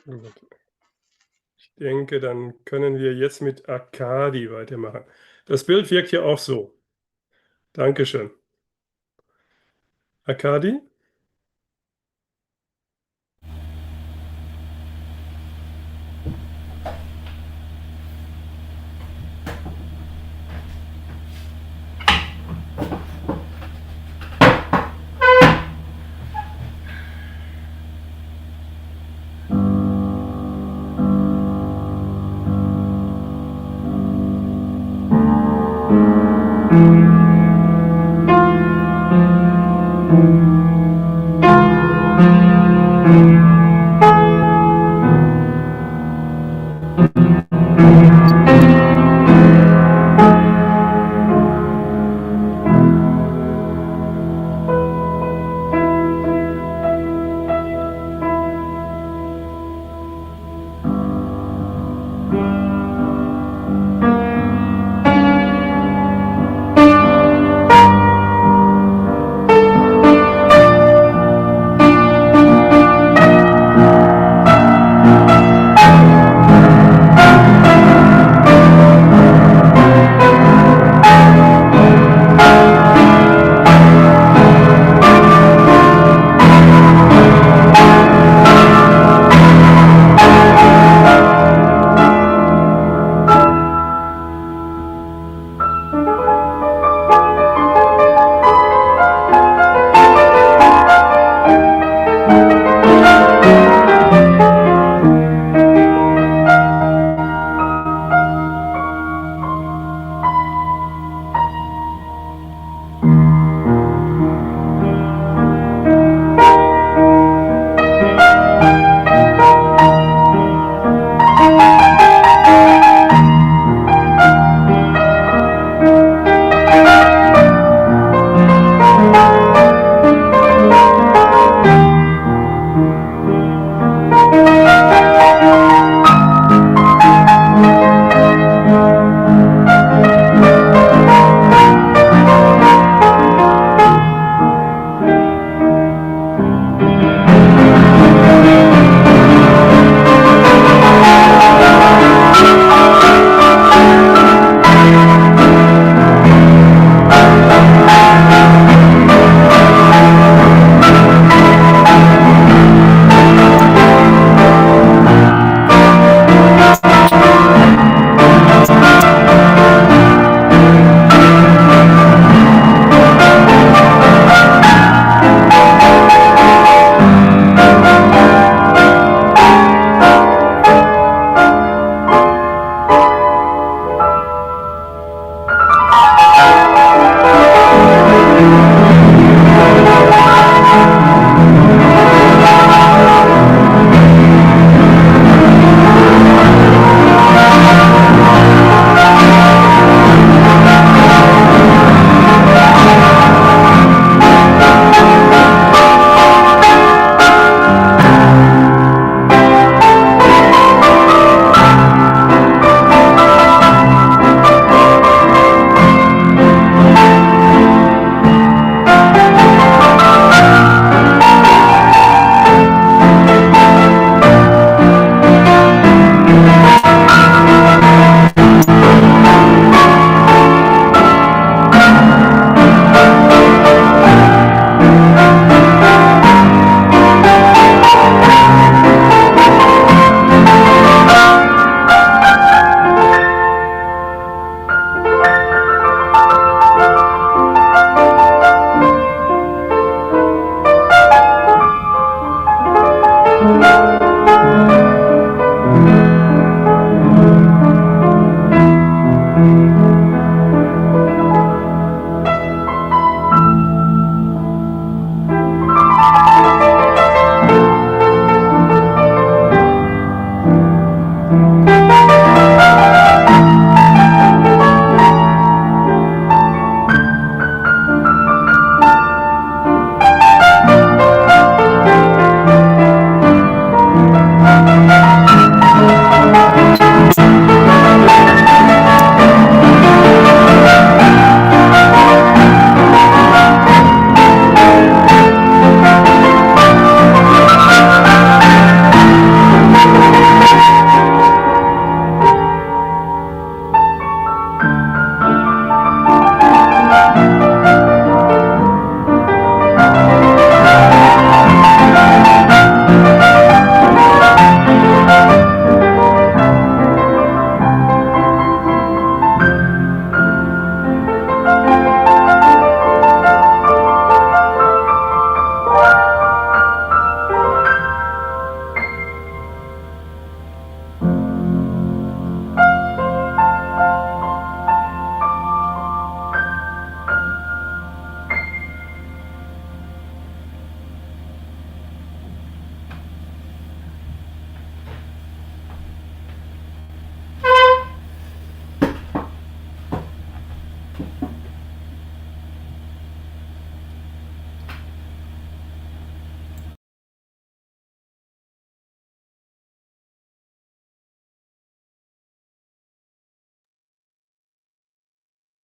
Gut. Ich denke, dann können wir jetzt mit Arkadi weitermachen. Das Bild wirkt ja auch so. Dankeschön. Arkadi?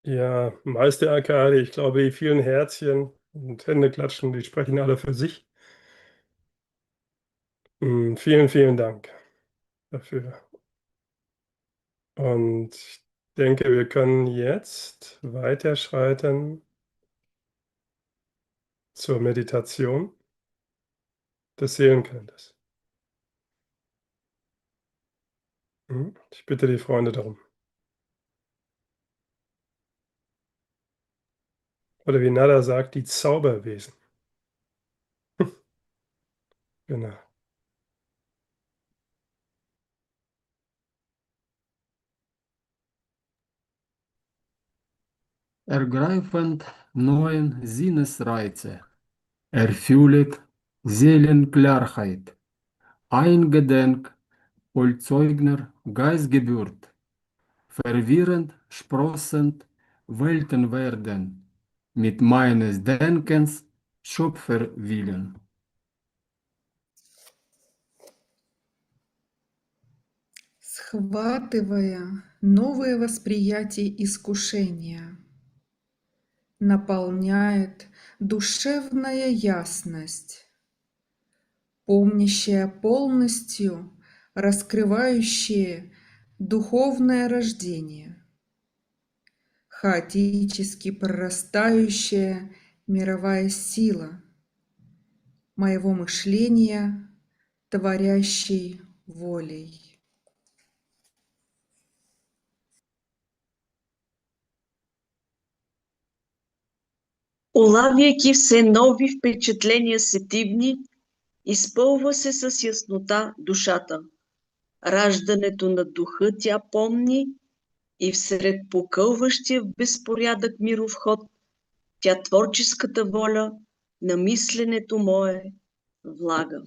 Ja, Meister Arkadi, ich glaube, die vielen Herzchen und Händeklatschen, die sprechen alle für sich. Vielen, vielen Dank dafür. Und ich denke, wir können jetzt weiterschreiten zur Meditation des Seelenkinders. Ich bitte die Freunde darum. Oder wie Nada sagt, die Zauberwesen. Genau. Ergreifend neuen Sinnesreize, erfüllet Seelenklarheit, eingedenk vollzogner Geistgeburt, verwirrend, sprossend Welten werden, mit meines Denkens Schöpferwillen. Схватывая новое восприятие искушения, наполняет душевная ясность, помнящая полностью, раскрывающая духовное рождение, хаотически прорастающая мировая сила моего мышления, творящей волей. Улавяйки все нови впечатления сетивни, изпълва се с яснота душата. Раждането на духа тя помни и всред покълващия в безпорядък миров ход, тя творческата воля на мисленето мое влага.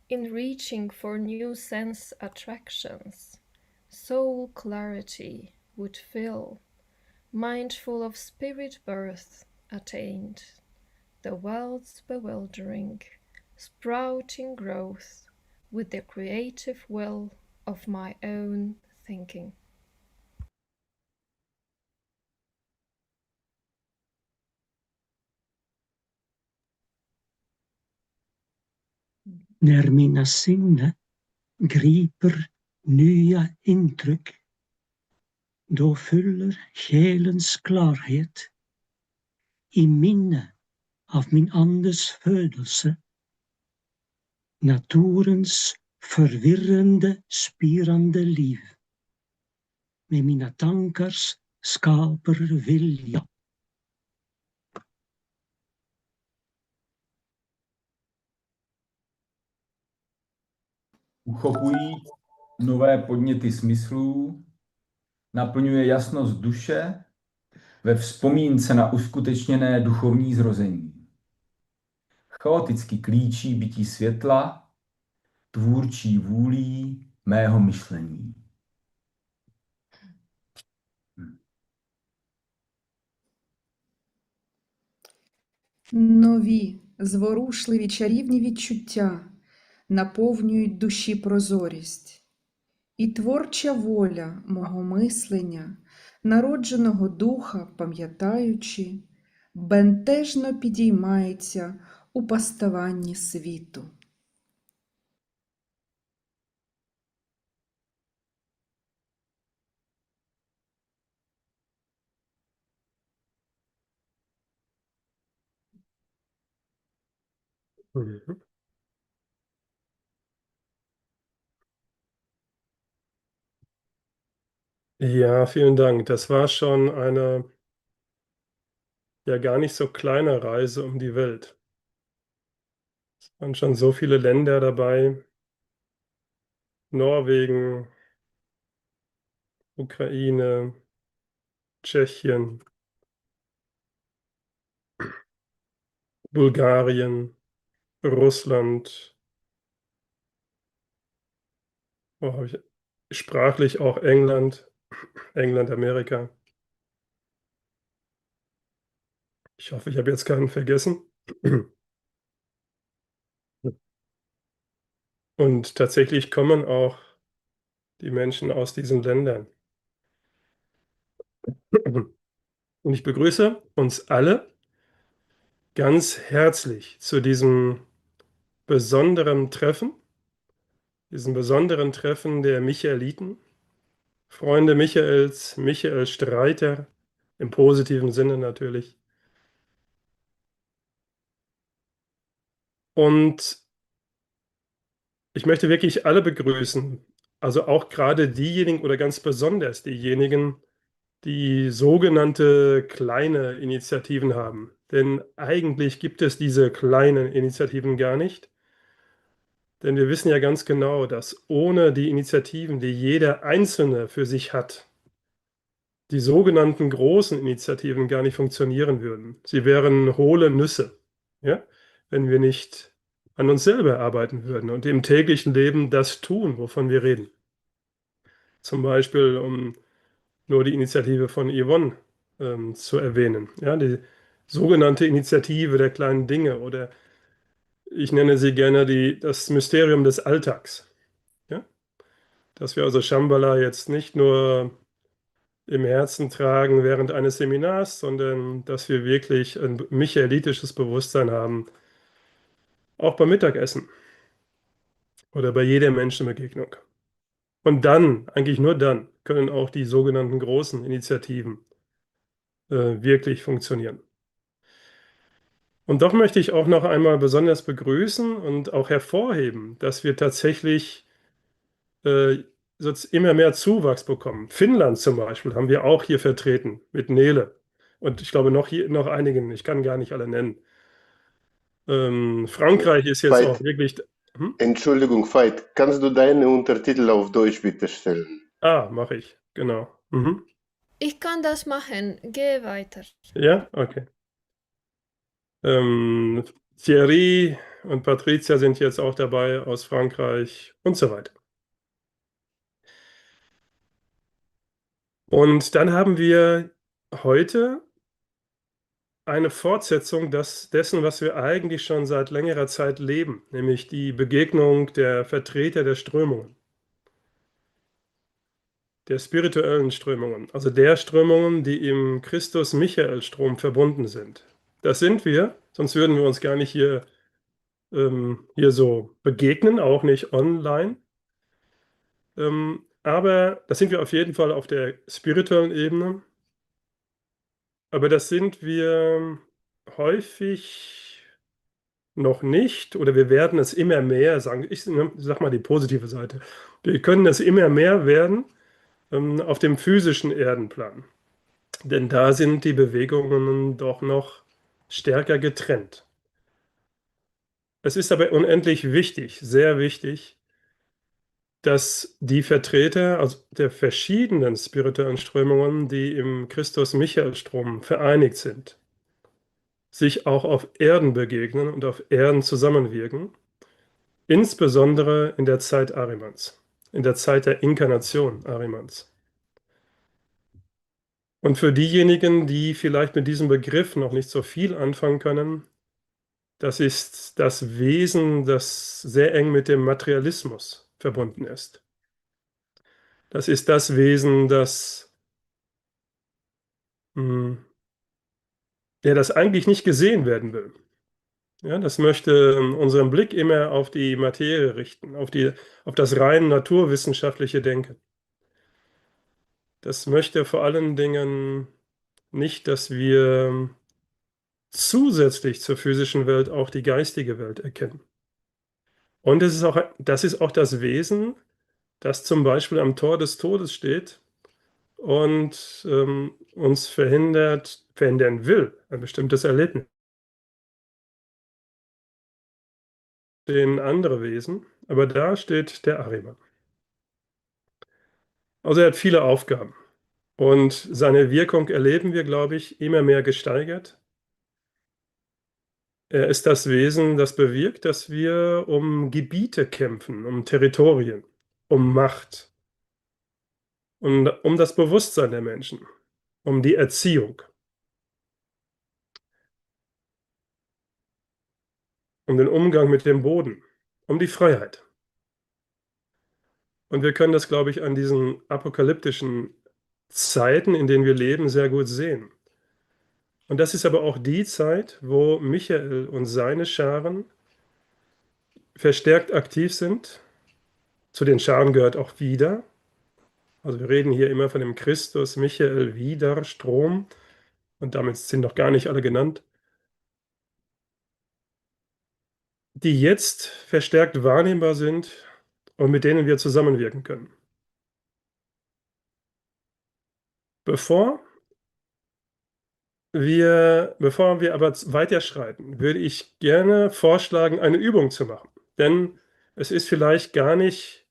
In reaching for new sense attractions, soul clarity would fill, mindful of spirit birth attained, the world's bewildering, sprouting growth with the creative will of my own thinking. När mina sinne griper nya intryck, då fyller själens klarhet i minne av min andes födelse, naturens förvirrande, spirande liv, med mina tankars skaparvilja. Uchopují nové podněty smyslů, naplňuje jasnost duše ve vzpomínce na uskutečněné duchovní zrození. Chaoticky klíčí bytí světla, tvůrčí vůlí mého myšlení. Нові, зворушливі чарівні відчуття наповнюють душі прозорість, і творча воля мого мислення, народженого духа, пам'ятаючи, бентежно підіймається у поставанні світу. Mhm. Ja, vielen Dank. Das war schon eine ja gar nicht so kleine Reise um die Welt. Es waren schon so viele Länder dabei. Norwegen, Ukraine, Tschechien, Bulgarien, Russland. Oh, habe ich sprachlich auch England, England, Amerika. Ich hoffe, ich habe jetzt keinen vergessen. Und tatsächlich kommen auch die Menschen aus diesen Ländern. Und ich begrüße uns alle ganz herzlich zu diesem besonderen Treffen der Michaeliten, Freunde Michaels, Michael Streiter, im positiven Sinne natürlich. Und ich möchte wirklich alle begrüßen, also auch gerade diejenigen oder ganz besonders diejenigen, die sogenannte kleine Initiativen haben. Denn eigentlich gibt es diese kleinen Initiativen gar nicht. Denn wir wissen ja ganz genau, dass ohne die Initiativen, die jeder Einzelne für sich hat, die sogenannten großen Initiativen gar nicht funktionieren würden. Sie wären hohle Nüsse, ja? Wenn wir nicht an uns selber arbeiten würden und im täglichen Leben das tun, wovon wir reden. Zum Beispiel, um nur die Initiative von Yvonne zu erwähnen. Ja, die sogenannte Initiative der kleinen Dinge oder ich nenne sie gerne das Mysterium des Alltags. Ja? Dass wir also Shambhala jetzt nicht nur im Herzen tragen während eines Seminars, sondern dass wir wirklich ein michaelitisches Bewusstsein haben, auch beim Mittagessen oder bei jeder Menschenbegegnung. Und dann, eigentlich nur dann, können auch die sogenannten großen Initiativen wirklich funktionieren. Und doch möchte ich auch noch einmal besonders begrüßen und auch hervorheben, dass wir tatsächlich immer mehr Zuwachs bekommen. Finnland zum Beispiel haben wir auch hier vertreten mit Nele. Und ich glaube noch einigen, ich kann gar nicht alle nennen. Frankreich ist jetzt auch Veit, wirklich. Hm? Entschuldigung, Veit, kannst du deine Untertitel auf Deutsch bitte stellen? Mache ich, genau. Mhm. Ich kann das machen. Geh weiter. Ja, okay. Thierry und Patricia sind jetzt auch dabei aus Frankreich und so weiter. Und dann haben wir heute eine Fortsetzung dessen, was wir eigentlich schon seit längerer Zeit leben, nämlich die Begegnung der Vertreter der Strömungen, der spirituellen Strömungen, also der Strömungen, die im Christus-Michael-Strom verbunden sind. Das sind wir, sonst würden wir uns gar nicht hier so begegnen, auch nicht online. Aber das sind wir auf jeden Fall auf der spirituellen Ebene. Aber das sind wir häufig noch nicht oder wir werden es immer mehr, sag mal die positive Seite. Wir können es immer mehr werden auf dem physischen Erdenplan. Denn da sind die Bewegungen doch noch stärker getrennt. Es ist aber unendlich wichtig, sehr wichtig, dass die Vertreter also der verschiedenen spirituellen Strömungen, die im Christus-Michael-Strom vereinigt sind, sich auch auf Erden begegnen und auf Erden zusammenwirken, insbesondere in der Zeit Ahrimans, in der Zeit der Inkarnation Ahrimans. Und für diejenigen, die vielleicht mit diesem Begriff noch nicht so viel anfangen können, das ist das Wesen, das sehr eng mit dem Materialismus verbunden ist. Das ist das Wesen, das eigentlich nicht gesehen werden will. Ja, das möchte unseren Blick immer auf die Materie richten, auf das rein naturwissenschaftliche Denken. Das möchte vor allen Dingen nicht, dass wir zusätzlich zur physischen Welt auch die geistige Welt erkennen. Und das ist auch das Wesen, das zum Beispiel am Tor des Todes steht und uns verhindern will, ein bestimmtes Erlebnis. Den andere Wesen, aber da steht der Ahriman. Also er hat viele Aufgaben und seine Wirkung erleben wir, glaube ich, immer mehr gesteigert. Er ist das Wesen, das bewirkt, dass wir um Gebiete kämpfen, um Territorien, um Macht und um das Bewusstsein der Menschen, um die Erziehung, um den Umgang mit dem Boden, um die Freiheit. Und wir können das, glaube ich, an diesen apokalyptischen Zeiten, in denen wir leben, sehr gut sehen. Und das ist aber auch die Zeit, wo Michael und seine Scharen verstärkt aktiv sind. Zu den Scharen gehört auch wieder. Also wir reden hier immer von dem Christus Michael wieder Strom und damit sind noch gar nicht alle genannt, die jetzt verstärkt wahrnehmbar sind und mit denen wir zusammenwirken können. Bevor bevor wir aber weiterschreiten, würde ich gerne vorschlagen, eine Übung zu machen. Denn es ist vielleicht gar nicht.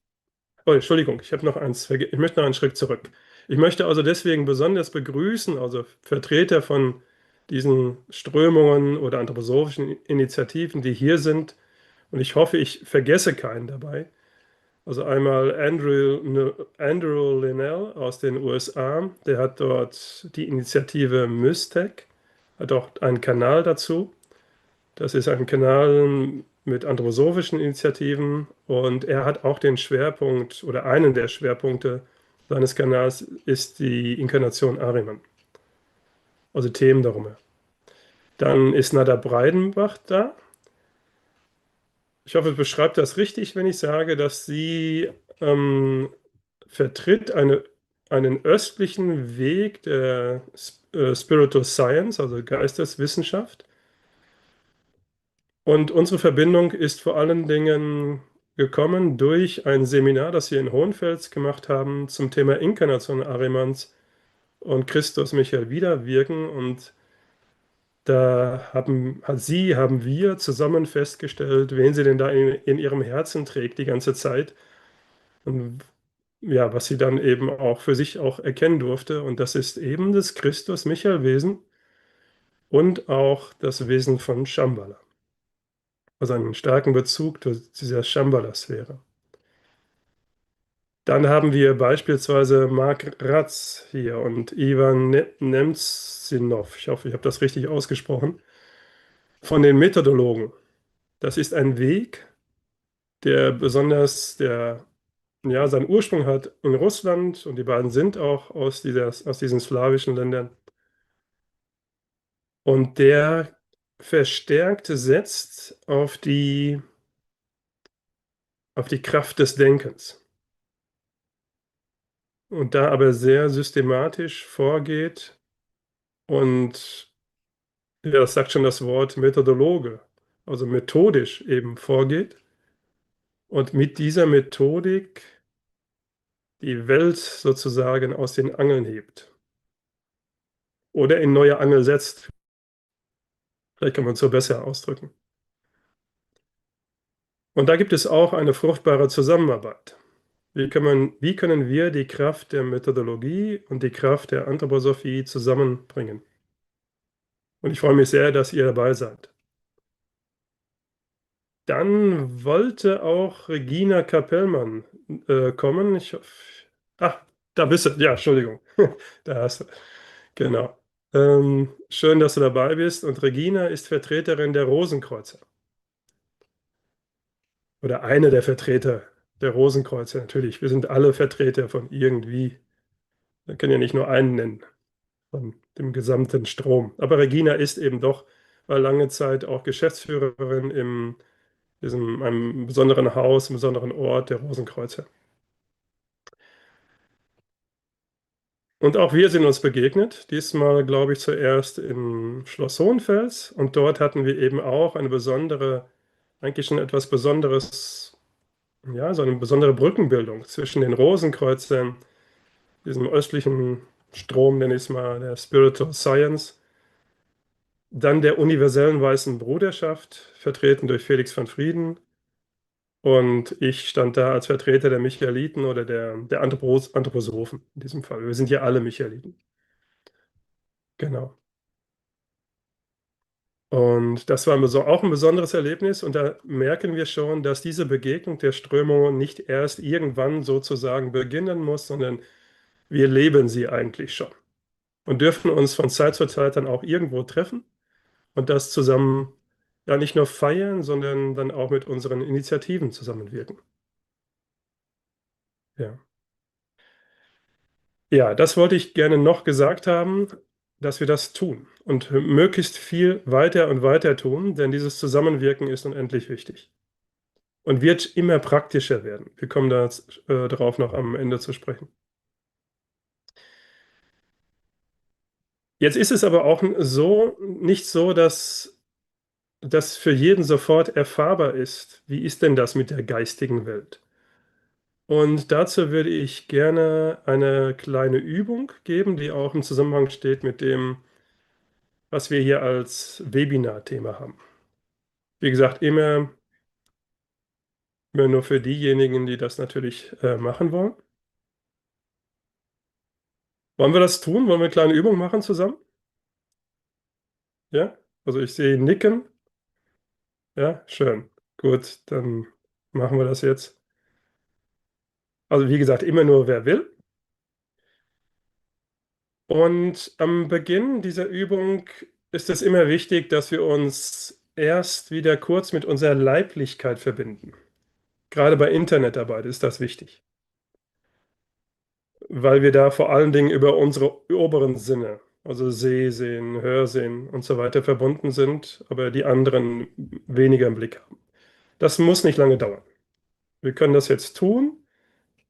Oh, Entschuldigung, ich habe noch eins ich möchte noch einen Schritt zurück. Ich möchte also deswegen besonders begrüßen, also Vertreter von diesen Strömungen oder anthroposophischen Initiativen, die hier sind. Und ich hoffe, ich vergesse keinen dabei. Also einmal Andrew Linnell aus den USA, der hat dort die Initiative Mystec, hat auch einen Kanal dazu. Das ist ein Kanal mit anthroposophischen Initiativen und er hat auch den Schwerpunkt oder einen der Schwerpunkte seines Kanals ist die Inkarnation Ahriman, also Themen darum. Dann ist Nada Breidenbach da. Ich hoffe, ich beschreibe das richtig, wenn ich sage, dass sie vertritt einen östlichen Weg der Spiritual Science, also Geisteswissenschaft. Und unsere Verbindung ist vor allen Dingen gekommen durch ein Seminar, das wir in Hohenfels gemacht haben zum Thema Inkarnation Ahrimans und Christus Michael Wiederwirken. Und da haben wir zusammen festgestellt, wen sie denn da in ihrem Herzen trägt die ganze Zeit. Und ja, was sie dann eben auch für sich auch erkennen durfte. Und das ist eben das Christus-Michael-Wesen und auch das Wesen von Shambhala. Also einen starken Bezug zu dieser Shambhala-Sphäre. Dann haben wir beispielsweise Mark Ratz hier und Ivan Nemzinov. Ich hoffe, ich habe das richtig ausgesprochen. Von den Methodologen. Das ist ein Weg, der besonders ja, seinen Ursprung hat in Russland und die beiden sind auch aus diesen slawischen Ländern. Und der verstärkt setzt auf die Kraft des Denkens. Und da aber sehr systematisch vorgeht und, ja, das sagt schon das Wort Methodologe, also methodisch eben vorgeht und mit dieser Methodik die Welt sozusagen aus den Angeln hebt oder in neue Angel setzt. Vielleicht kann man es so besser ausdrücken. Und da gibt es auch eine fruchtbare Zusammenarbeit. Wie können wir die Kraft der Methodologie und die Kraft der Anthroposophie zusammenbringen? Und ich freue mich sehr, dass ihr dabei seid. Dann wollte auch Regina Kapellmann kommen. Ach, da bist du. Ja, Entschuldigung. Da hast du. Genau. Schön, dass du dabei bist. Und Regina ist Vertreterin der Rosenkreuzer. Oder eine der Vertreter der Rosenkreuzer. Natürlich, wir sind alle Vertreter von irgendwie. Wir können ja nicht nur einen nennen, von dem gesamten Strom. Aber Regina ist eben doch, war lange Zeit auch Geschäftsführerin einem besonderen Haus, einem besonderen Ort der Rosenkreuzer. Und auch wir sind uns begegnet, diesmal glaube ich zuerst im Schloss Hohenfels und dort hatten wir eben auch eigentlich schon etwas Besonderes, ja, so eine besondere Brückenbildung zwischen den Rosenkreuzern, diesem östlichen Strom, nenne ich es mal, der Spiritual Science, dann der universellen weißen Bruderschaft, vertreten durch Felix von Frieden. Und ich stand da als Vertreter der Michaeliten oder der Anthroposophen in diesem Fall. Wir sind ja alle Michaeliten. Genau. Und das war auch ein besonderes Erlebnis. Und da merken wir schon, dass diese Begegnung der Strömungen nicht erst irgendwann sozusagen beginnen muss, sondern wir leben sie eigentlich schon. Und dürfen uns von Zeit zu Zeit dann auch irgendwo treffen und das zusammen, ja, nicht nur feiern, sondern dann auch mit unseren Initiativen zusammenwirken. Ja. Ja, das wollte ich gerne noch gesagt haben, dass wir das tun und möglichst viel weiter und weiter tun, denn dieses Zusammenwirken ist unendlich wichtig und wird immer praktischer werden. Wir kommen darauf noch am Ende zu sprechen. Jetzt ist es aber auch nicht so, dass das für jeden sofort erfahrbar ist. Wie ist denn das mit der geistigen Welt? Und dazu würde ich gerne eine kleine Übung geben, die auch im Zusammenhang steht mit dem, was wir hier als Webinar-Thema haben. Wie gesagt, immer nur für diejenigen, die das natürlich machen wollen. Wollen wir das tun? Wollen wir eine kleine Übung machen zusammen? Ja? Also ich sehe Nicken. Ja, schön. Gut, dann machen wir das jetzt. Also wie gesagt, immer nur wer will. Und am Beginn dieser Übung ist es immer wichtig, dass wir uns erst wieder kurz mit unserer Leiblichkeit verbinden. Gerade bei Internetarbeit ist das wichtig, weil wir da vor allen Dingen über unsere oberen Sinne, also Sehsinn, Hörsinn und so weiter verbunden sind, aber die anderen weniger im Blick haben. Das muss nicht lange dauern. Wir können das jetzt tun,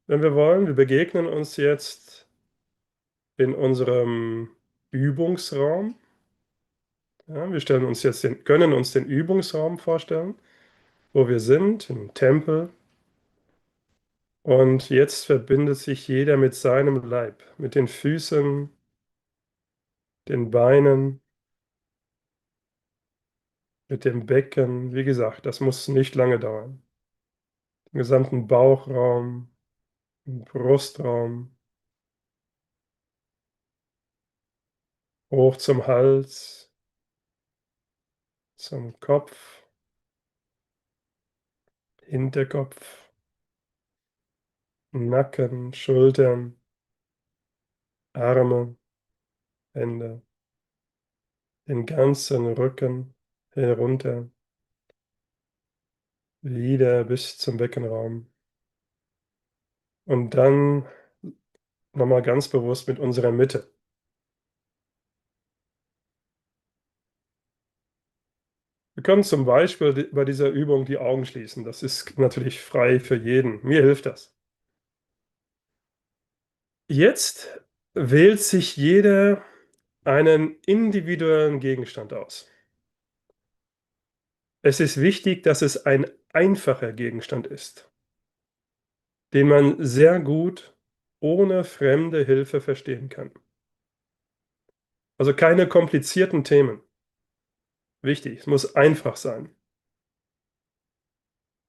wenn wir wollen. Wir begegnen uns jetzt in unserem Übungsraum. Ja, wir können uns den Übungsraum vorstellen, wo wir sind, im Tempel. Und jetzt verbindet sich jeder mit seinem Leib, mit den Füßen, den Beinen, mit dem Becken. Wie gesagt, das muss nicht lange dauern. Den gesamten Bauchraum, den Brustraum, hoch zum Hals, zum Kopf, Hinterkopf, Nacken, Schultern, Arme, Hände, den ganzen Rücken herunter, wieder bis zum Beckenraum. Und dann nochmal ganz bewusst mit unserer Mitte. Wir können zum Beispiel bei dieser Übung die Augen schließen. Das ist natürlich frei für jeden. Mir hilft das. Jetzt wählt sich jeder einen individuellen Gegenstand aus. Es ist wichtig, dass es ein einfacher Gegenstand ist, den man sehr gut ohne fremde Hilfe verstehen kann. Also keine komplizierten Themen. Wichtig, es muss einfach sein.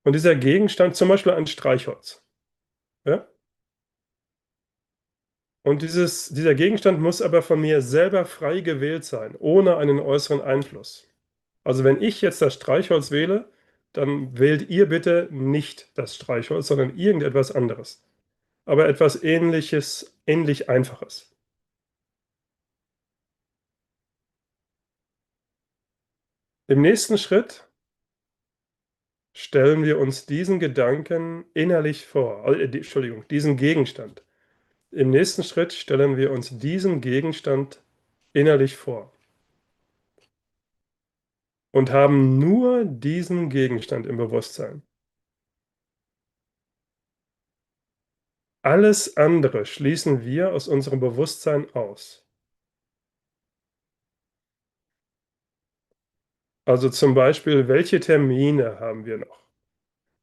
Und dieser Gegenstand, zum Beispiel ein Streichholz. Ja? Und dieser Gegenstand muss aber von mir selber frei gewählt sein, ohne einen äußeren Einfluss. Also wenn ich jetzt das Streichholz wähle, dann wählt ihr bitte nicht das Streichholz, sondern irgendetwas anderes. Aber etwas Ähnliches, ähnlich Einfaches. Im nächsten Schritt stellen wir uns diesen Gedanken innerlich vor, Entschuldigung, diesen Gegenstand. Im nächsten Schritt stellen wir uns diesen Gegenstand innerlich vor und haben nur diesen Gegenstand im Bewusstsein. Alles andere schließen wir aus unserem Bewusstsein aus. Also zum Beispiel, welche Termine haben wir noch?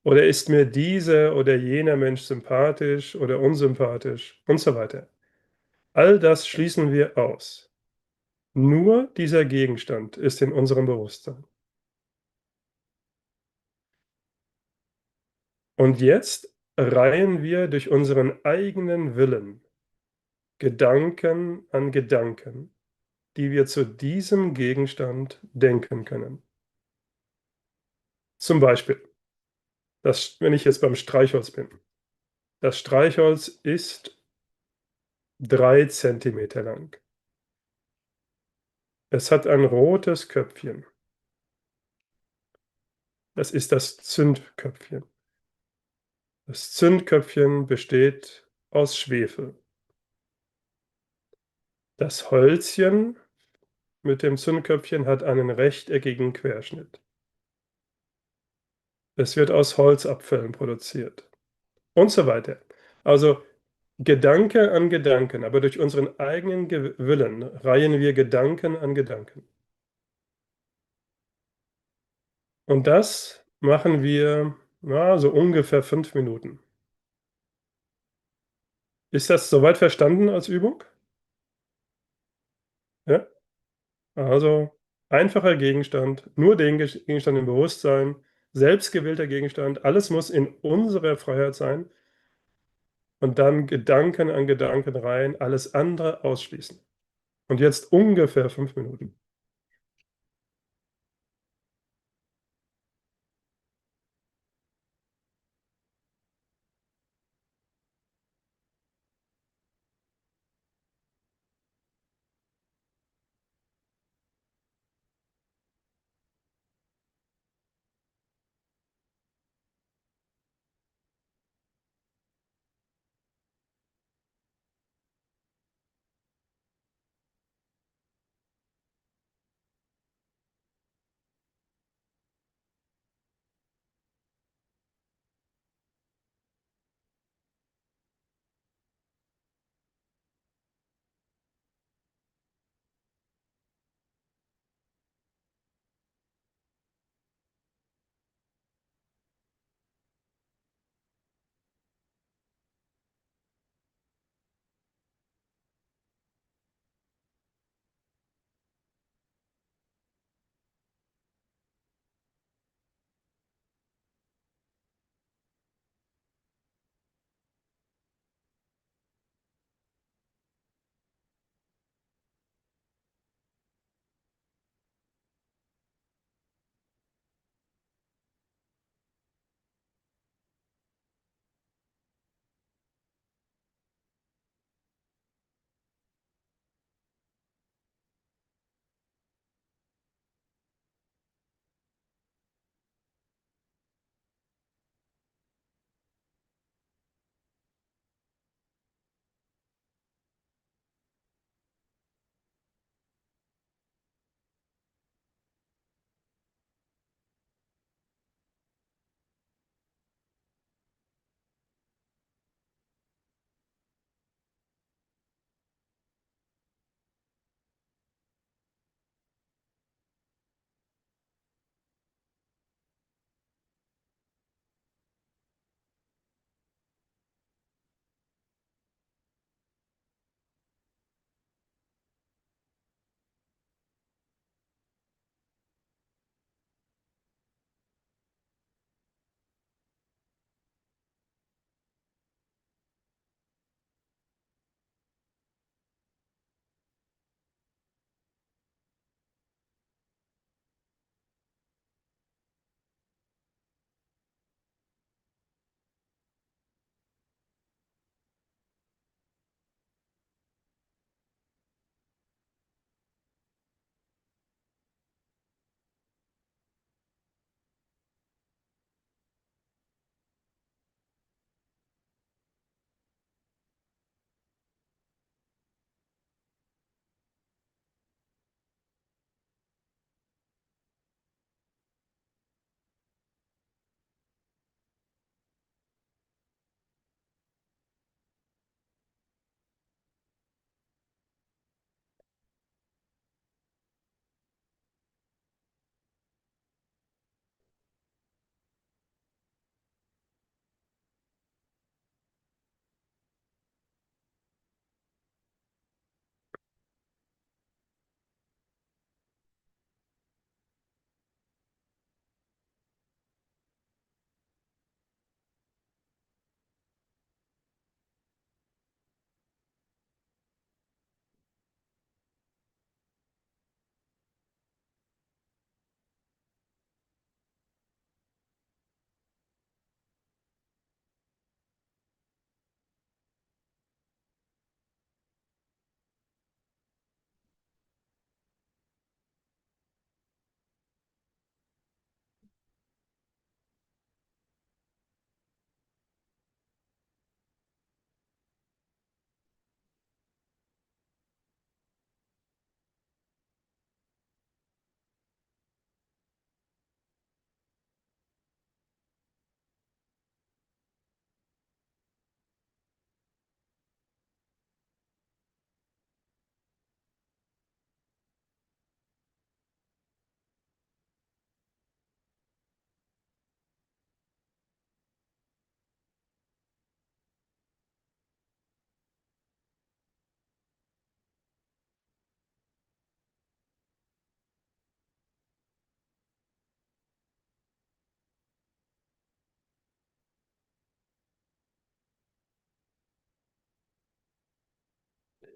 Oder ist mir dieser oder jener Mensch sympathisch oder unsympathisch und so weiter. All das schließen wir aus. Nur dieser Gegenstand ist in unserem Bewusstsein. Und jetzt reihen wir durch unseren eigenen Willen Gedanken an Gedanken, die wir zu diesem Gegenstand denken können. Zum Beispiel, wenn ich jetzt beim Streichholz bin. Das Streichholz ist 3 Zentimeter lang. Es hat ein rotes Köpfchen. Das ist das Zündköpfchen. Das Zündköpfchen besteht aus Schwefel. Das Holzchen mit dem Zündköpfchen hat einen rechteckigen Querschnitt. Es wird aus Holzabfällen produziert und so weiter. Also Gedanke an Gedanken, aber durch unseren eigenen Willen reihen wir Gedanken an Gedanken. Und das machen wir so ungefähr 5 Minuten. Ist das soweit verstanden als Übung? Ja? Also einfacher Gegenstand, nur den Gegenstand im Bewusstsein, selbstgewählter Gegenstand, alles muss in unserer Freiheit sein und dann Gedanken an Gedanken rein, alles andere ausschließen. Und jetzt ungefähr 5 Minuten.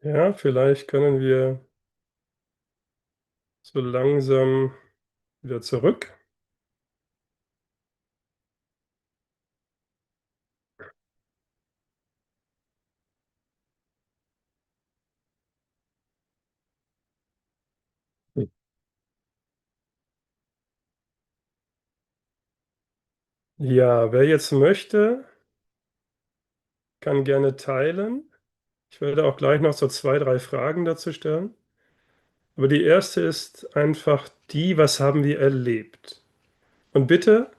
Ja, vielleicht können wir so langsam wieder zurück. Ja, wer jetzt möchte, kann gerne teilen. Ich werde auch gleich noch so 2, 3 Fragen dazu stellen. Aber die erste ist einfach die, was haben wir erlebt? Und bitte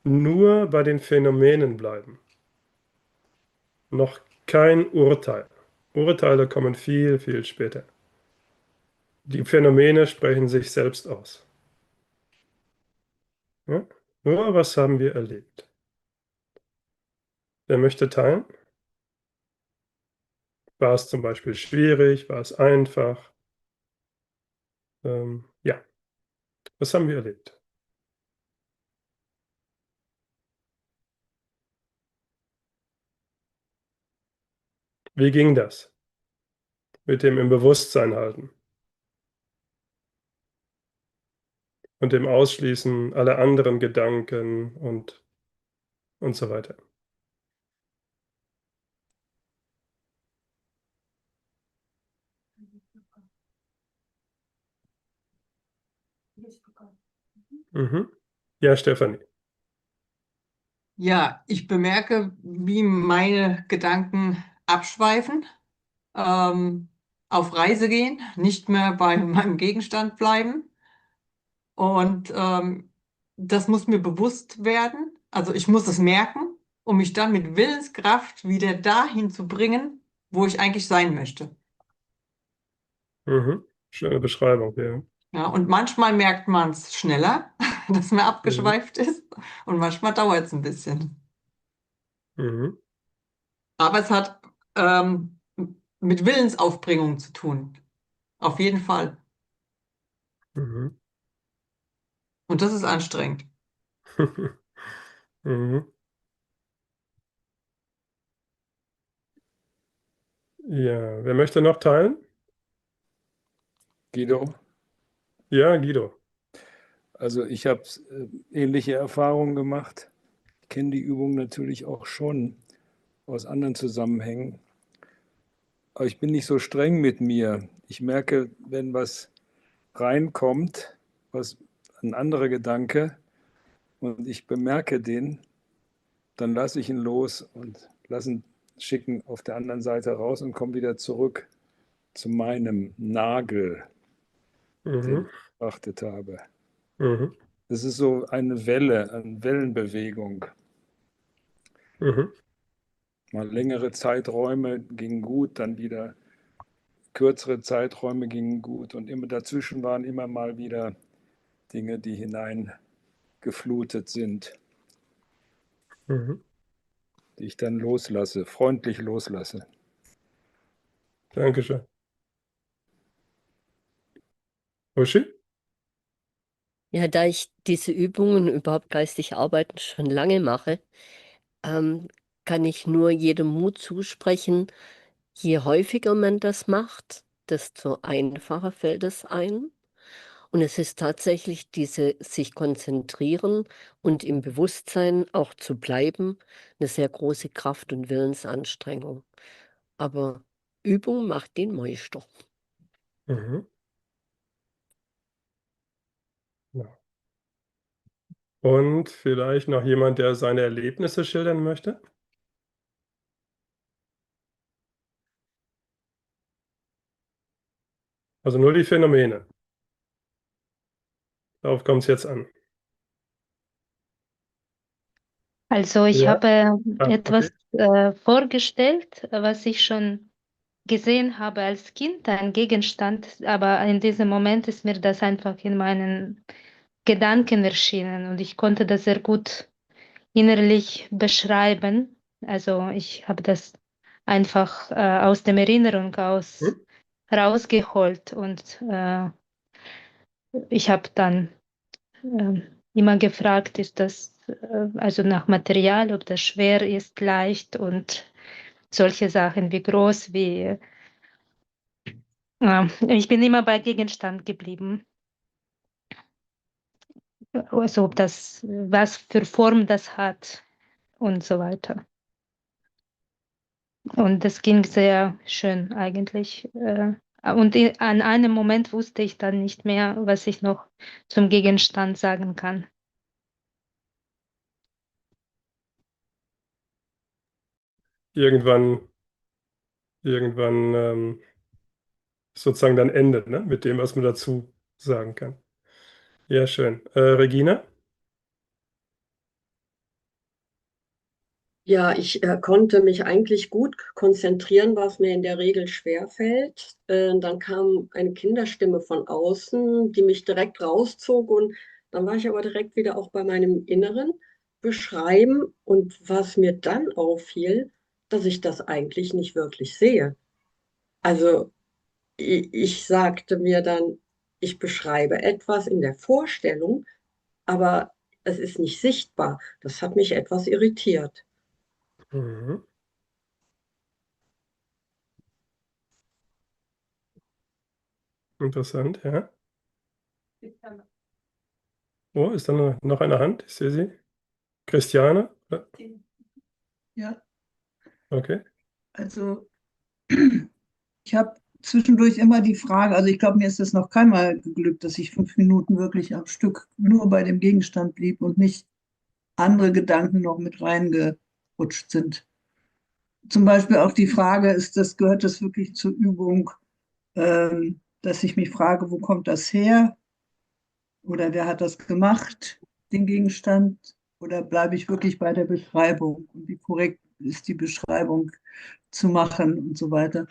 nur bei den Phänomenen bleiben. Noch kein Urteil. Urteile kommen viel, viel später. Die Phänomene sprechen sich selbst aus. Ja? Nur was haben wir erlebt? Wer möchte teilen? War es zum Beispiel schwierig? War es einfach? Ja, was haben wir erlebt? Wie ging das? Mit dem im Bewusstsein halten und dem Ausschließen aller anderen Gedanken und so weiter. Mhm. Ja, Stefanie. Ja, ich bemerke, wie meine Gedanken abschweifen, auf Reise gehen, nicht mehr bei meinem Gegenstand bleiben. Und das muss mir bewusst werden. Also ich muss es merken, um mich dann mit Willenskraft wieder dahin zu bringen, wo ich eigentlich sein möchte. Mhm. Schöne Beschreibung, ja. Ja, und manchmal merkt man es schneller, dass man abgeschweift ist, und manchmal dauert es ein bisschen. Mhm. Aber es hat mit Willensaufbringung zu tun. Auf jeden Fall. Mhm. Und das ist anstrengend. Mhm. Ja, wer möchte noch teilen? Guido, Ja, Guido. also ich habe ähnliche Erfahrungen gemacht. Ich kenne die Übung natürlich auch schon aus anderen Zusammenhängen. Aber ich bin nicht so streng mit mir. Ich merke, wenn was reinkommt, was ein anderer Gedanke, und ich bemerke den, dann lasse ich ihn los und lasse ihn schicken auf der anderen Seite raus und komme wieder zurück zu meinem Nagel, den Mhm. ich betrachtet habe. Mhm. Das ist so eine Welle, eine Wellenbewegung. Mhm. Mal längere Zeiträume gingen gut, dann wieder kürzere Zeiträume gingen gut, und immer dazwischen waren immer mal wieder Dinge, die hineingeflutet sind, Mhm. die ich dann loslasse, freundlich loslasse. Dankeschön. Uschi? Ja, da ich diese Übungen überhaupt geistig arbeiten schon lange mache, ähm, kann ich nur jedem Mut zusprechen, je häufiger man das macht, desto einfacher fällt es ein. Und es ist tatsächlich diese sich konzentrieren und im Bewusstsein auch zu bleiben, eine sehr große Kraft und Willensanstrengung. Aber Übung macht den Meister. Mhm. Ja. Und vielleicht noch jemand, der seine Erlebnisse schildern möchte? Also nur die Phänomene. Darauf kommt es jetzt an. Also ich Ja? habe Ah, okay. etwas vorgestellt, was ich schon gesehen habe als Kind, ein Gegenstand, aber in diesem Moment ist mir das einfach in meinen Gedanken erschienen und ich konnte das sehr gut innerlich beschreiben. Also ich habe das einfach aus der Erinnerung aus Hm? rausgeholt und ich habe dann immer gefragt, ist das also nach Material, ob das schwer ist, leicht und solche Sachen, wie groß, wie Ja, ich bin immer bei Gegenstand geblieben. Also ob das, was für Form das hat und so weiter. Und das ging sehr schön eigentlich. Und an einem Moment wusste ich dann nicht mehr, was ich noch zum Gegenstand sagen kann. Irgendwann ist sozusagen dann Ende, ne? Mit dem, was man dazu sagen kann. Ja, schön. Regina? Ja, ich konnte mich eigentlich gut konzentrieren, was mir in der Regel schwerfällt. Dann kam eine Kinderstimme von außen, die mich direkt rauszog und dann war ich aber direkt wieder auch bei meinem inneren Beschreiben und was mir dann auffiel, dass ich das eigentlich nicht wirklich sehe. Also ich sagte mir dann, ich beschreibe etwas in der Vorstellung, aber es ist nicht sichtbar. Das hat mich etwas irritiert. Mhm. Interessant, ja. Oh, ist da noch eine Hand? Ich sehe sie. Christiane? Ja, Ja, okay. also ich habe zwischendurch immer die Frage, also ich glaube, mir ist es noch keinmal geglückt, dass ich 5 Minuten wirklich am Stück nur bei dem Gegenstand blieb und nicht andere Gedanken noch mit reingerutscht sind. Zum Beispiel auch die Frage, gehört das wirklich zur Übung, dass ich mich frage, wo kommt das her? Oder wer hat das gemacht, den Gegenstand? Oder bleibe ich wirklich bei der Beschreibung? Und wie korrekt ist die Beschreibung zu machen und so weiter?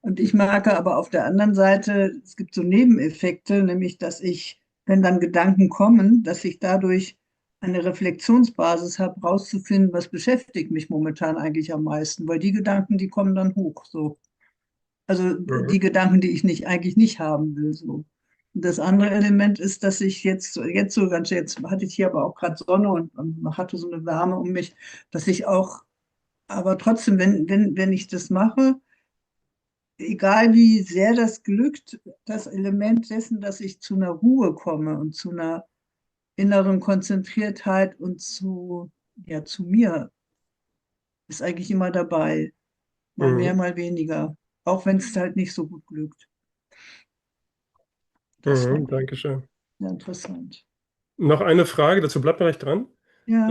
Und ich merke aber auf der anderen Seite, es gibt so Nebeneffekte, nämlich dass ich, wenn dann Gedanken kommen, dass ich dadurch eine Reflexionsbasis habe, rauszufinden, was beschäftigt mich momentan eigentlich am meisten, weil die Gedanken, die kommen dann hoch, so. Also die Mhm. Gedanken, die ich eigentlich nicht haben will, so. Und das andere Element ist, dass ich jetzt hatte ich hier aber auch gerade Sonne und man hatte so eine Wärme um mich, dass ich auch, aber trotzdem, wenn ich das mache, egal wie sehr das glückt, das Element dessen, dass ich zu einer Ruhe komme und zu einer inneren Konzentriertheit und zu mir, ist eigentlich immer dabei. Mal mehr, Mhm. mal weniger. Auch wenn es halt nicht so gut glückt. Das Mhm. fand ich Dankeschön. sehr interessant. Noch eine Frage, dazu bleibt mir recht dran. Ja,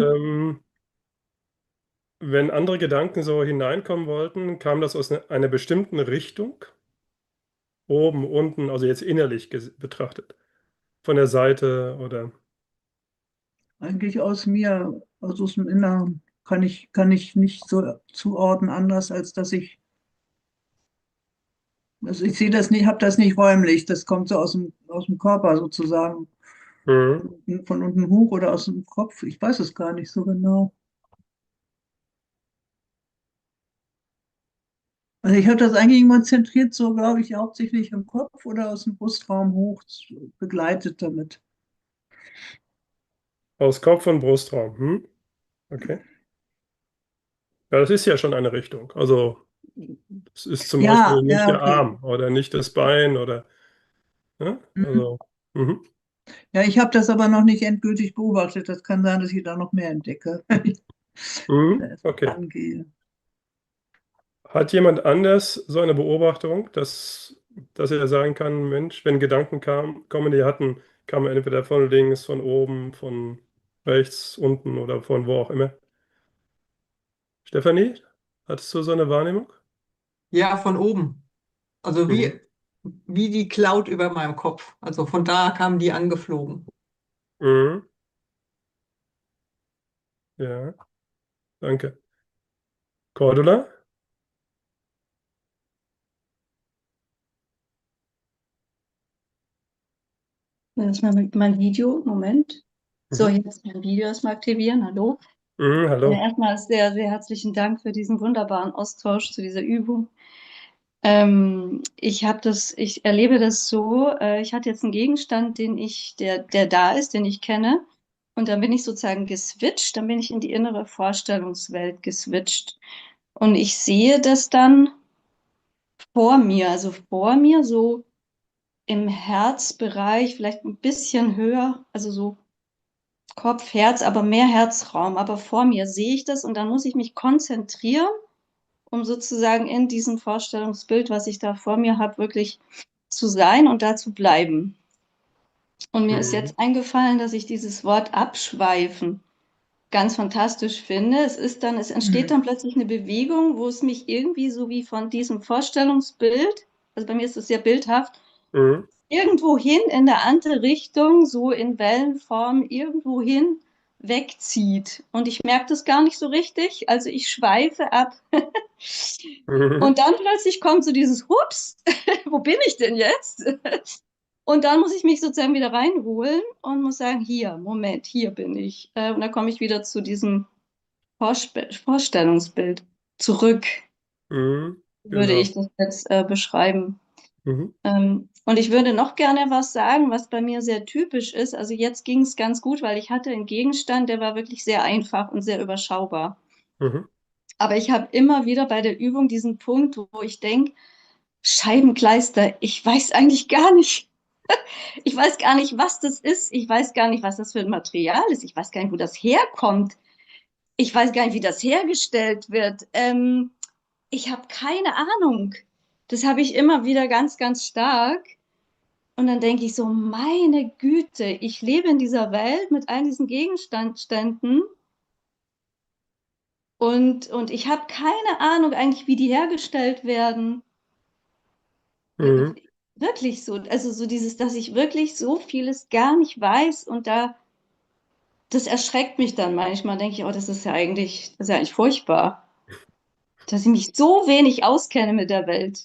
Wenn andere Gedanken so hineinkommen wollten, kam das aus einer bestimmten Richtung? Oben, unten, also jetzt innerlich betrachtet. Von der Seite oder. eigentlich aus mir, aus dem Inneren, kann ich nicht so zuordnen, anders als dass also ich sehe das nicht, habe das nicht räumlich, das kommt so aus dem Körper sozusagen. Mhm. Von unten hoch oder aus dem Kopf, ich weiß es gar nicht so genau. Also ich habe das eigentlich immer zentriert, so glaube ich, hauptsächlich im Kopf oder aus dem Brustraum hoch begleitet damit. Aus Kopf und Brustraum. Hm? Okay. Ja, das ist ja schon eine Richtung. Also es ist zum Ja, Beispiel nicht ja, der okay. Arm oder nicht das Bein oder. Ja? Mhm. Also. Mhm. Ja, ich habe das aber noch nicht endgültig beobachtet. Das kann sein, dass ich da noch mehr entdecke, wenn ich da Mhm. erst Okay. angehe. Hat jemand anders so eine Beobachtung, dass er sagen kann, Mensch, wenn Gedanken kommen, kamen entweder von links, von oben, von rechts, unten oder von wo auch immer. Stefanie, hattest du so eine Wahrnehmung? Ja, von oben. Also Mhm. wie die Cloud über meinem Kopf. Also von da kamen die angeflogen. Mhm. Ja, danke. Cordula? Erstmal mein Video, Moment. So, Mhm. jetzt mein Video erstmal aktivieren. Hallo. Mhm, hallo. Erstmal sehr, sehr herzlichen Dank für diesen wunderbaren Austausch zu dieser Übung. Ich erlebe das so, ich hatte jetzt einen Gegenstand, der da ist, den ich kenne. Und dann bin ich sozusagen geswitcht, dann bin ich in die innere Vorstellungswelt geswitcht. Und ich sehe das dann vor mir, also vor mir, so im Herzbereich, vielleicht ein bisschen höher, also so Kopf, Herz, aber mehr Herzraum. Aber vor mir sehe ich das und dann muss ich mich konzentrieren, um sozusagen in diesem Vorstellungsbild, was ich da vor mir habe, wirklich zu sein und da zu bleiben. Und mir ist jetzt eingefallen, dass ich dieses Wort abschweifen ganz fantastisch finde. Es entsteht dann plötzlich eine Bewegung, wo es mich irgendwie so wie von diesem Vorstellungsbild, also bei mir ist es sehr bildhaft, Mhm. irgendwohin in eine andere Richtung, so in Wellenform, irgendwohin wegzieht. Und ich merke das gar nicht so richtig. Also ich schweife ab. Mhm. Und dann plötzlich kommt so dieses Hups, wo bin ich denn jetzt? Und dann muss ich mich sozusagen wieder reinholen und muss sagen, hier, Moment, hier bin ich. Und dann komme ich wieder zu diesem Vorstellungsbild zurück, Mhm. würde Genau. ich das jetzt beschreiben. Mhm. Und ich würde noch gerne was sagen, was bei mir sehr typisch ist. Also jetzt ging es ganz gut, weil ich hatte einen Gegenstand, der war wirklich sehr einfach und sehr überschaubar. Mhm. Aber ich habe immer wieder bei der Übung diesen Punkt, wo ich denke, Scheibenkleister, ich weiß eigentlich gar nicht. Ich weiß gar nicht, was das ist. Ich weiß gar nicht, was das für ein Material ist. Ich weiß gar nicht, wo das herkommt. Ich weiß gar nicht, wie das hergestellt wird. Ich habe keine Ahnung. Das habe ich immer wieder ganz, ganz stark. Und dann denke ich so, meine Güte, ich lebe in dieser Welt mit all diesen Gegenständen und ich habe keine Ahnung eigentlich, wie die hergestellt werden. Mhm. Wirklich so, also so dieses, dass ich wirklich so vieles gar nicht weiß und das erschreckt mich dann manchmal, denke ich, oh, das ist ja eigentlich furchtbar, dass ich mich so wenig auskenne mit der Welt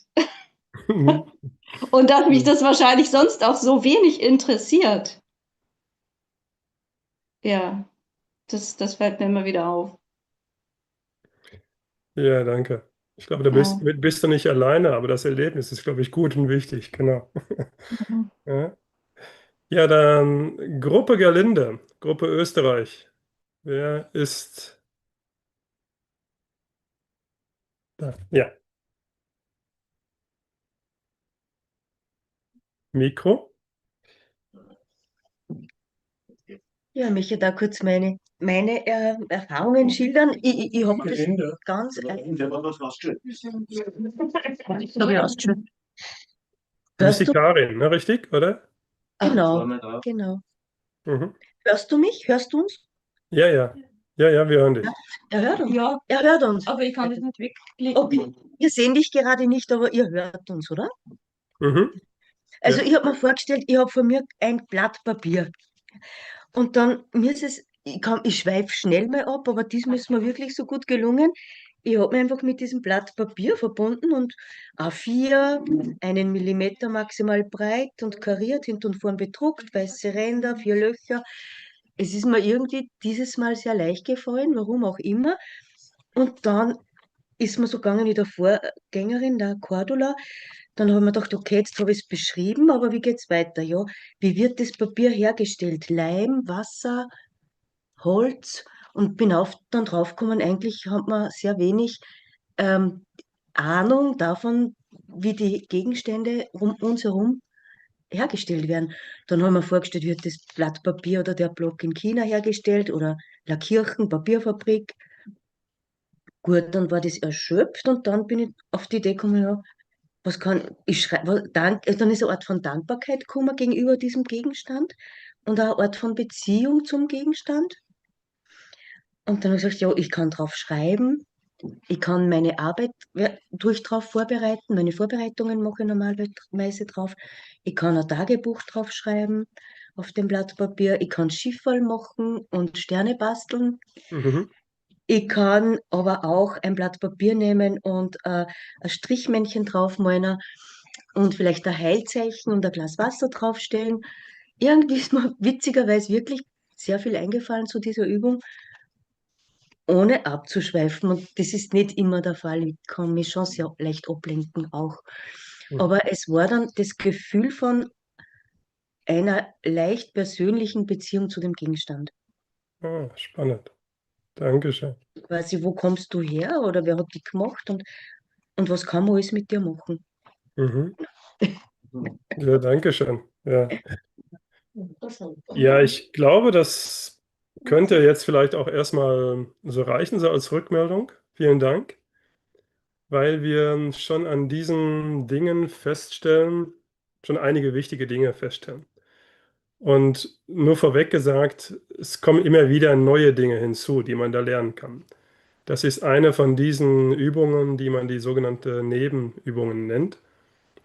und dass mich das wahrscheinlich sonst auch so wenig interessiert. Ja, das fällt mir immer wieder auf. Ja, danke. Ich glaube, Ja. bist du nicht alleine, aber das Erlebnis ist, glaube ich, gut und wichtig. Genau. Mhm. Ja, ja, dann Gruppe Gerlinde, Gruppe Österreich. Wer ist da? Ja, Mikro. Ja, ich möchte da kurz meine Erfahrungen schildern. Ich habe das ganz. Ich habe ja ausgeschaltet. Du bist die Hörst du? Karin, ne, richtig, oder? Genau, genau. Mhm. Hörst du mich? Hörst du uns? Ja, ja. Ja, ja, wir hören dich. Er hört uns. Ja, er hört uns. Aber ich kann das nicht wegklicken. Okay, wir sehen dich gerade nicht, aber ihr hört uns, oder? Mhm. Also Ja. ich habe mir vorgestellt, ich habe von mir ein Blatt Papier. Und dann, mir ist es, ich schweife schnell mal ab, aber diesmal ist mir wirklich so gut gelungen. Ich habe mich einfach mit diesem Blatt Papier verbunden und A4, 1 Millimeter maximal breit und kariert, hinten und vorn bedruckt, weiße Ränder, 4 Löcher. Es ist mir irgendwie dieses Mal sehr leicht gefallen, warum auch immer. Und dann ist mir so gegangen wie der Vorgängerin, der Cordula. Dann habe ich mir gedacht, okay, jetzt habe ich es beschrieben, aber wie geht es weiter? Ja, wie wird das Papier hergestellt? Leim, Wasser, Holz und bin dann draufgekommen, eigentlich hat man sehr wenig ähm, Ahnung davon, wie die Gegenstände um uns herum hergestellt werden. Dann haben wir vorgestellt, wird das Blatt Papier oder der Block in China hergestellt oder Lackirchen, Papierfabrik. Gut, dann war das erschöpft und dann bin ich auf die Idee gekommen, ja, was kann ich schreiben? Dann ist eine Art von Dankbarkeit gekommen gegenüber diesem Gegenstand und auch eine Art von Beziehung zum Gegenstand. Und dann habe ich gesagt, ja, ich kann drauf schreiben, ich kann meine Arbeit drauf vorbereiten, meine Vorbereitungen mache ich normalerweise drauf. Ich kann ein Tagebuch drauf schreiben auf dem Blatt Papier, ich kann Schifferl machen und Sterne basteln. Mhm. Ich kann aber auch ein Blatt Papier nehmen und ein Strichmännchen draufmalen und vielleicht ein Heilzeichen und ein Glas Wasser draufstellen. Irgendwie ist mir witzigerweise wirklich sehr viel eingefallen zu dieser Übung, ohne abzuschweifen. Und das ist nicht immer der Fall. Ich kann mich schon sehr leicht ablenken auch. Aber es war dann das Gefühl von einer leicht persönlichen Beziehung zu dem Gegenstand. Ah, spannend. Dankeschön. Quasi, wo kommst du her oder wer hat die gemacht? Und und was kann man alles mit dir machen? Mhm. Ja, danke schön. Ja. Ja, ich glaube, das könnte jetzt vielleicht auch erstmal so reichen, so als Rückmeldung. Vielen Dank, weil wir schon an diesen Dingen feststellen, schon einige wichtige Dinge feststellen. Und nur vorweg gesagt, es kommen immer wieder neue Dinge hinzu, die man da lernen kann. Das ist eine von diesen Übungen, die man die sogenannte Nebenübungen nennt.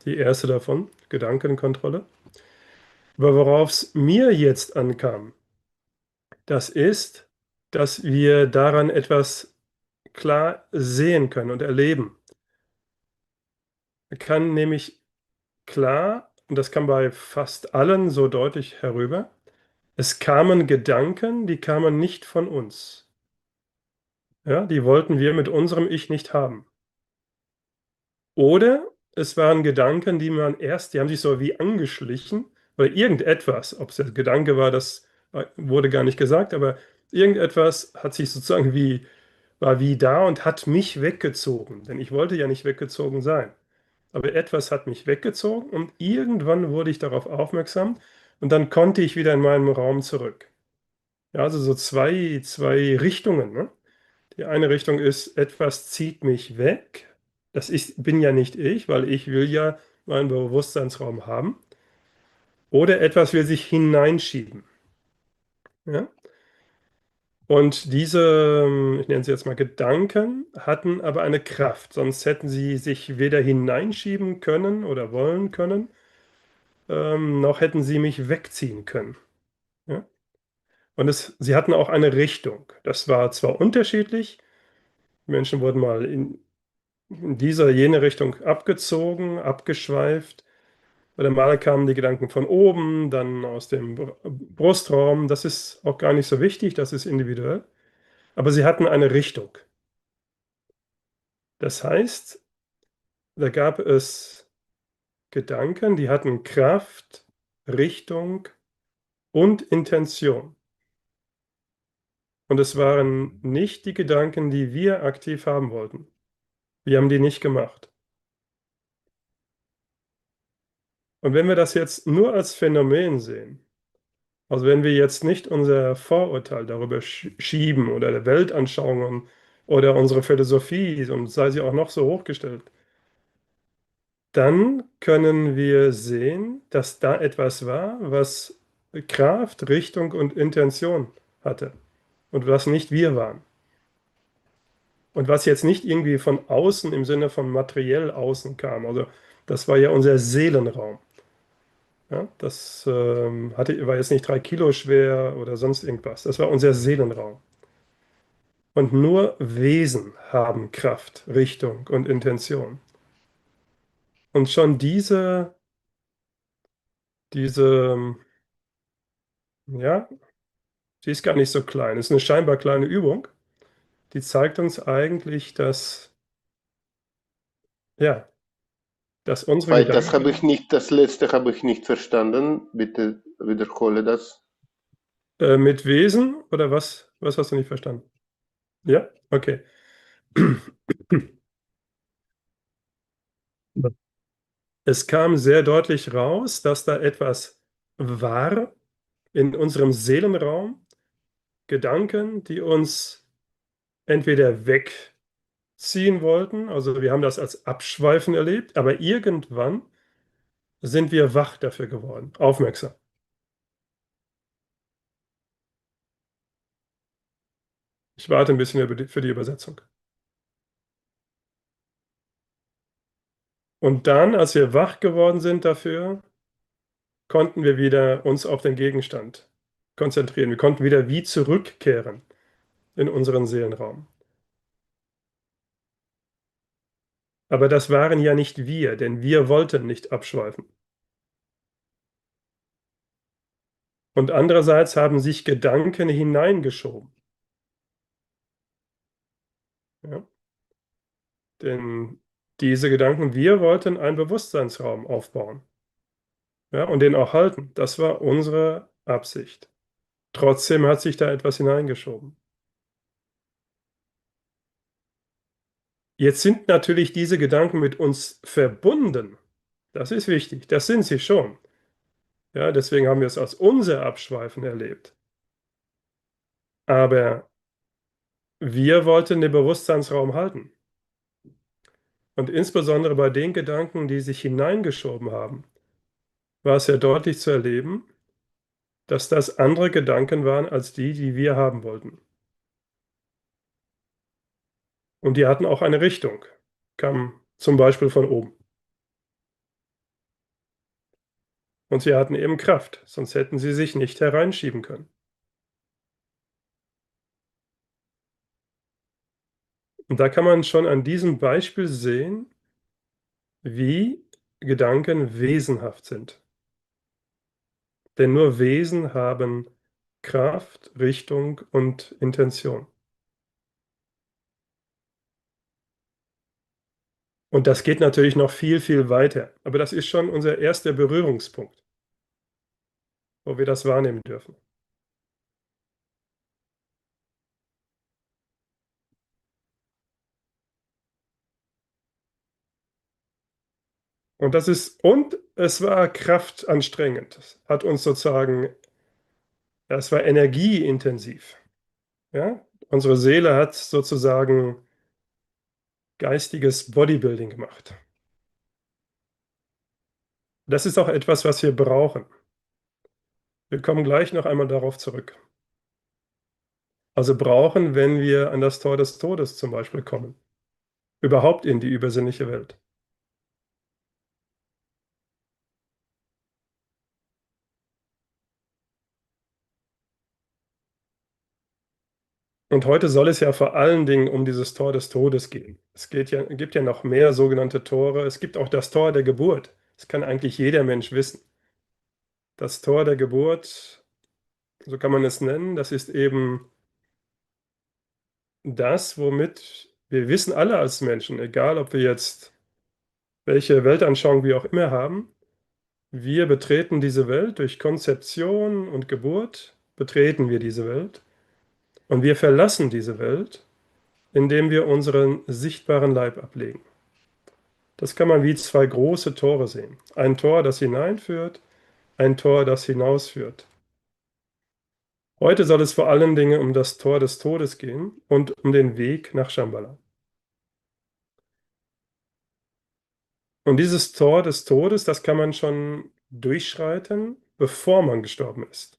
Die erste davon, Gedankenkontrolle. Aber worauf es mir jetzt ankam, das ist, dass wir daran etwas klar sehen können und erleben. Man kann nämlich klar, und das kam bei fast allen so deutlich herüber, es kamen Gedanken, die kamen nicht von uns. Ja, die wollten wir mit unserem Ich nicht haben. Oder es waren Gedanken, die haben sich so wie angeschlichen, oder irgendetwas, ob es der Gedanke war, das wurde gar nicht gesagt, aber irgendetwas hat sich sozusagen war wie da und hat mich weggezogen, denn ich wollte ja nicht weggezogen sein. Aber etwas hat mich weggezogen und irgendwann wurde ich darauf aufmerksam und dann konnte ich wieder in meinen Raum zurück. Ja, also so zwei Richtungen, ne? Die eine Richtung ist, etwas zieht mich weg. Bin ja nicht ich, weil ich will ja meinen Bewusstseinsraum haben. Oder etwas will sich hineinschieben. Ja? Und diese, ich nenne sie jetzt mal Gedanken, hatten aber eine Kraft, sonst hätten sie sich weder hineinschieben können oder wollen können, noch hätten sie mich wegziehen können. Ja? Und sie hatten auch eine Richtung. Das war zwar unterschiedlich, Menschen wurden mal in diese, jene Richtung abgezogen, abgeschweift. Bei der Male kamen die Gedanken von oben, dann aus dem Brustraum. Das ist auch gar nicht so wichtig, das ist individuell. Aber sie hatten eine Richtung. Das heißt, da gab es Gedanken, die hatten Kraft, Richtung und Intention. Und es waren nicht die Gedanken, die wir aktiv haben wollten. Wir haben die nicht gemacht. Und wenn wir das jetzt nur als Phänomen sehen, also wenn wir jetzt nicht unser Vorurteil darüber schieben oder der Weltanschauungen oder unsere Philosophie, und sei sie auch noch so hochgestellt, dann können wir sehen, dass da etwas war, was Kraft, Richtung und Intention hatte und was nicht wir waren. Und was jetzt nicht irgendwie von außen im Sinne von materiell außen kam. Also das war ja unser Seelenraum. Ja, das war jetzt nicht 3 Kilo schwer oder sonst irgendwas. Das war unser Seelenraum. Und nur Wesen haben Kraft, Richtung und Intention. Und schon ja, sie ist gar nicht so klein. Es ist eine scheinbar kleine Übung. Die zeigt uns eigentlich, ja, dass unsere Weil das habe ich Gedanken nicht, das letzte habe ich nicht verstanden. Bitte wiederhole das. mit Wesen oder was? Was hast du nicht verstanden? Ja, okay. Es kam sehr deutlich raus, dass da etwas war in unserem Seelenraum, Gedanken, die uns entweder wegziehen wollten, also wir haben das als Abschweifen erlebt, aber irgendwann sind wir wach dafür geworden, aufmerksam. Ich warte ein bisschen für die Übersetzung. Und dann, als wir wach geworden sind dafür, konnten wir wieder uns auf den Gegenstand konzentrieren. Wir konnten wieder wie zurückkehren in unseren Seelenraum. Aber das waren ja nicht wir, denn wir wollten nicht abschweifen. Und andererseits haben sich Gedanken hineingeschoben. Ja? Denn diese Gedanken, wir wollten einen Bewusstseinsraum aufbauen. Ja, und den auch halten. Das war unsere Absicht. Trotzdem hat sich da etwas hineingeschoben. Jetzt sind natürlich diese Gedanken mit uns verbunden. Das ist wichtig, das sind sie schon. Ja, deswegen haben wir es als unser Abschweifen erlebt. Aber wir wollten den Bewusstseinsraum halten. Und insbesondere bei den Gedanken, die sich hineingeschoben haben, war es sehr deutlich zu erleben, dass das andere Gedanken waren als die, die wir haben wollten. Und die hatten auch eine Richtung, kamen zum Beispiel von oben. Und sie hatten eben Kraft, sonst hätten sie sich nicht hereinschieben können. Und da kann man schon an diesem Beispiel sehen, wie Gedanken wesenhaft sind. Denn nur Wesen haben Kraft, Richtung und Intention. Und das geht natürlich noch viel, viel weiter. Aber das ist schon unser erster Berührungspunkt, wo wir das wahrnehmen dürfen. Und es war kraftanstrengend. Es hat uns sozusagen, es war energieintensiv. Ja? Unsere Seele hat sozusagen geistiges Bodybuilding gemacht. Das ist auch etwas, was wir brauchen. Wir kommen gleich noch einmal darauf zurück. Also brauchen, wenn wir an das Tor des Todes zum Beispiel kommen. Überhaupt in die übersinnliche Welt. Und heute soll es ja vor allen Dingen um dieses Tor des Todes gehen. Gibt ja noch mehr sogenannte Tore. Es gibt auch das Tor der Geburt. Das kann eigentlich jeder Mensch wissen. Das Tor der Geburt, so kann man es nennen, das ist eben das, womit wir wissen alle als Menschen, egal ob wir jetzt welche Weltanschauung wir auch immer haben, wir betreten diese Welt durch Konzeption und Geburt, betreten wir diese Welt. Und wir verlassen diese Welt, indem wir unseren sichtbaren Leib ablegen. Das kann man wie zwei große Tore sehen. Ein Tor, das hineinführt, ein Tor, das hinausführt. Heute soll es vor allen Dingen um das Tor des Todes gehen und um den Weg nach Shambhala. Und dieses Tor des Todes, das kann man schon durchschreiten, bevor man gestorben ist.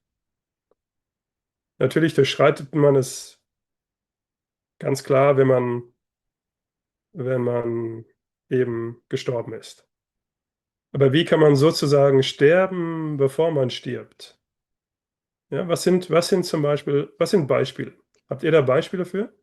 Natürlich durchschreitet man es ganz klar, wenn man eben gestorben ist. Aber wie kann man sozusagen sterben, bevor man stirbt? Ja, was sind Beispiele? Habt ihr da Beispiele für?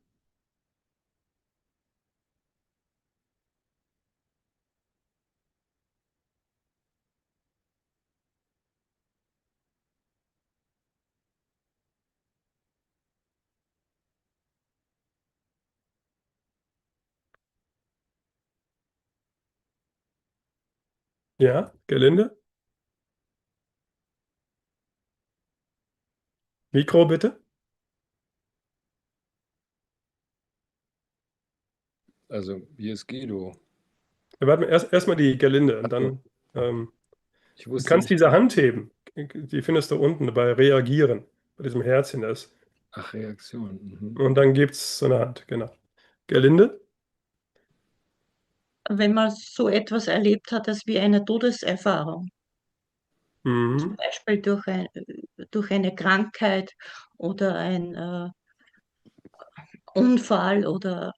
Ja, Gelinde? Mikro bitte? Also, hier ist Guido. Warte mal, erstmal die Gelinde und dann Ich du wusste kannst nicht. diese Hand heben. Die findest du unten bei Reagieren, bei diesem Herzchen ist. Ach, Reaktion. Mhm. Und dann gibt es so eine Hand, genau. Gelinde? Wenn man so etwas erlebt hat, als wie eine Todeserfahrung, zum Mhm. Beispiel durch eine Krankheit oder ein Unfall oder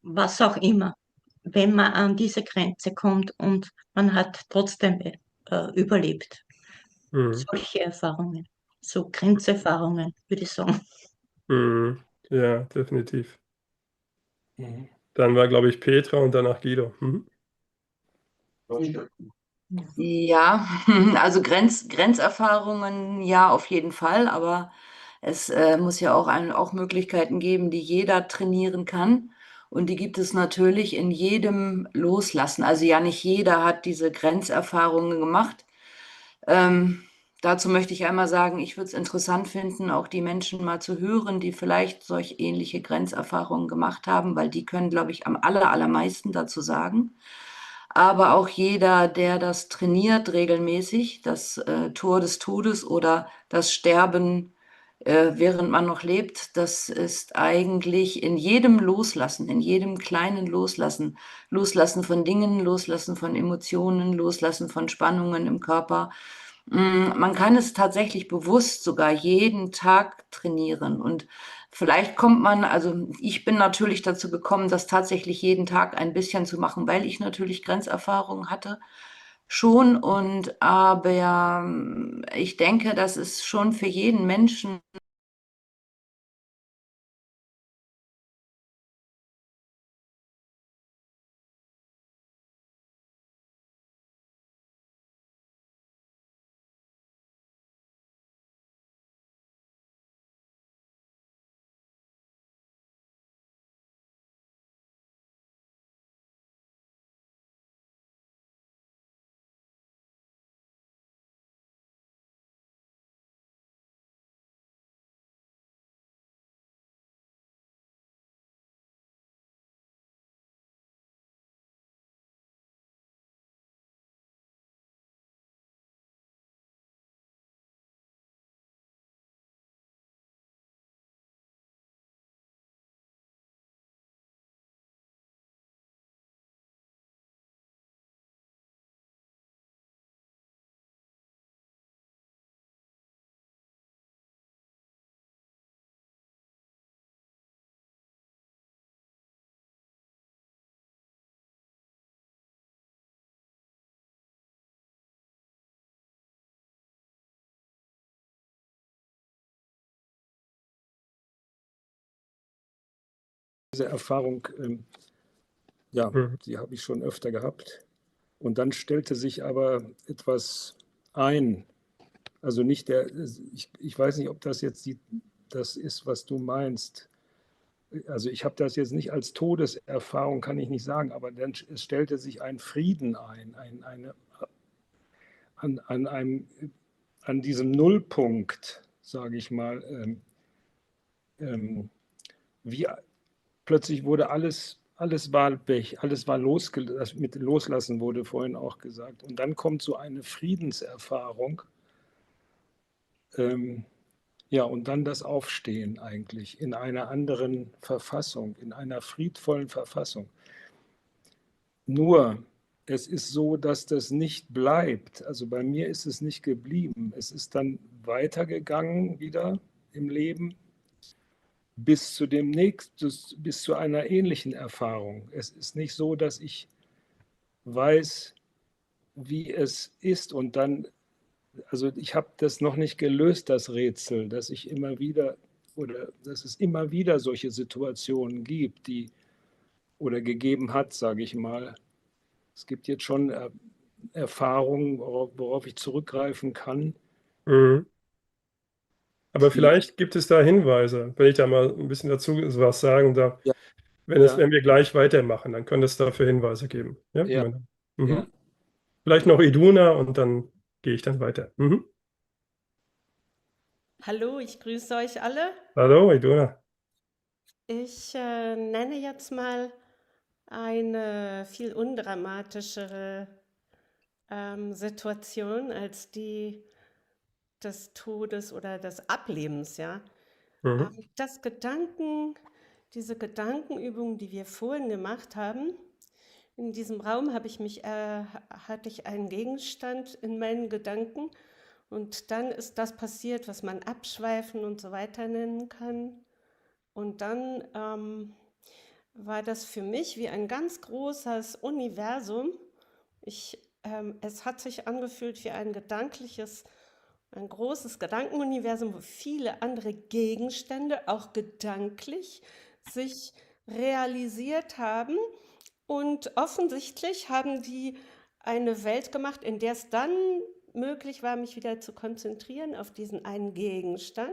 was auch immer, wenn man an diese Grenze kommt und man hat trotzdem überlebt. Mhm. Solche Erfahrungen, so Grenzerfahrungen, würde ich sagen. Mhm. Ja, definitiv. Mhm. Dann war, glaube ich, Petra und danach Guido. Mhm. Ja, also Grenzerfahrungen, ja, auf jeden Fall, aber es muss ja auch Möglichkeiten geben, die jeder trainieren kann. Und die gibt es natürlich in jedem Loslassen. Also ja, nicht jeder hat diese Grenzerfahrungen gemacht. dazu möchte ich einmal sagen, ich würde es interessant finden, auch die Menschen mal zu hören, die vielleicht solch ähnliche Grenzerfahrungen gemacht haben, weil die können, glaube ich, am allermeisten dazu sagen. Aber auch jeder, der das trainiert regelmäßig, das Tor des Todes oder das Sterben, während man noch lebt, das ist eigentlich in jedem Loslassen, in jedem kleinen Loslassen. Loslassen von Dingen, Loslassen von Emotionen, Loslassen von Spannungen im Körper. Man kann es tatsächlich bewusst sogar jeden Tag trainieren. Und vielleicht kommt man, also ich bin natürlich dazu gekommen, das tatsächlich jeden Tag ein bisschen zu machen, weil ich natürlich Grenzerfahrungen hatte schon. Aber ich denke, das ist schon für jeden Menschen Diese Erfahrung, ja, die habe ich schon öfter gehabt. Und dann stellte sich aber etwas ein. Also nicht ich weiß nicht, ob das jetzt das ist, was du meinst. Also ich habe das jetzt nicht als Todeserfahrung, kann ich nicht sagen, aber dann es stellte sich ein Frieden ein, an diesem Nullpunkt, sage ich mal, wie plötzlich wurde alles war weg, alles war losgelassen, mit Loslassen wurde vorhin auch gesagt. Und dann kommt so eine Friedenserfahrung, ja, und dann das Aufstehen eigentlich in einer anderen Verfassung, in einer friedvollen Verfassung. Nur, es ist so, dass das nicht bleibt. Also bei mir ist es nicht geblieben. Es ist dann weitergegangen wieder im Leben bis zu dem nächsten, bis zu einer ähnlichen Erfahrung. Es ist nicht so, dass ich weiß, wie es ist und dann, also ich habe das noch nicht gelöst, das Rätsel, dass ich immer wieder oder dass es immer wieder solche Situationen gibt, die oder gegeben hat, sage ich mal. Es gibt jetzt schon Erfahrungen, worauf ich zurückgreifen kann. Mhm. Aber vielleicht gibt es da Hinweise, wenn ich da mal ein bisschen dazu was sagen darf. Ja. Wenn wir gleich weitermachen, dann könnte es dafür Hinweise geben. Ja? Ja. Ja. Vielleicht noch Iduna und dann gehe ich dann weiter. Hallo, ich grüße euch alle. Hallo, Iduna. Ich nenne jetzt mal eine viel undramatischere Situation als die des Todes oder des Ablebens, ja. Diese Gedankenübung, die wir vorhin gemacht haben, in diesem Raum hatte ich einen Gegenstand in meinen Gedanken und dann ist das passiert, was man Abschweifen und so weiter nennen kann. Und dann war das für mich wie ein ganz großes Universum. Es hat sich angefühlt wie ein großes Gedankenuniversum, wo viele andere Gegenstände auch gedanklich sich realisiert haben. Und offensichtlich haben die eine Welt gemacht, in der es dann möglich war, mich wieder zu konzentrieren auf diesen einen Gegenstand.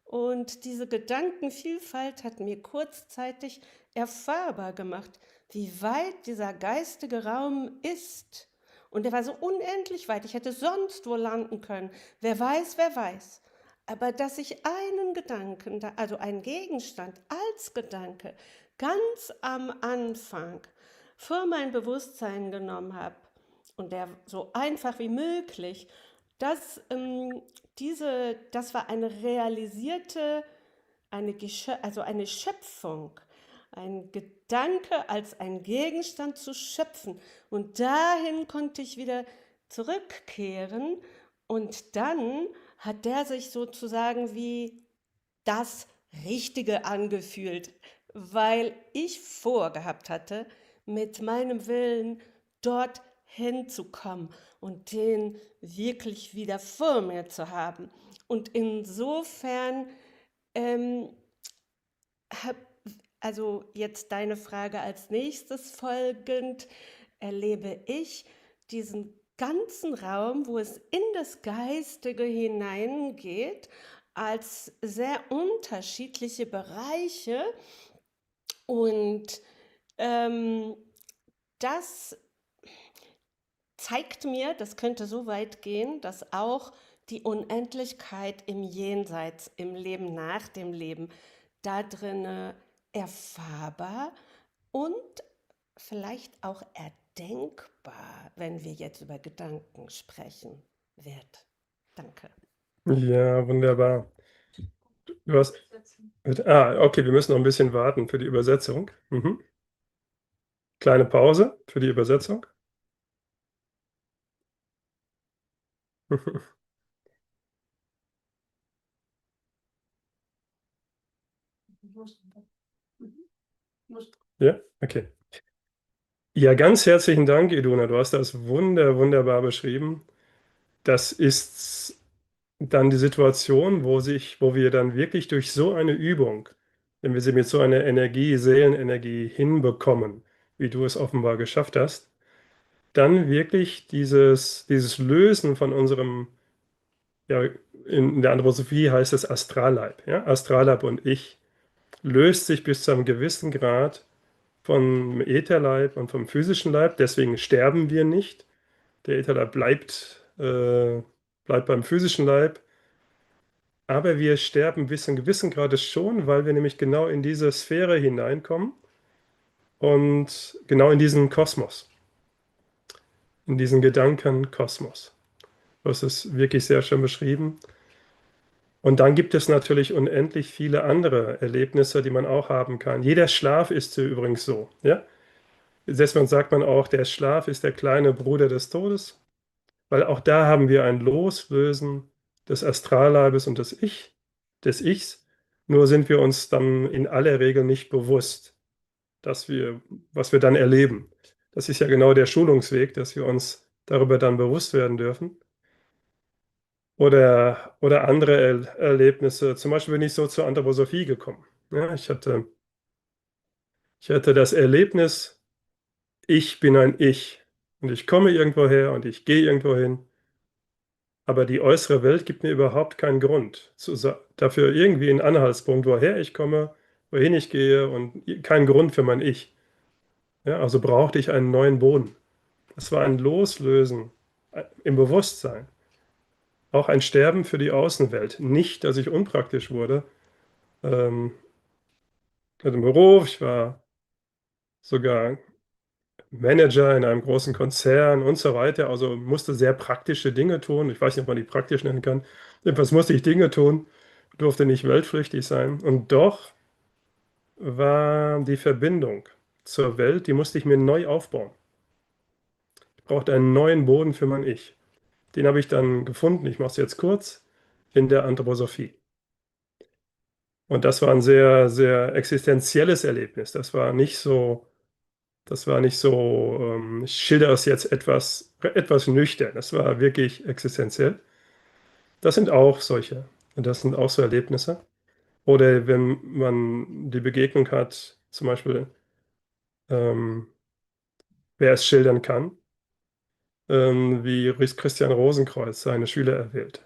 Und diese Gedankenvielfalt hat mir kurzzeitig erfahrbar gemacht, wie weit dieser geistige Raum ist Und der war so unendlich weit. Ich hätte sonst wo landen können. Wer weiß, wer weiß. Aber dass ich einen Gedanken, also einen Gegenstand als Gedanke ganz am Anfang vor mein Bewusstsein genommen habe und der so einfach wie möglich, das war eine realisierte, also eine Schöpfung, ein Gedanke als ein Gegenstand zu schöpfen. Und dahin konnte ich wieder zurückkehren und dann hat der sich sozusagen wie das Richtige angefühlt, weil ich vorgehabt hatte, mit meinem Willen dort hinzukommen und den wirklich wieder vor mir zu haben. Und insofern, also jetzt deine Frage als nächstes folgend, erlebe ich diesen ganzen Raum, wo es in das Geistige hineingeht, als sehr unterschiedliche Bereiche und das zeigt mir, das könnte so weit gehen, dass auch die Unendlichkeit im Jenseits, im Leben nach dem Leben, da drin erfahrbar und vielleicht auch erdenkbar, wenn wir jetzt über Gedanken sprechen, wird. Danke. Ja, wunderbar. Du hast. Okay, wir müssen noch ein bisschen warten für die Übersetzung. Kleine Pause für die Übersetzung. Ja, okay. Ja, ganz herzlichen Dank, Iduna. Du hast das wunderbar beschrieben. Das ist dann die Situation, wo wir dann wirklich durch so eine Übung, wenn wir sie mit so einer Energie, Seelenenergie hinbekommen, wie du es offenbar geschafft hast, dann wirklich dieses Lösen von unserem, ja, in der Anthroposophie heißt es Astralleib. Ja? Astralleib und ich löst sich bis zu einem gewissen Grad vom Ätherleib und vom physischen Leib. Deswegen sterben wir nicht. Der Ätherleib bleibt beim physischen Leib. Aber wir sterben bis zu einem gewissen Grade schon, weil wir nämlich genau in diese Sphäre hineinkommen und genau in diesen Kosmos, in diesen Gedankenkosmos. Das ist wirklich sehr schön beschrieben. Und dann gibt es natürlich unendlich viele andere Erlebnisse, die man auch haben kann. Jeder Schlaf ist übrigens so. Ja? Deswegen sagt man auch, der Schlaf ist der kleine Bruder des Todes, weil auch da haben wir ein Loslösen des Astralleibes und des Ichs. Nur sind wir uns dann in aller Regel nicht bewusst, was wir dann erleben. Das ist ja genau der Schulungsweg, dass wir uns darüber dann bewusst werden dürfen. Oder andere Erlebnisse. Zum Beispiel bin ich so zur Anthroposophie gekommen. Ja, ich hatte das Erlebnis, ich bin ein Ich. Und ich komme irgendwo her und ich gehe irgendwo hin. Aber die äußere Welt gibt mir überhaupt keinen Grund, dafür irgendwie einen Anhaltspunkt, woher ich komme, wohin ich gehe und keinen Grund für mein Ich. Ja, also brauchte ich einen neuen Boden. Das war ein Loslösen im Bewusstsein. Auch ein Sterben für die Außenwelt. Nicht, dass ich unpraktisch wurde. Im Beruf, ich war sogar Manager in einem großen Konzern und so weiter. Also musste sehr praktische Dinge tun. Ich weiß nicht, ob man die praktisch nennen kann. Jedenfalls musste ich Dinge tun, durfte nicht weltflüchtig sein. Und doch war die Verbindung zur Welt, die musste ich mir neu aufbauen. Ich brauchte einen neuen Boden für mein Ich. Den habe ich dann gefunden, ich mache es jetzt kurz, in der Anthroposophie. Und das war ein sehr, sehr existenzielles Erlebnis. Das war nicht so, ich schildere es jetzt etwas nüchtern. Das war wirklich existenziell. Das sind auch so Erlebnisse. Oder wenn man die Begegnung hat, zum Beispiel, wer es schildern kann, wie Christian Rosenkreuz seine Schüler erwählt.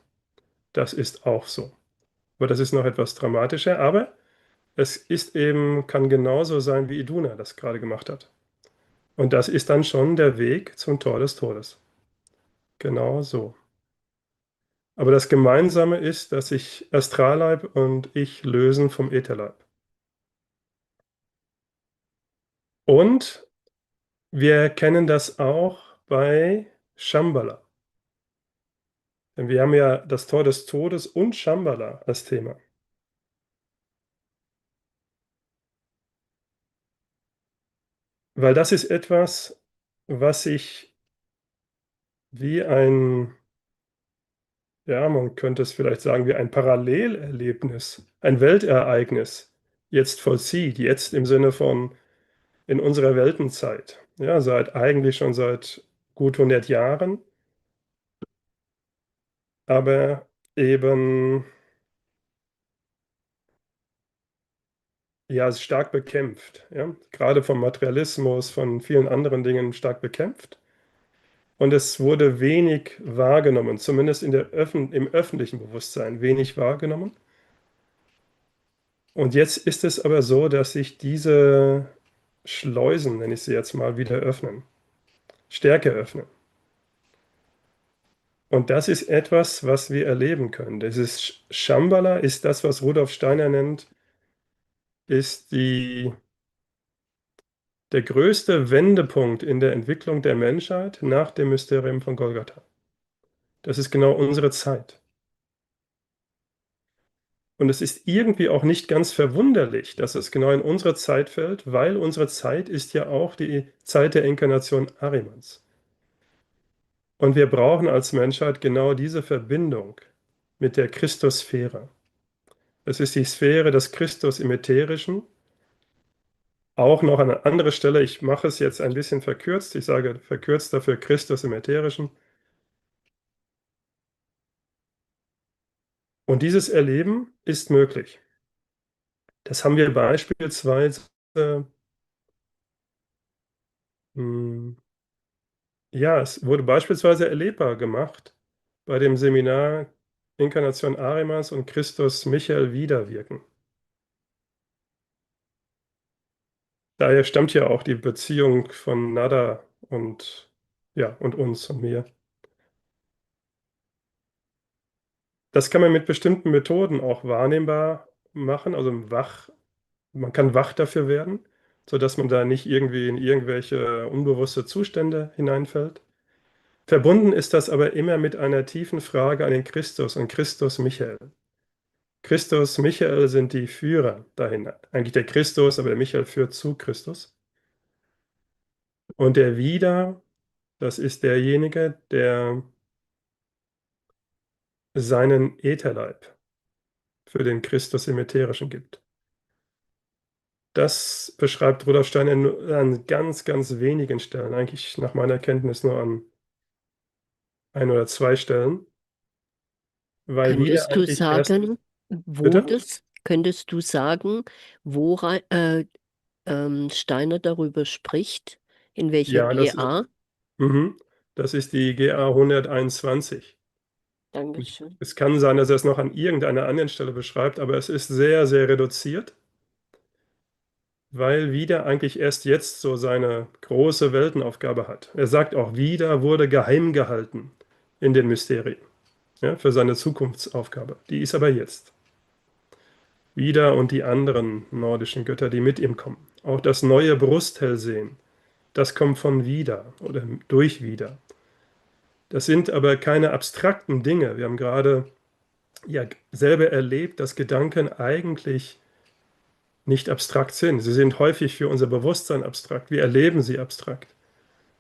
Das ist auch so. Aber das ist noch etwas dramatischer, aber es kann genauso sein, wie Iduna das gerade gemacht hat. Und das ist dann schon der Weg zum Tor des Todes. Genau so. Aber das Gemeinsame ist, dass sich Astralleib und ich lösen vom Ätherleib. Und wir kennen das auch bei Shambhala. Denn wir haben ja das Tor des Todes und Shambhala als Thema. Weil das ist etwas, was sich wie ein, ja, man könnte es vielleicht sagen, wie ein Parallelerlebnis, ein Weltereignis jetzt vollzieht. Jetzt im Sinne von in unserer Weltenzeit. Ja, eigentlich schon seit gut 100 Jahren, aber eben ja, ist stark bekämpft. Ja? Gerade vom Materialismus, von vielen anderen Dingen stark bekämpft. Und es wurde wenig wahrgenommen, zumindest im öffentlichen Bewusstsein wenig wahrgenommen. Und jetzt ist es aber so, dass sich diese Schleusen, nenne ich sie jetzt mal, wieder öffnen, stärker öffnen. Und das ist etwas, was wir erleben können. Dieses Shambhala ist das, was Rudolf Steiner nennt, ist der größte Wendepunkt in der Entwicklung der Menschheit nach dem Mysterium von Golgatha. Das ist genau unsere Zeit. Und es ist irgendwie auch nicht ganz verwunderlich, dass es genau in unsere Zeit fällt, weil unsere Zeit ist ja auch die Zeit der Inkarnation Ahrimans. Und wir brauchen als Menschheit genau diese Verbindung mit der Christosphäre. Es ist die Sphäre des Christus im Ätherischen. Auch noch an einer anderen Stelle, ich mache es jetzt ein bisschen verkürzt, ich sage verkürzt dafür Christus im Ätherischen. Und dieses Erleben ist möglich. Das haben wir beispielsweise, ja, es wurde beispielsweise erlebbar gemacht bei dem Seminar Inkarnation Arimas und Christus Michael Wiederwirken. Daher stammt ja auch die Beziehung von Nada und, ja, und uns und mir. Das kann man mit bestimmten Methoden auch wahrnehmbar machen, also man kann wach dafür werden, sodass man da nicht irgendwie in irgendwelche unbewusste Zustände hineinfällt. Verbunden ist das aber immer mit einer tiefen Frage an den Christus und Christus Michael. Christus, Michael sind die Führer dahin. Eigentlich der Christus, aber der Michael führt zu Christus. Und der Wieder, das ist derjenige, der seinen Ätherleib für den Christus im Ätherischen gibt. Das beschreibt Rudolf Steiner nur an ganz, ganz wenigen Stellen, eigentlich nach meiner Kenntnis nur an ein oder zwei Stellen, weil wieder Könntest du eigentlich erst, sagen, wo bitte? könntest du sagen, wo Steiner darüber spricht? In welcher Ja, GA? das ist die GA 121. Dankeschön. Es kann sein, dass er es noch an irgendeiner anderen Stelle beschreibt, aber es ist sehr, sehr reduziert, weil wieder eigentlich erst jetzt so seine große Weltenaufgabe hat. Er sagt auch, wieder wurde geheim gehalten in den Mysterien, ja, für seine Zukunftsaufgabe. Die ist aber jetzt. Wieder und die anderen nordischen Götter, die mit ihm kommen. Auch das neue Brusthellsehen, das kommt von wieder oder durch wieder. Das sind aber keine abstrakten Dinge. Wir haben gerade ja selber erlebt, dass Gedanken eigentlich nicht abstrakt sind. Sie sind häufig für unser Bewusstsein abstrakt. Wir erleben sie abstrakt.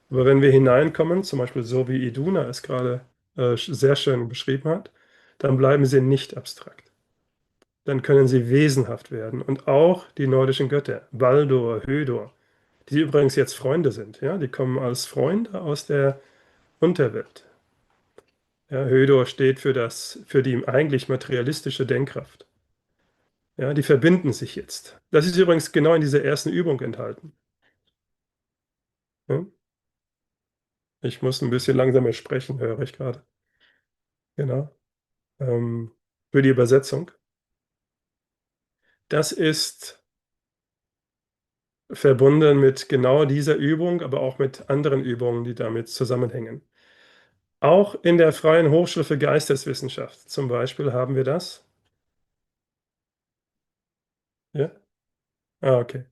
Aber wenn wir hineinkommen, zum Beispiel so wie Iduna es gerade sehr schön beschrieben hat, dann bleiben sie nicht abstrakt. Dann können sie wesenhaft werden. Und auch die nordischen Götter, Baldur, Hödur, die übrigens jetzt Freunde sind, ja, die kommen als Freunde aus der Unterwelt. Ja, Hödur steht für die eigentlich materialistische Denkkraft. Ja, die verbinden sich jetzt. Das ist übrigens genau in dieser ersten Übung enthalten. Ja? Ich muss ein bisschen langsamer sprechen, höre ich gerade. Genau. Für die Übersetzung. Das ist verbunden mit genau dieser Übung, aber auch mit anderen Übungen, die damit zusammenhängen. Auch in der Freien Hochschule für Geisteswissenschaft zum Beispiel haben wir das. Ja? Ah, okay.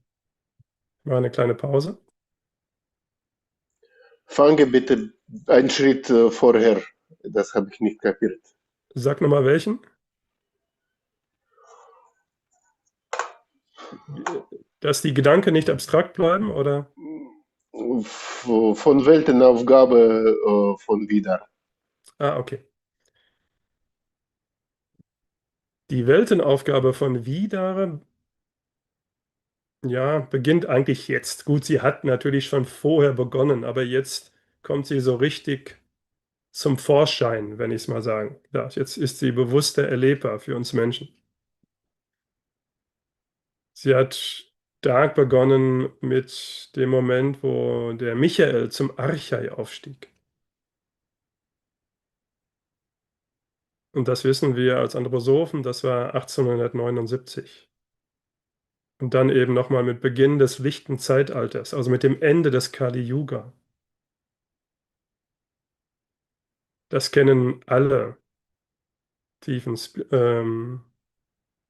Ich mache eine kleine Pause. Fange bitte einen Schritt vorher. Das habe ich nicht kapiert. Sag nochmal welchen. Dass die Gedanken nicht abstrakt bleiben, oder? Von Weltenaufgabe von Wieder. Ah, okay. Die Weltenaufgabe von Vidar, ja, beginnt eigentlich jetzt. Gut, sie hat natürlich schon vorher begonnen, aber jetzt kommt sie so richtig zum Vorschein, wenn ich es mal sagen darf. Jetzt ist sie bewusster erlebbar für uns Menschen. Sie hat stark begonnen mit dem Moment, wo der Michael zum Archai aufstieg. Und das wissen wir als Anthroposophen, das war 1879. Und dann eben nochmal mit Beginn des lichten Zeitalters, also mit dem Ende des Kali Yuga. Das kennen alle tiefen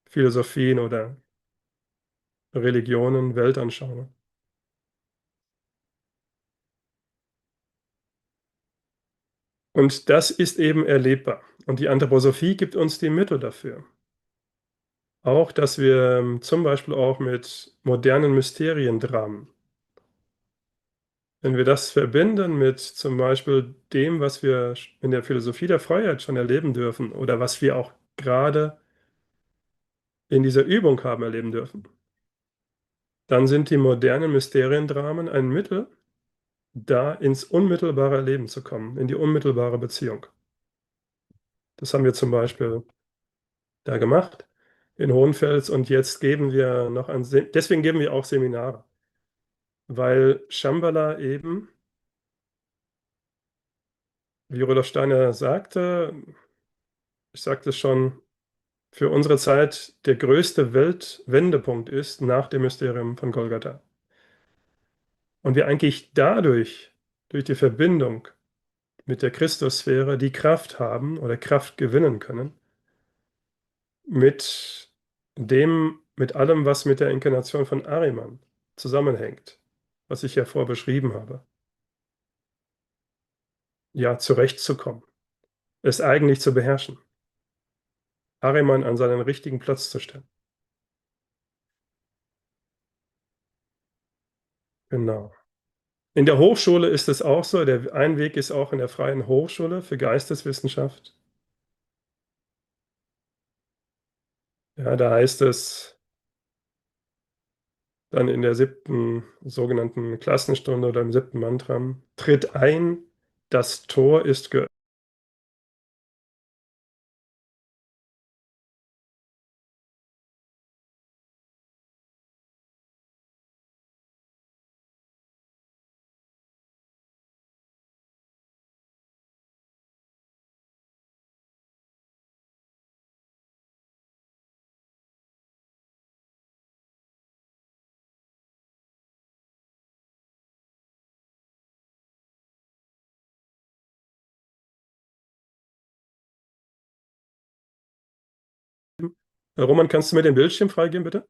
Philosophien oder Religionen, Weltanschauungen. Und das ist eben erlebbar. Und die Anthroposophie gibt uns die Mittel dafür. Auch, dass wir zum Beispiel auch mit modernen Mysteriendramen, wenn wir das verbinden mit zum Beispiel dem, was wir in der Philosophie der Freiheit schon erleben dürfen oder was wir auch gerade in dieser Übung haben erleben dürfen, dann sind die modernen Mysteriendramen ein Mittel, da ins unmittelbare Leben zu kommen, in die unmittelbare Beziehung. Das haben wir zum Beispiel da gemacht in Hohenfels und jetzt geben wir noch deswegen geben wir auch Seminare, weil Shambhala eben, wie Rudolf Steiner sagte, ich sagte es schon, für unsere Zeit der größte Weltwendepunkt ist nach dem Mysterium von Golgatha. Und wir eigentlich dadurch, durch die Verbindung mit der Christussphäre, die Kraft haben oder Kraft gewinnen können, mit allem, was mit der Inkarnation von Ahriman zusammenhängt, was ich ja vorher beschrieben habe. Ja, zurechtzukommen, es eigentlich zu beherrschen, Ahriman an seinen richtigen Platz zu stellen. Genau. In der Hochschule ist es auch so, ein Weg ist auch in der Freien Hochschule für Geisteswissenschaft. Ja, da heißt es dann in der 7. sogenannten Klassenstunde oder im 7. Mantra, tritt ein, das Tor ist geöffnet. Roman, kannst du mir den Bildschirm freigeben, bitte?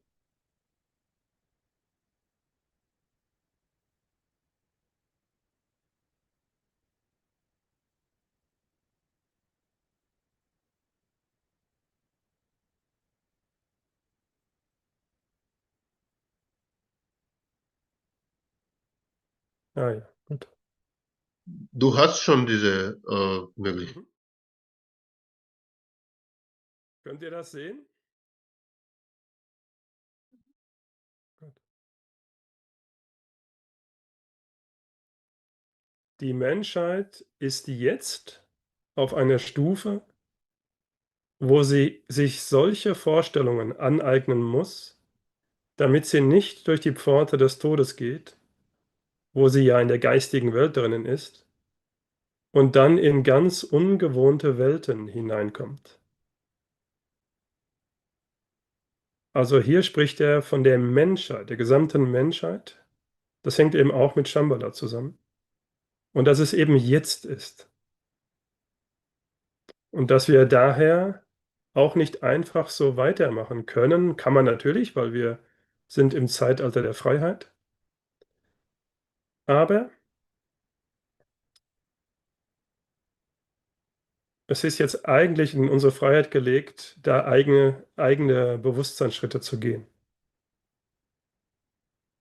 Ah ja, gut. Du hast schon diese Möglichkeit. Könnt ihr das sehen? Gut. Die Menschheit ist jetzt auf einer Stufe, wo sie sich solche Vorstellungen aneignen muss, damit sie nicht durch die Pforte des Todes geht, wo sie ja in der geistigen Welt drinnen ist, und dann in ganz ungewohnte Welten hineinkommt. Also hier spricht er von der Menschheit, der gesamten Menschheit. Das hängt eben auch mit Shambhala zusammen. Und dass es eben jetzt ist. Und dass wir daher auch nicht einfach so weitermachen können, kann man natürlich, weil wir sind im Zeitalter der Freiheit. Aber es ist jetzt eigentlich in unsere Freiheit gelegt, da eigene Bewusstseinsschritte zu gehen.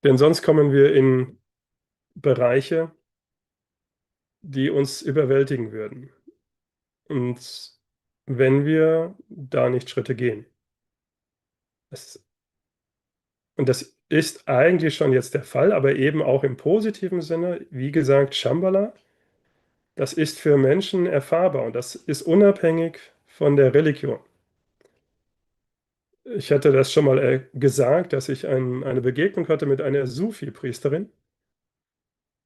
Denn sonst kommen wir in Bereiche, die uns überwältigen würden. Und wenn wir da nicht Schritte gehen. Das, und das ist eigentlich schon jetzt der Fall, aber eben auch im positiven Sinne. Wie gesagt, Shambhala, das ist für Menschen erfahrbar und das ist unabhängig von der Religion. Ich hatte das schon mal gesagt, dass ich eine Begegnung hatte mit einer Sufi-Priesterin,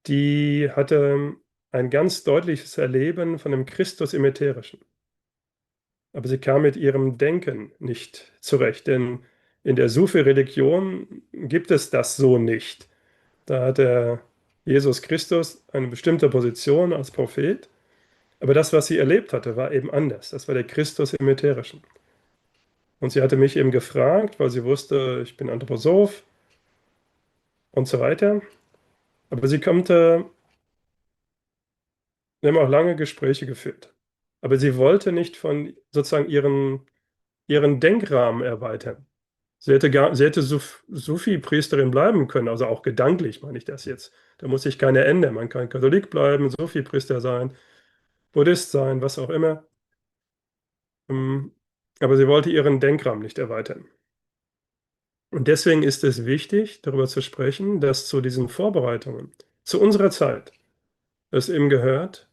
die hatte ein ganz deutliches Erleben von dem Christus im Ätherischen. Aber sie kam mit ihrem Denken nicht zurecht, denn in der Sufi-Religion gibt es das so nicht. Da hat der Jesus Christus eine bestimmte Position als Prophet, aber das, was sie erlebt hatte, war eben anders. Das war der Christus im Ätherischen. Und sie hatte mich eben gefragt, weil sie wusste, ich bin Anthroposoph und so weiter. Aber sie konnte, wir haben auch lange Gespräche geführt. Aber sie wollte nicht von sozusagen ihren Denkrahmen erweitern. Sie hätte Sufi-Priesterin bleiben können, also auch gedanklich meine ich das jetzt. Da muss sich keiner ändern. Man kann Katholik bleiben, Sufi-Priester sein, Buddhist sein, was auch immer. Aber sie wollte ihren Denkrahmen nicht erweitern. Und deswegen ist es wichtig, darüber zu sprechen, dass zu diesen Vorbereitungen, zu unserer Zeit, es eben gehört,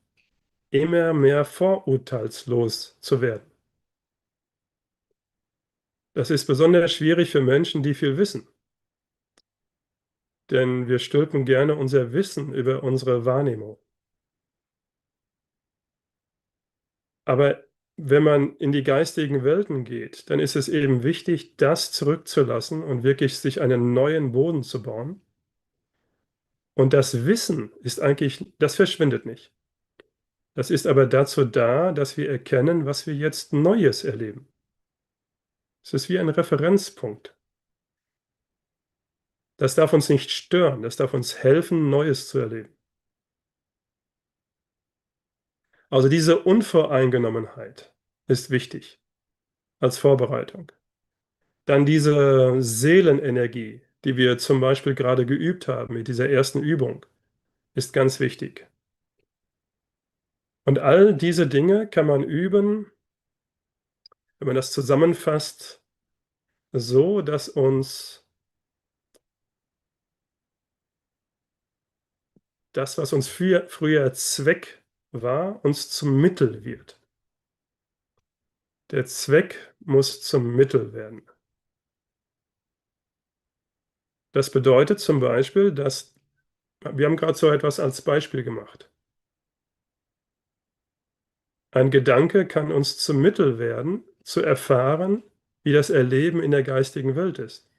immer mehr vorurteilslos zu werden. Das ist besonders schwierig für Menschen, die viel wissen. Denn wir stülpen gerne unser Wissen über unsere Wahrnehmung. Aber wenn man in die geistigen Welten geht, dann ist es eben wichtig, das zurückzulassen und wirklich sich einen neuen Boden zu bauen. Und das Wissen ist eigentlich, das verschwindet nicht. Das ist aber dazu da, dass wir erkennen, was wir jetzt Neues erleben. Es ist wie ein Referenzpunkt. Das darf uns nicht stören, das darf uns helfen, Neues zu erleben. Also diese Unvoreingenommenheit ist wichtig als Vorbereitung. Dann diese Seelenenergie, die wir zum Beispiel gerade geübt haben mit dieser ersten Übung, ist ganz wichtig. Und all diese Dinge kann man üben, wenn man das zusammenfasst, so, dass uns das, was uns früher Zweck war, uns zum Mittel wird. Der Zweck muss zum Mittel werden. Das bedeutet zum Beispiel, dass wir haben gerade so etwas als Beispiel gemacht. Ein Gedanke kann uns zum Mittel werden, zu erfahren, wie das Erleben in der geistigen Welt ist.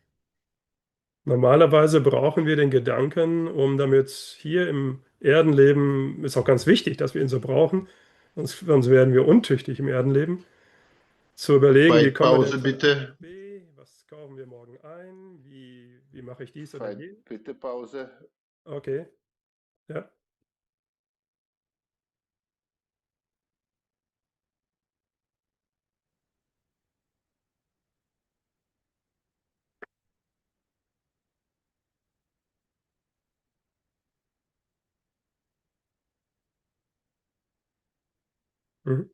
Normalerweise brauchen wir den Gedanken, um damit hier im Erdenleben, ist auch ganz wichtig, dass wir ihn so brauchen, sonst werden wir untüchtig im Erdenleben, zu überlegen, wie kommen wir denn Pause von A bitte. nach B, was kaufen wir morgen ein, wie mache ich dies oder jenes. Bitte Pause. Okay, ja. Mhm.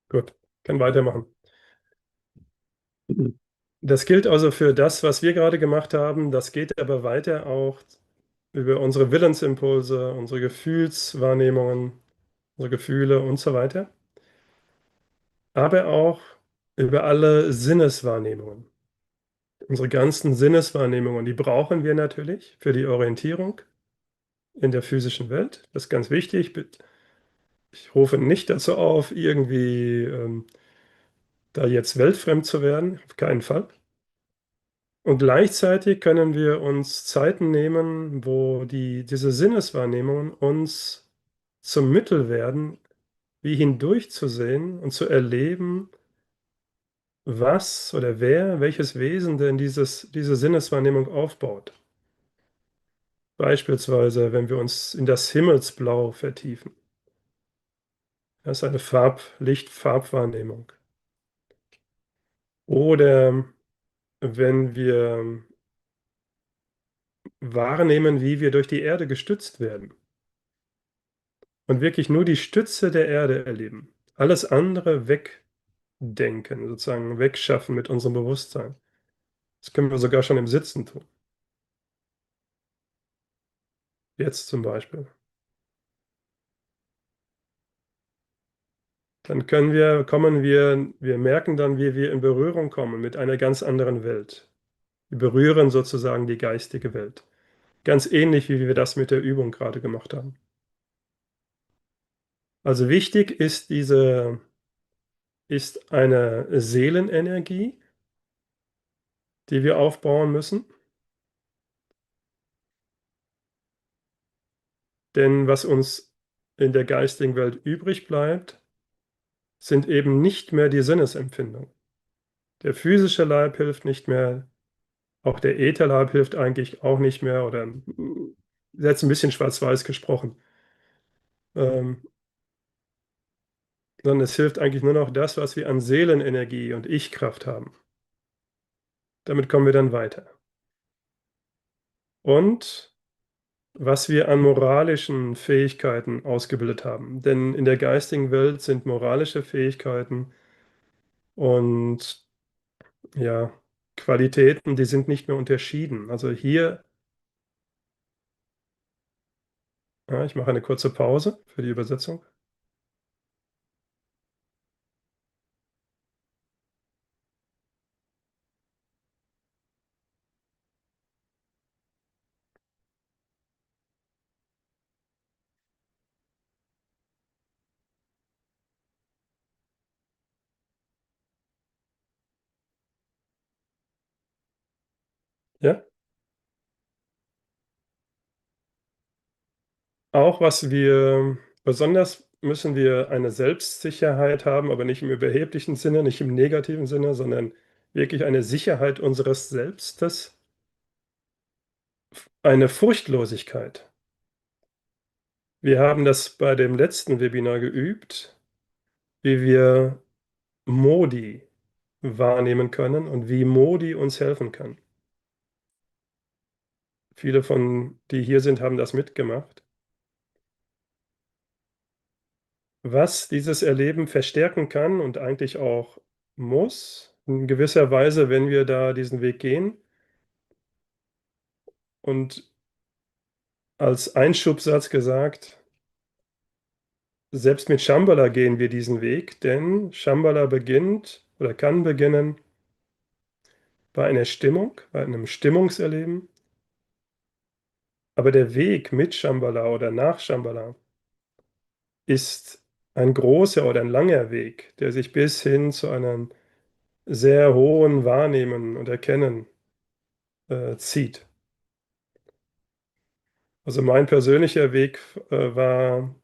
Gut, kann weitermachen. Das gilt also für das, was wir gerade gemacht haben. Das geht aber weiter auch über unsere Willensimpulse, unsere Gefühlswahrnehmungen, unsere Gefühle und so weiter. Aber auch über alle Sinneswahrnehmungen. Unsere ganzen Sinneswahrnehmungen, die brauchen wir natürlich für die Orientierung in der physischen Welt. Das ist ganz wichtig. Ich rufe nicht dazu auf, irgendwie da jetzt weltfremd zu werden, auf keinen Fall. Und gleichzeitig können wir uns Zeiten nehmen, wo diese Sinneswahrnehmungen uns zum Mittel werden, wie hindurchzusehen und zu erleben, was oder wer, welches Wesen denn diese Sinneswahrnehmung aufbaut. Beispielsweise, wenn wir uns in das Himmelsblau vertiefen. Das ist eine Licht-Farbwahrnehmung. Oder wenn wir wahrnehmen, wie wir durch die Erde gestützt werden und wirklich nur die Stütze der Erde erleben. Alles andere wegdenken, sozusagen wegschaffen mit unserem Bewusstsein. Das können wir sogar schon im Sitzen tun. Jetzt zum Beispiel. Dann wir merken dann, wie wir in Berührung kommen mit einer ganz anderen Welt. Wir berühren sozusagen die geistige Welt. Ganz ähnlich, wie wir das mit der Übung gerade gemacht haben. Also wichtig ist ist eine Seelenenergie, die wir aufbauen müssen. Denn was uns in der geistigen Welt übrig bleibt, sind eben nicht mehr die Sinnesempfindungen. Der physische Leib hilft nicht mehr, auch der Ätherleib hilft eigentlich auch nicht mehr, oder jetzt ein bisschen schwarz-weiß gesprochen. Sondern es hilft eigentlich nur noch das, was wir an Seelenenergie und Ich-Kraft haben. Damit kommen wir dann weiter. Und was wir an moralischen Fähigkeiten ausgebildet haben. Denn in der geistigen Welt sind moralische Fähigkeiten und ja, Qualitäten, die sind nicht mehr unterschieden. Also hier, ja, ich mache eine kurze Pause für die Übersetzung. Ja, auch besonders müssen wir eine Selbstsicherheit haben, aber nicht im überheblichen Sinne, nicht im negativen Sinne, sondern wirklich eine Sicherheit unseres Selbstes, eine Furchtlosigkeit. Wir haben das bei dem letzten Webinar geübt, wie wir Modi wahrnehmen können und wie Modi uns helfen kann. Viele die hier sind, haben das mitgemacht. Was dieses Erleben verstärken kann und eigentlich auch muss, in gewisser Weise, wenn wir da diesen Weg gehen. Und als Einschubsatz gesagt, selbst mit Shambhala gehen wir diesen Weg, denn Shambhala beginnt oder kann beginnen bei einer Stimmung, bei einem Stimmungserleben. Aber der Weg mit Shambhala oder nach Shambhala ist ein großer oder ein langer Weg, der sich bis hin zu einem sehr hohen Wahrnehmen und Erkennen zieht. Also mein persönlicher Weg war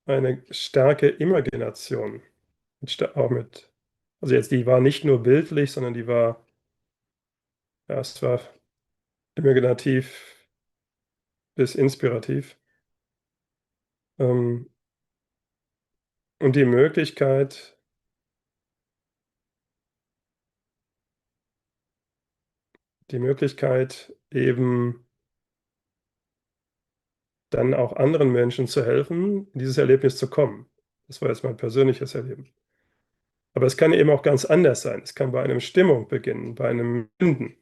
eine starke Imagination. Also jetzt, die war nicht nur bildlich, sondern es war imaginativ bis inspirativ. Und die Möglichkeit eben dann auch anderen Menschen zu helfen, in dieses Erlebnis zu kommen. Das war jetzt mein persönliches Erleben. Aber es kann eben auch ganz anders sein. Es kann bei einer Stimmung beginnen, bei einem Empfinden.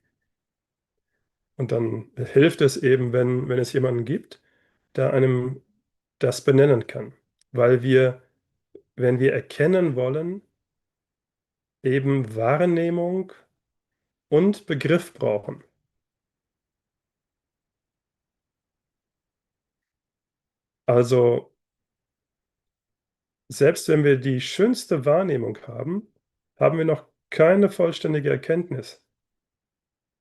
Und dann hilft es eben, wenn es jemanden gibt, der einem das benennen kann. Weil wir, wenn wir erkennen wollen, eben Wahrnehmung und Begriff brauchen. Also selbst wenn wir die schönste Wahrnehmung haben, haben wir noch keine vollständige Erkenntnis.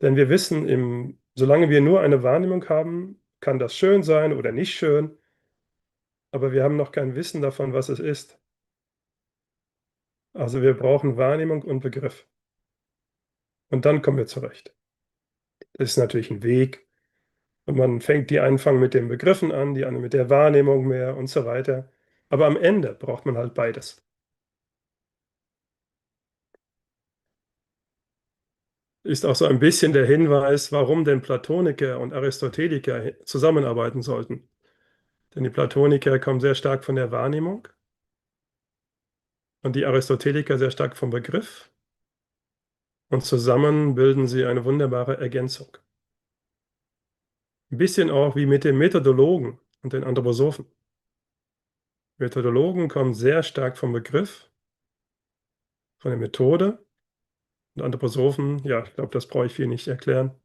Denn wir wissen, solange wir nur eine Wahrnehmung haben, kann das schön sein oder nicht schön, aber wir haben noch kein Wissen davon, was es ist. Also wir brauchen Wahrnehmung und Begriff. Und dann kommen wir zurecht. Das ist natürlich ein Weg. Und man fängt, die einen fangen mit den Begriffen an, die anderen mit der Wahrnehmung mehr und so weiter. Aber am Ende braucht man halt beides. Ist auch so ein bisschen der Hinweis, warum denn Platoniker und Aristoteliker zusammenarbeiten sollten. Denn die Platoniker kommen sehr stark von der Wahrnehmung und die Aristoteliker sehr stark vom Begriff. Und zusammen bilden sie eine wunderbare Ergänzung. Ein bisschen auch wie mit den Methodologen und den Anthroposophen. Methodologen kommen sehr stark vom Begriff, von der Methode. Und Anthroposophen, ja, ich glaube, das brauche ich viel nicht erklären,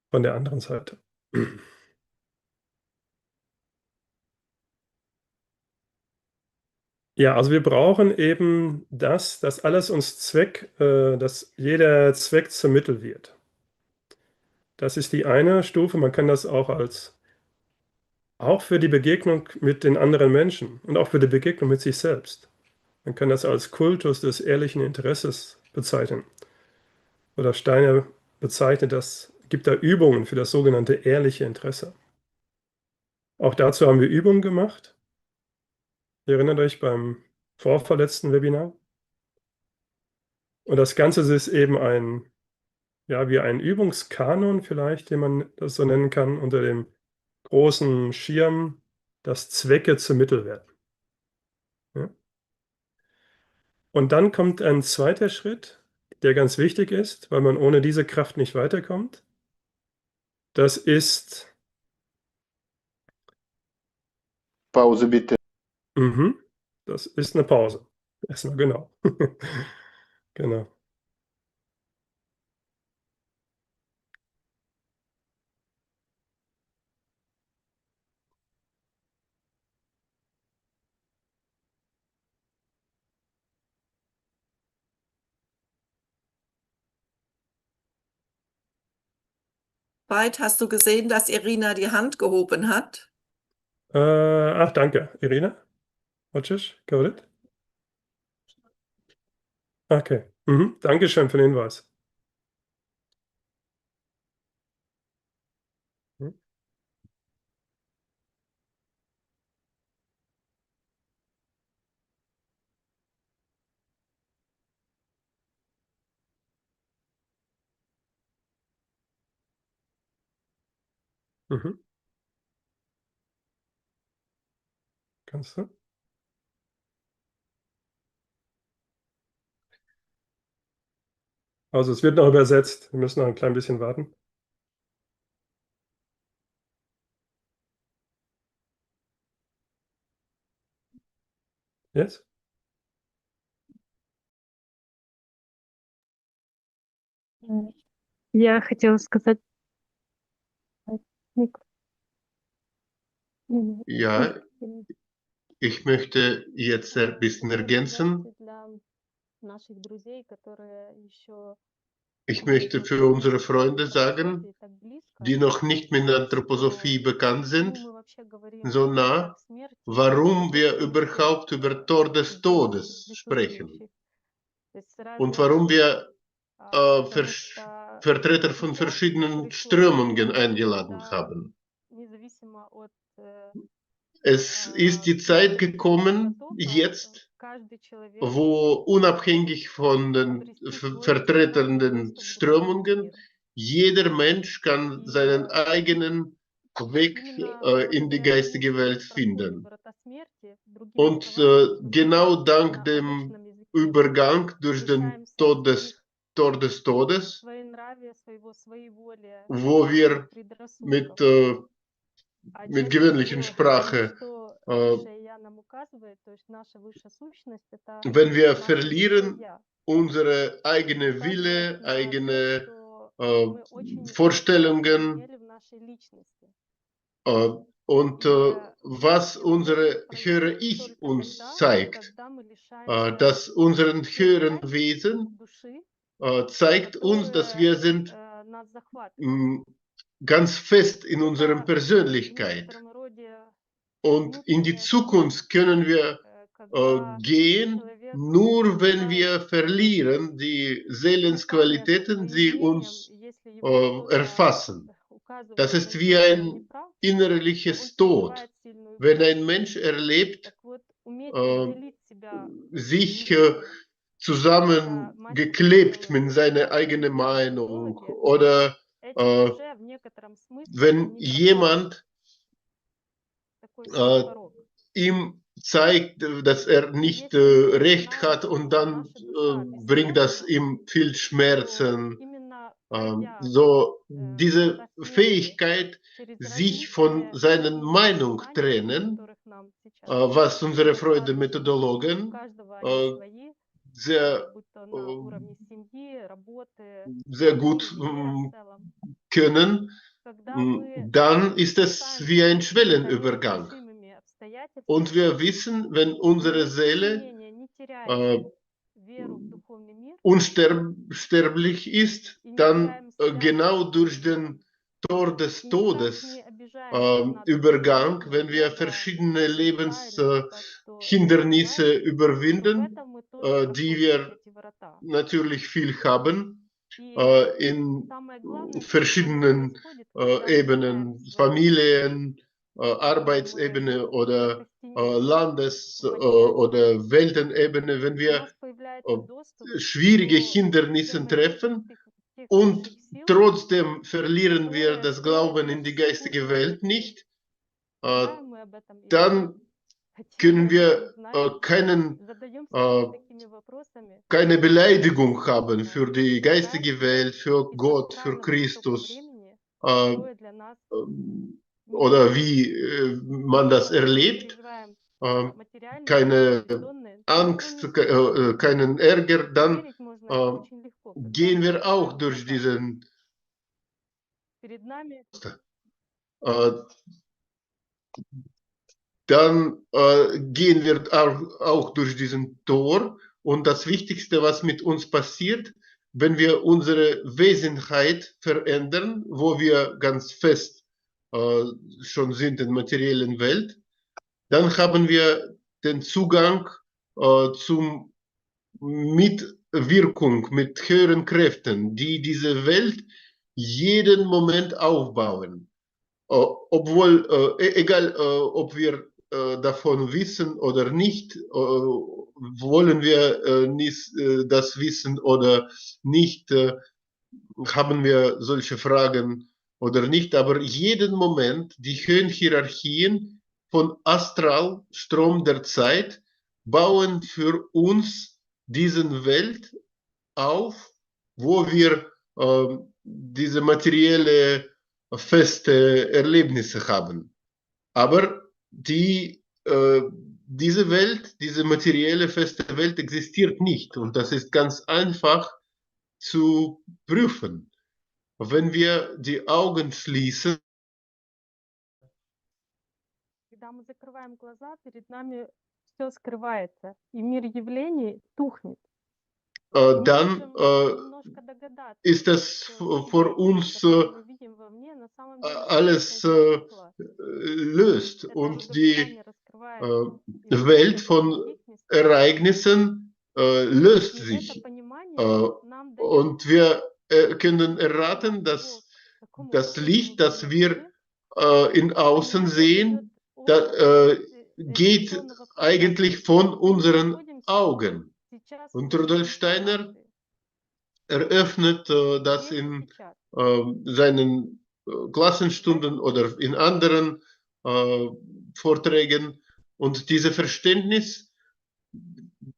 von der anderen Seite. Ja, also wir brauchen eben das, dass alles uns dass jeder Zweck zum Mittel wird. Das ist die eine Stufe. Man kann das auch für die Begegnung mit den anderen Menschen und auch für die Begegnung mit sich selbst. Man kann das als Kultus des ehrlichen Interesses bezeichnen. Oder Steiner gibt da Übungen für das sogenannte ehrliche Interesse. Auch dazu haben wir Übungen gemacht. Ihr erinnert euch beim vorverletzten Webinar. Und das Ganze ist eben wie ein Übungskanon vielleicht, den man das so nennen kann, unter dem großen Schirm, dass Zwecke zu Mittel werden. Ja. Und dann kommt ein zweiter Schritt, der ganz wichtig ist, weil man ohne diese Kraft nicht weiterkommt. Das ist Pause bitte. Das ist eine Pause. Erstmal genau. Genau. Veit, hast du gesehen, dass Irina die Hand gehoben hat? Ach, danke. Irina? Watches, got it? Okay. Dankeschön für den Hinweis. Mhm. Kannst du? Also es wird noch übersetzt. Wir müssen noch ein klein bisschen warten. Yes? Я хотела сказать... Ja, ich möchte jetzt ein bisschen ergänzen. Ich möchte für unsere Freunde sagen, die noch nicht mit der Anthroposophie bekannt sind, so nah, warum wir überhaupt über Tor des Todes sprechen und warum wir Vertreter von verschiedenen Strömungen eingeladen haben. Es ist die Zeit gekommen, jetzt, wo unabhängig von den vertretenden Strömungen, jeder Mensch kann seinen eigenen Weg in die geistige Welt finden. Und genau dank dem Übergang durch den Tor des Todes, wo wir mit gewöhnlichen Sprache, wenn wir verlieren unsere eigene Wille, eigene Vorstellungen und was unsere höhere Ich uns zeigt, dass unseren höheren Wesen zeigt uns, dass wir sind ganz fest in unserer Persönlichkeit. Und in die Zukunft können wir gehen, nur wenn wir verlieren die Seelensqualitäten, die uns erfassen. Das ist wie ein innerliches Tod. Wenn ein Mensch erlebt, sich zusammengeklebt mit seiner eigenen Meinung oder wenn jemand ihm zeigt, dass er nicht recht hat und dann bringt das ihm viel Schmerzen. So diese Fähigkeit, sich von seiner Meinung trennen, was unsere Freunde-Methodologen sehr gut können, dann ist es wie ein Schwellenübergang. Und wir wissen, wenn unsere Seele unsterblich ist, dann genau durch den Tor des Todes Übergang, wenn wir verschiedene Lebenshindernisse überwinden, die wir natürlich viel haben, in verschiedenen Ebenen, Familien, Arbeitsebene oder Landes- oder Weltenebene, wenn wir schwierige Hindernisse treffen und trotzdem verlieren wir das Glauben in die geistige Welt nicht, dann können wir keine Beleidigung haben für die geistige Welt, für Gott, für Christus oder wie man das erlebt, keine Angst, keinen Ärger, dann gehen wir auch durch diesen gehen wir auch durch diesen Tor. Und das Wichtigste, was mit uns passiert, wenn wir unsere Wesenheit verändern, wo wir ganz fest schon sind in der materiellen Welt, dann haben wir den Zugang zum Mitwirkung mit höheren Kräften, die diese Welt jeden Moment aufbauen. Obwohl, egal ob wir davon wissen oder nicht, wollen wir nicht das wissen oder nicht, haben wir solche Fragen oder nicht, aber jeden Moment die höheren Hierarchien von Astralstrom der Zeit bauen für uns diesen Welt auf, wo wir diese materielle feste Erlebnisse haben. Aber diese Welt, diese materielle feste Welt existiert nicht und das ist ganz einfach zu prüfen. Wenn wir die Augen schließen, Когда мы закрываем глаза, перед нами все скрывается, и мир явлений тухнет. dann ist es für uns alles löst und die Welt von Ereignissen löst sich. Und wir können erraten, dass das Licht, das wir in Außen sehen, geht eigentlich von unseren Augen. Und Rudolf Steiner eröffnet das in seinen Klassenstunden oder in anderen Vorträgen. Und dieses Verständnis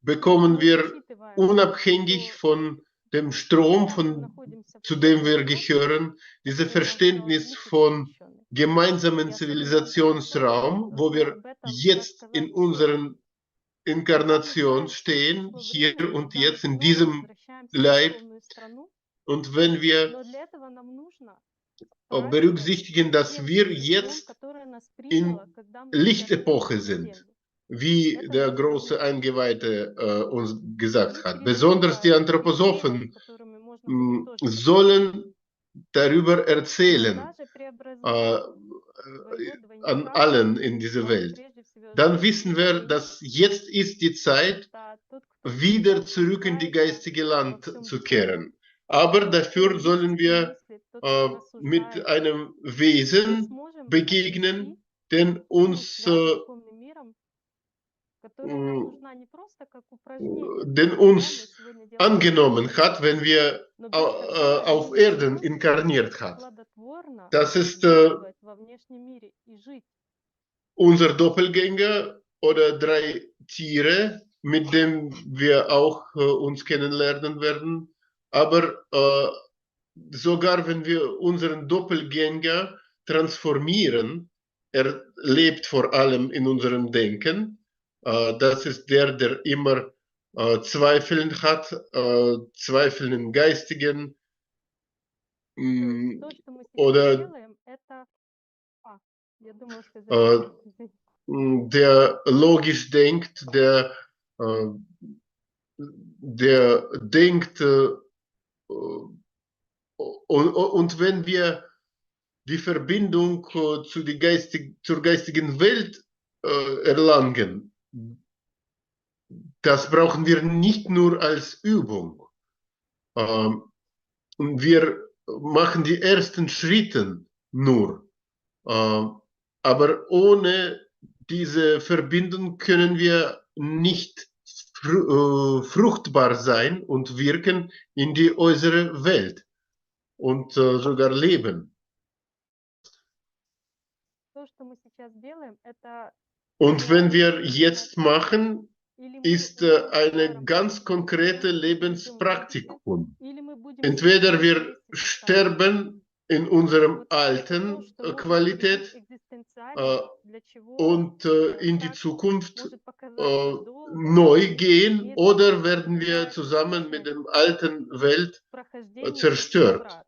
bekommen wir unabhängig von dem Strom, zu dem wir gehören, dieses Verständnis von gemeinsamen Zivilisationsraum, wo wir jetzt in unserer Inkarnation stehen, hier und jetzt in diesem Leib. Und wenn wir berücksichtigen, dass wir jetzt in Lichtepoche sind, wie der große Eingeweihte uns gesagt hat. Besonders die Anthroposophen sollen darüber erzählen an allen in dieser Welt. Dann wissen wir, dass jetzt ist die Zeit, wieder zurück in die geistige Land zu kehren. Aber dafür sollen wir mit einem Wesen begegnen, den uns angenommen hat, wenn wir auf Erden inkarniert hat. Das ist unser Doppelgänger oder 3 Tiere, mit denen wir auch uns kennenlernen werden. Aber sogar wenn wir unseren Doppelgänger transformieren, er lebt vor allem in unserem Denken. Das ist der immer Zweifeln hat, zweifelnden Geistigen oder der logisch denkt, der denkt, und wenn wir die Verbindung zur geistigen Welt erlangen, das brauchen wir nicht nur als Übung. Wir machen die ersten Schritte nur. Aber ohne diese Verbindung können wir nicht fruchtbar sein und wirken in die äußere Welt und sogar leben. Und wenn wir jetzt machen, ist eine ganz konkrete Lebenspraktikum. Entweder wir sterben in unserem alten Qualität und in die Zukunft neu gehen, oder werden wir zusammen mit der alten Welt zerstört.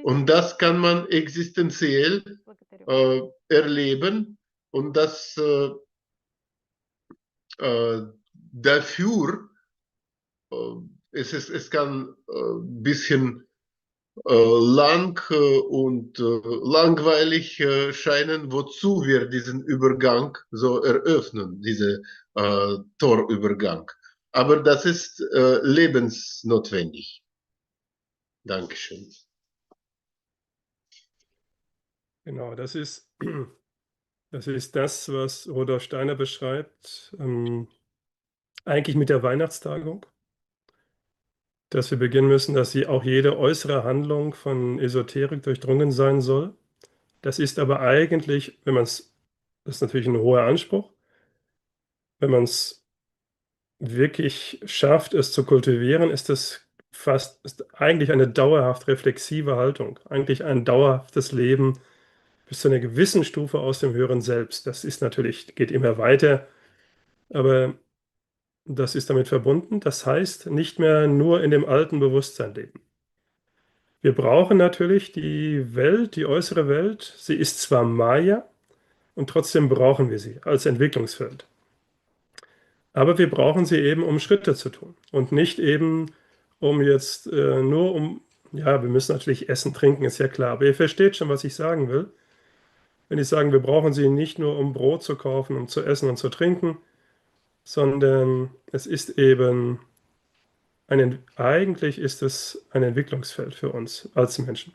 Und das kann man existenziell erleben, und das dafür, es kann ein bisschen lang und langweilig scheinen, wozu wir diesen Übergang so eröffnen, diesen Torübergang. Aber das ist lebensnotwendig. Dankeschön. Genau, das ist das, was Rudolf Steiner beschreibt, eigentlich mit der Weihnachtstagung, dass wir beginnen müssen, dass auch jede äußere Handlung von Esoterik durchdrungen sein soll. Das ist aber eigentlich, das ist natürlich ein hoher Anspruch, wenn man es wirklich schafft, es zu kultivieren, ist eigentlich eine dauerhaft reflexive Haltung, eigentlich ein dauerhaftes Leben bis zu einer gewissen Stufe aus dem höheren Selbst. Das ist natürlich, geht immer weiter, aber das ist damit verbunden. Das heißt, nicht mehr nur in dem alten Bewusstsein leben. Wir brauchen natürlich die Welt, die äußere Welt. Sie ist zwar Maya und trotzdem brauchen wir sie als Entwicklungsfeld. Aber wir brauchen sie eben, um Schritte zu tun und nicht eben, um jetzt wir müssen natürlich essen, trinken, ist ja klar. Aber ihr versteht schon, was ich sagen will. Wenn ich sage, wir brauchen sie nicht nur, um Brot zu kaufen, um zu essen und zu trinken, sondern es ist eben eigentlich ist es ein Entwicklungsfeld für uns als Menschen.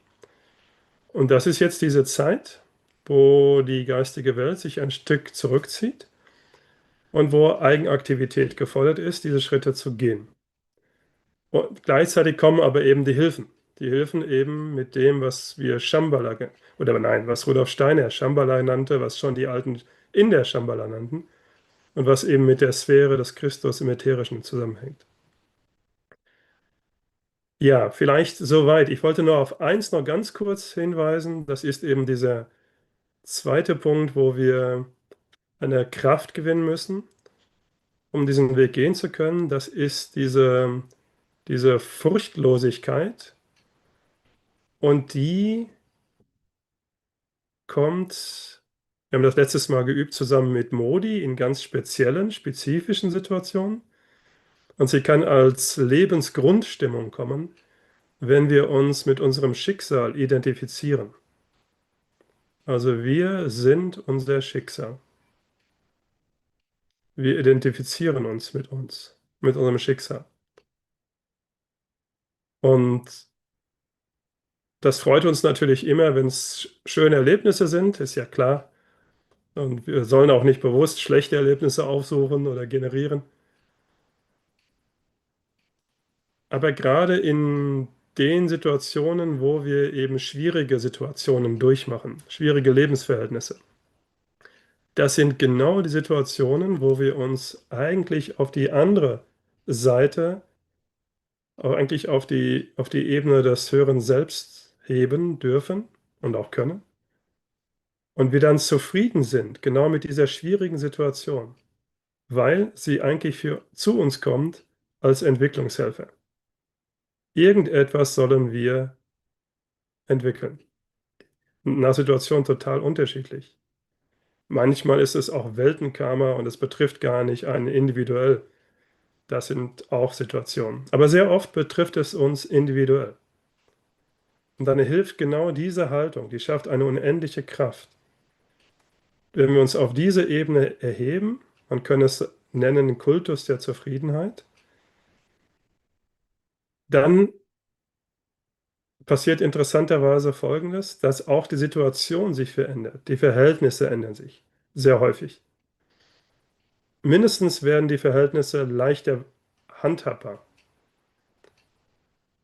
Und das ist jetzt diese Zeit, wo die geistige Welt sich ein Stück zurückzieht und wo Eigenaktivität gefordert ist, diese Schritte zu gehen. Und gleichzeitig kommen aber eben die Hilfen. Die Hilfen eben mit dem, was wir Shambhala, was Rudolf Steiner Shambhala nannte, was schon die Alten in der Shambhala nannten. und was eben mit der Sphäre des Christus im Ätherischen zusammenhängt. Ja, vielleicht soweit. Ich wollte nur auf eins noch ganz kurz hinweisen. Das ist eben dieser zweite Punkt, wo wir eine Kraft gewinnen müssen, um diesen Weg gehen zu können. Das ist diese Furchtlosigkeit. Und die kommt, wir haben das letztes Mal geübt zusammen mit Modi in ganz speziellen, spezifischen Situationen. Und sie kann als Lebensgrundstimmung kommen, wenn wir uns mit unserem Schicksal identifizieren. Also wir sind unser Schicksal. Wir identifizieren uns, mit unserem Schicksal. Und das freut uns natürlich immer, wenn es schöne Erlebnisse sind, ist ja klar. Und wir sollen auch nicht bewusst schlechte Erlebnisse aufsuchen oder generieren. Aber gerade in den Situationen, wo wir eben schwierige Situationen durchmachen, schwierige Lebensverhältnisse, das sind genau die Situationen, wo wir uns eigentlich auf die andere Seite, auch eigentlich auf die Ebene des höheren Selbst heben dürfen und auch können. Und wir dann zufrieden sind, genau mit dieser schwierigen Situation, weil sie eigentlich zu uns kommt als Entwicklungshelfer. Irgendetwas sollen wir entwickeln. In einer Situation total unterschiedlich. Manchmal ist es auch Weltenkarma und es betrifft gar nicht einen individuell. Das sind auch Situationen. Aber sehr oft betrifft es uns individuell. Und dann hilft genau diese Haltung, die schafft eine unendliche Kraft. Wenn wir uns auf diese Ebene erheben, man kann es nennen Kultus der Zufriedenheit, dann passiert interessanterweise Folgendes, dass auch die Situation sich verändert. Die Verhältnisse ändern sich sehr häufig. Mindestens werden die Verhältnisse leichter handhabbar.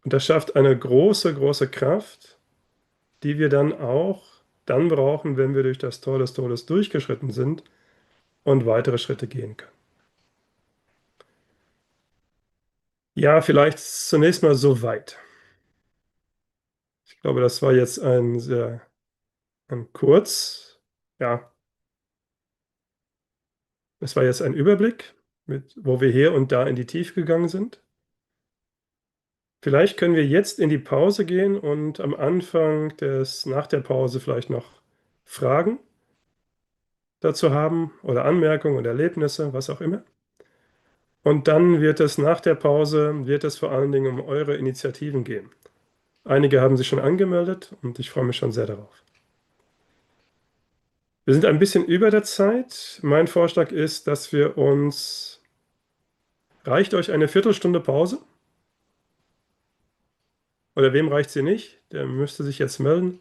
Und das schafft eine große, große Kraft, die wir dann brauchen, wenn wir durch das Tor des Todes durchgeschritten sind und weitere Schritte gehen können. Ja, vielleicht zunächst mal so weit. Ich glaube, das war jetzt ein kurz, ja, es war jetzt ein Überblick, wo wir hier und da in die Tiefe gegangen sind. Vielleicht können wir jetzt in die Pause gehen und am Anfang nach der Pause vielleicht noch Fragen dazu haben oder Anmerkungen oder Erlebnisse, was auch immer. Und dann wird es nach der Pause, vor allen Dingen um eure Initiativen gehen. Einige haben sich schon angemeldet und ich freue mich schon sehr darauf. Wir sind ein bisschen über der Zeit. Mein Vorschlag ist, dass wir uns... Reicht euch eine Viertelstunde Pause? Oder wem reicht sie nicht? Der müsste sich jetzt melden.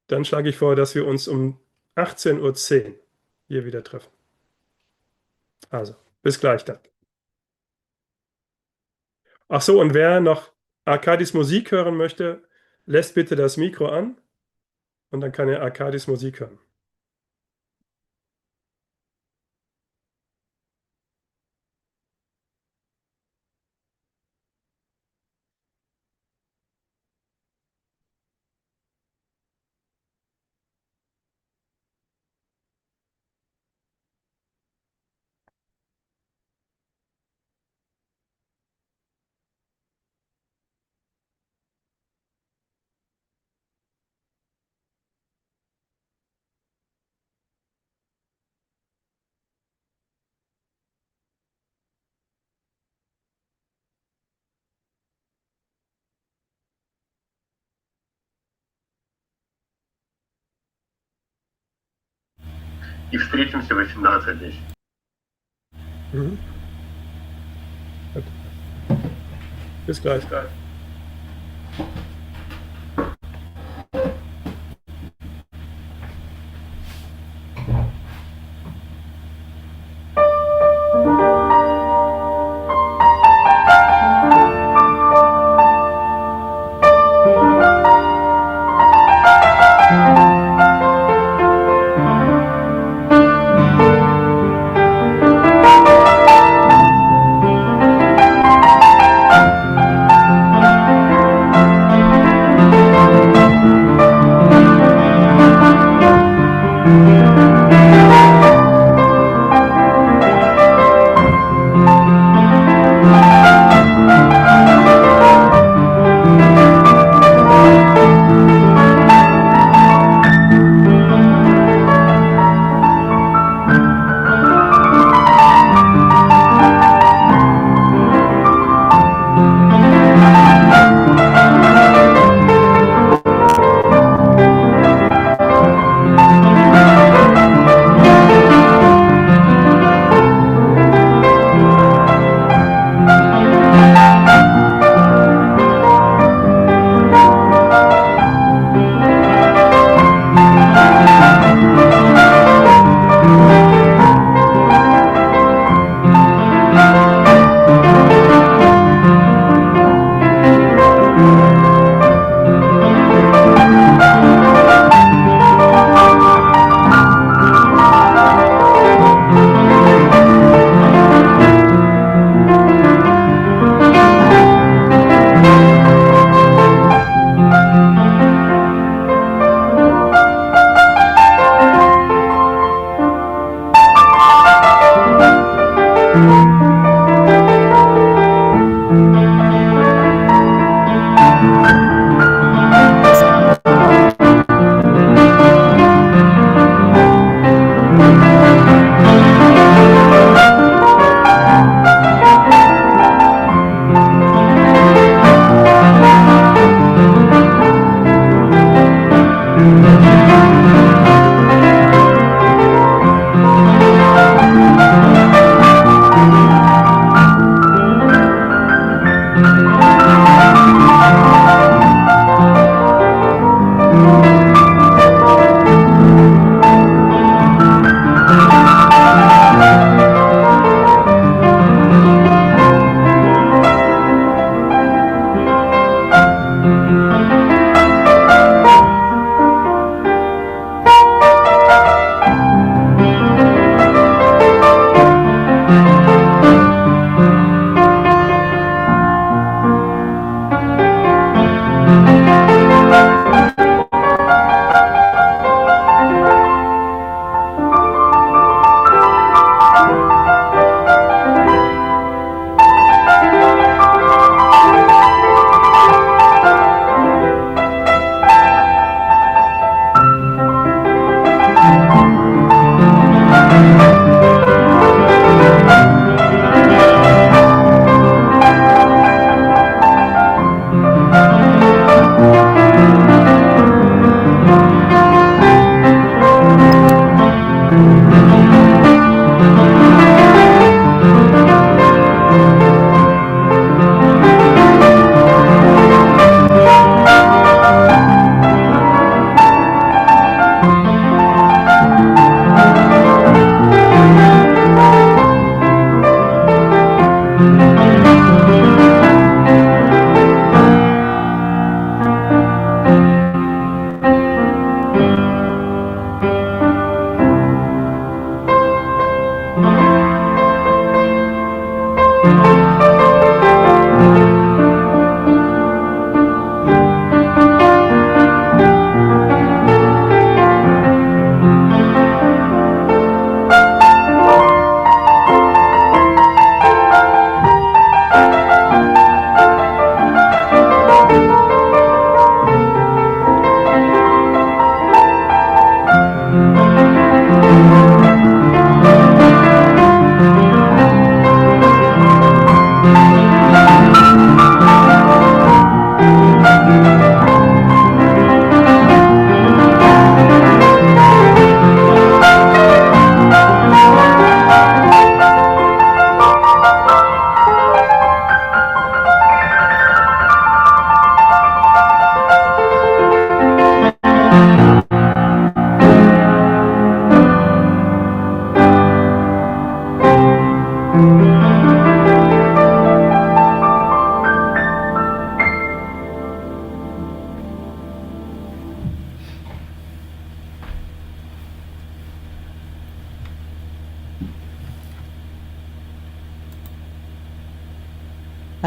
Dann schlage ich vor, dass wir uns um 18:10 Uhr hier wieder treffen. Also, bis gleich dann. Ach so, und wer noch Arkadis Musik hören möchte, lässt bitte das Mikro an und dann kann er Arkadis Musik hören. И встретимся в 18:10. Mhm. Gut. Bis gleich.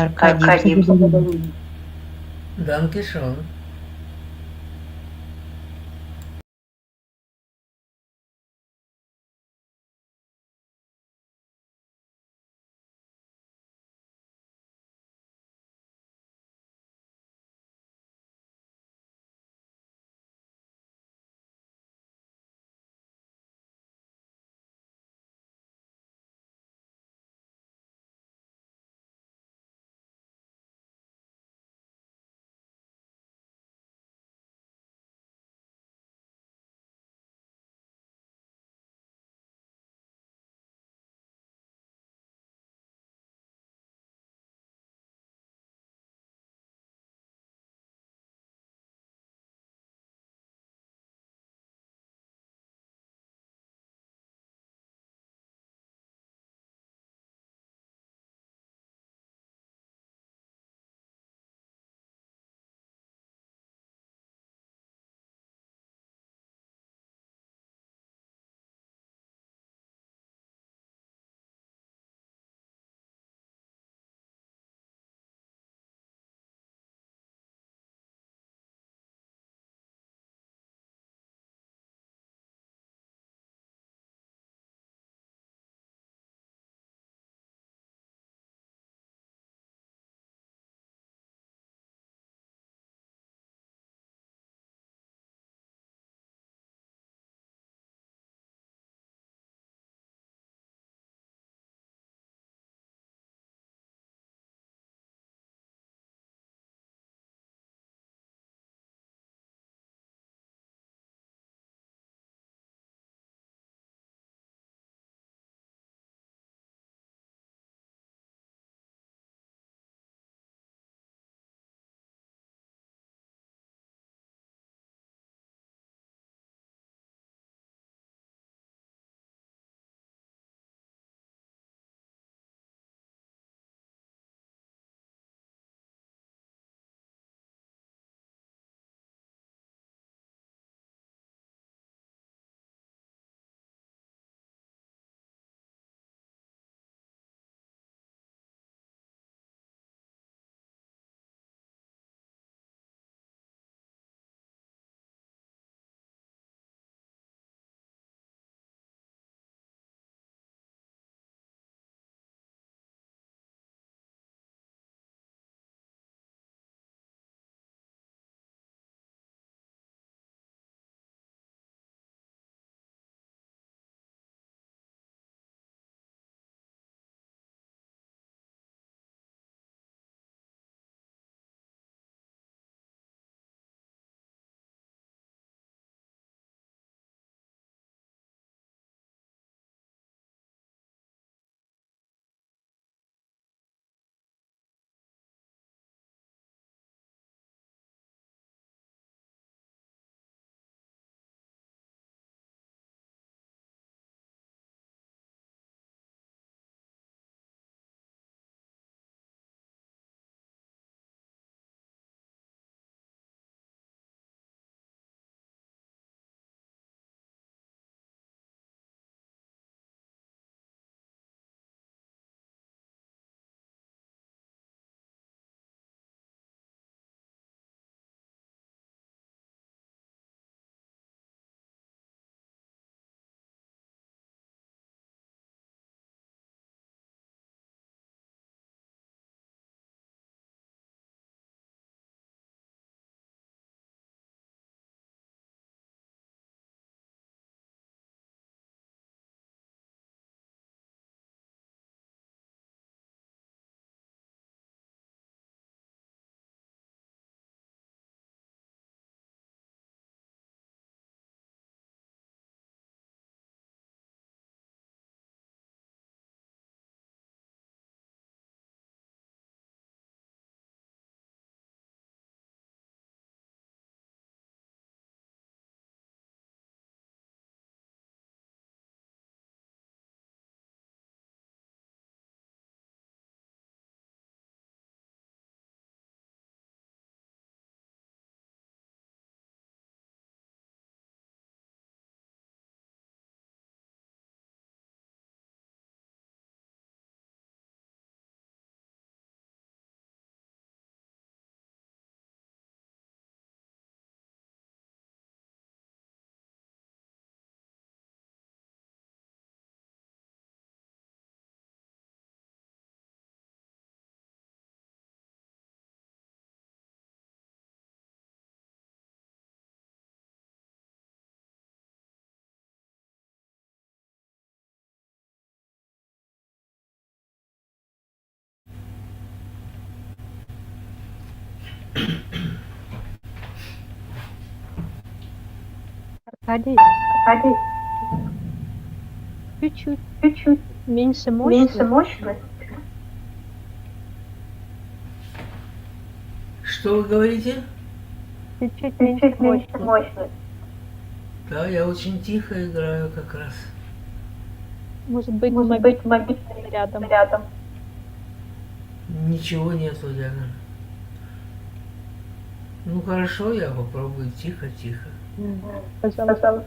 Аркадий, Благодарю. Dankeschön. Аркадий, чуть-чуть меньше Меньше мощность. мощность. Что вы говорите? Чуть-чуть меньше Чуть меньше мощность. мощность. Да, я очень тихо играю как раз. Может быть, Может быть, мобильный рядом. рядом. Ничего нету рядом. Ну хорошо, я попробую тихо-тихо. Пожалуйста.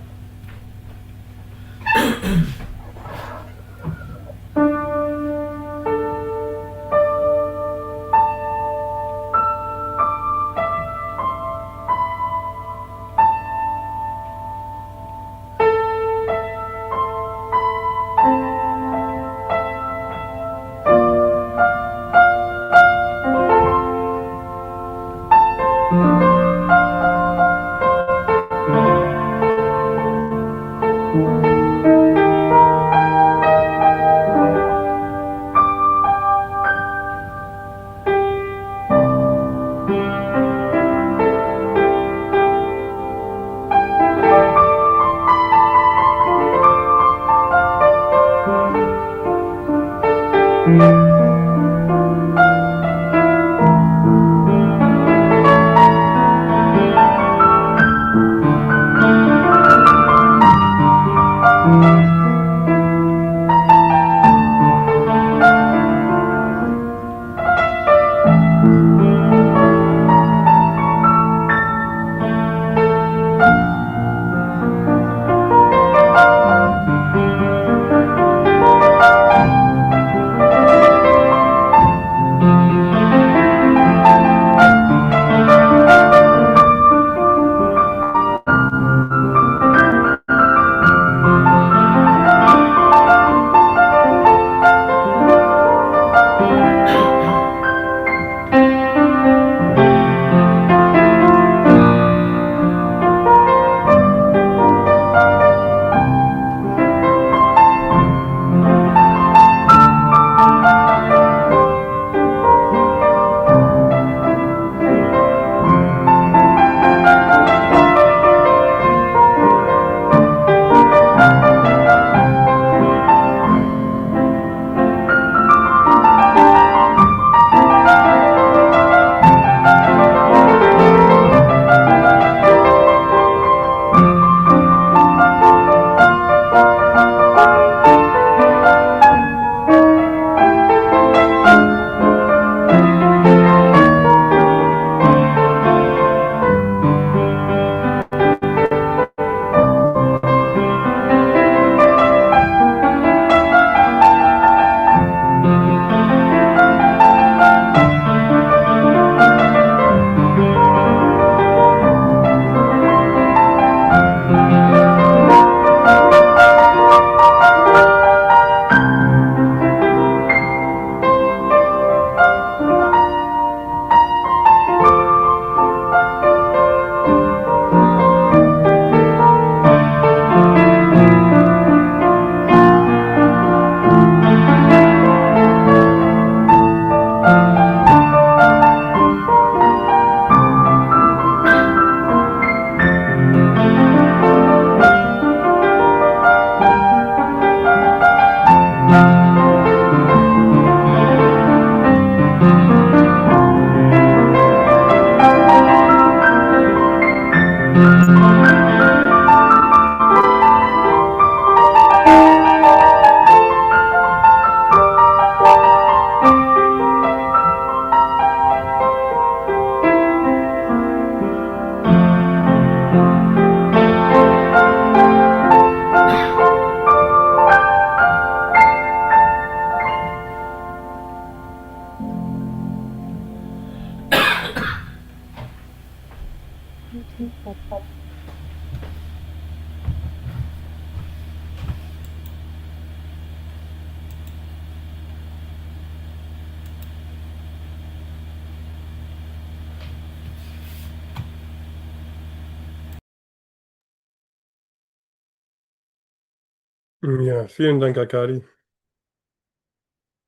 Ja, vielen Dank, Arkadi.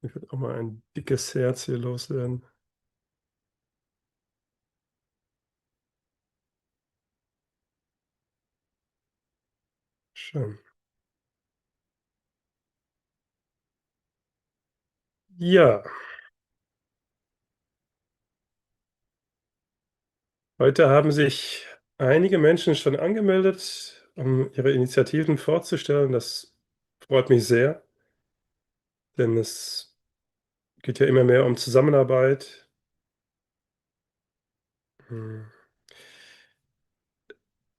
Ich würde auch mal ein dickes Herz hier loswerden. Schön. Ja. Heute haben sich einige Menschen schon angemeldet, um ihre Initiativen vorzustellen. Das freut mich sehr, denn es geht ja immer mehr um Zusammenarbeit. Und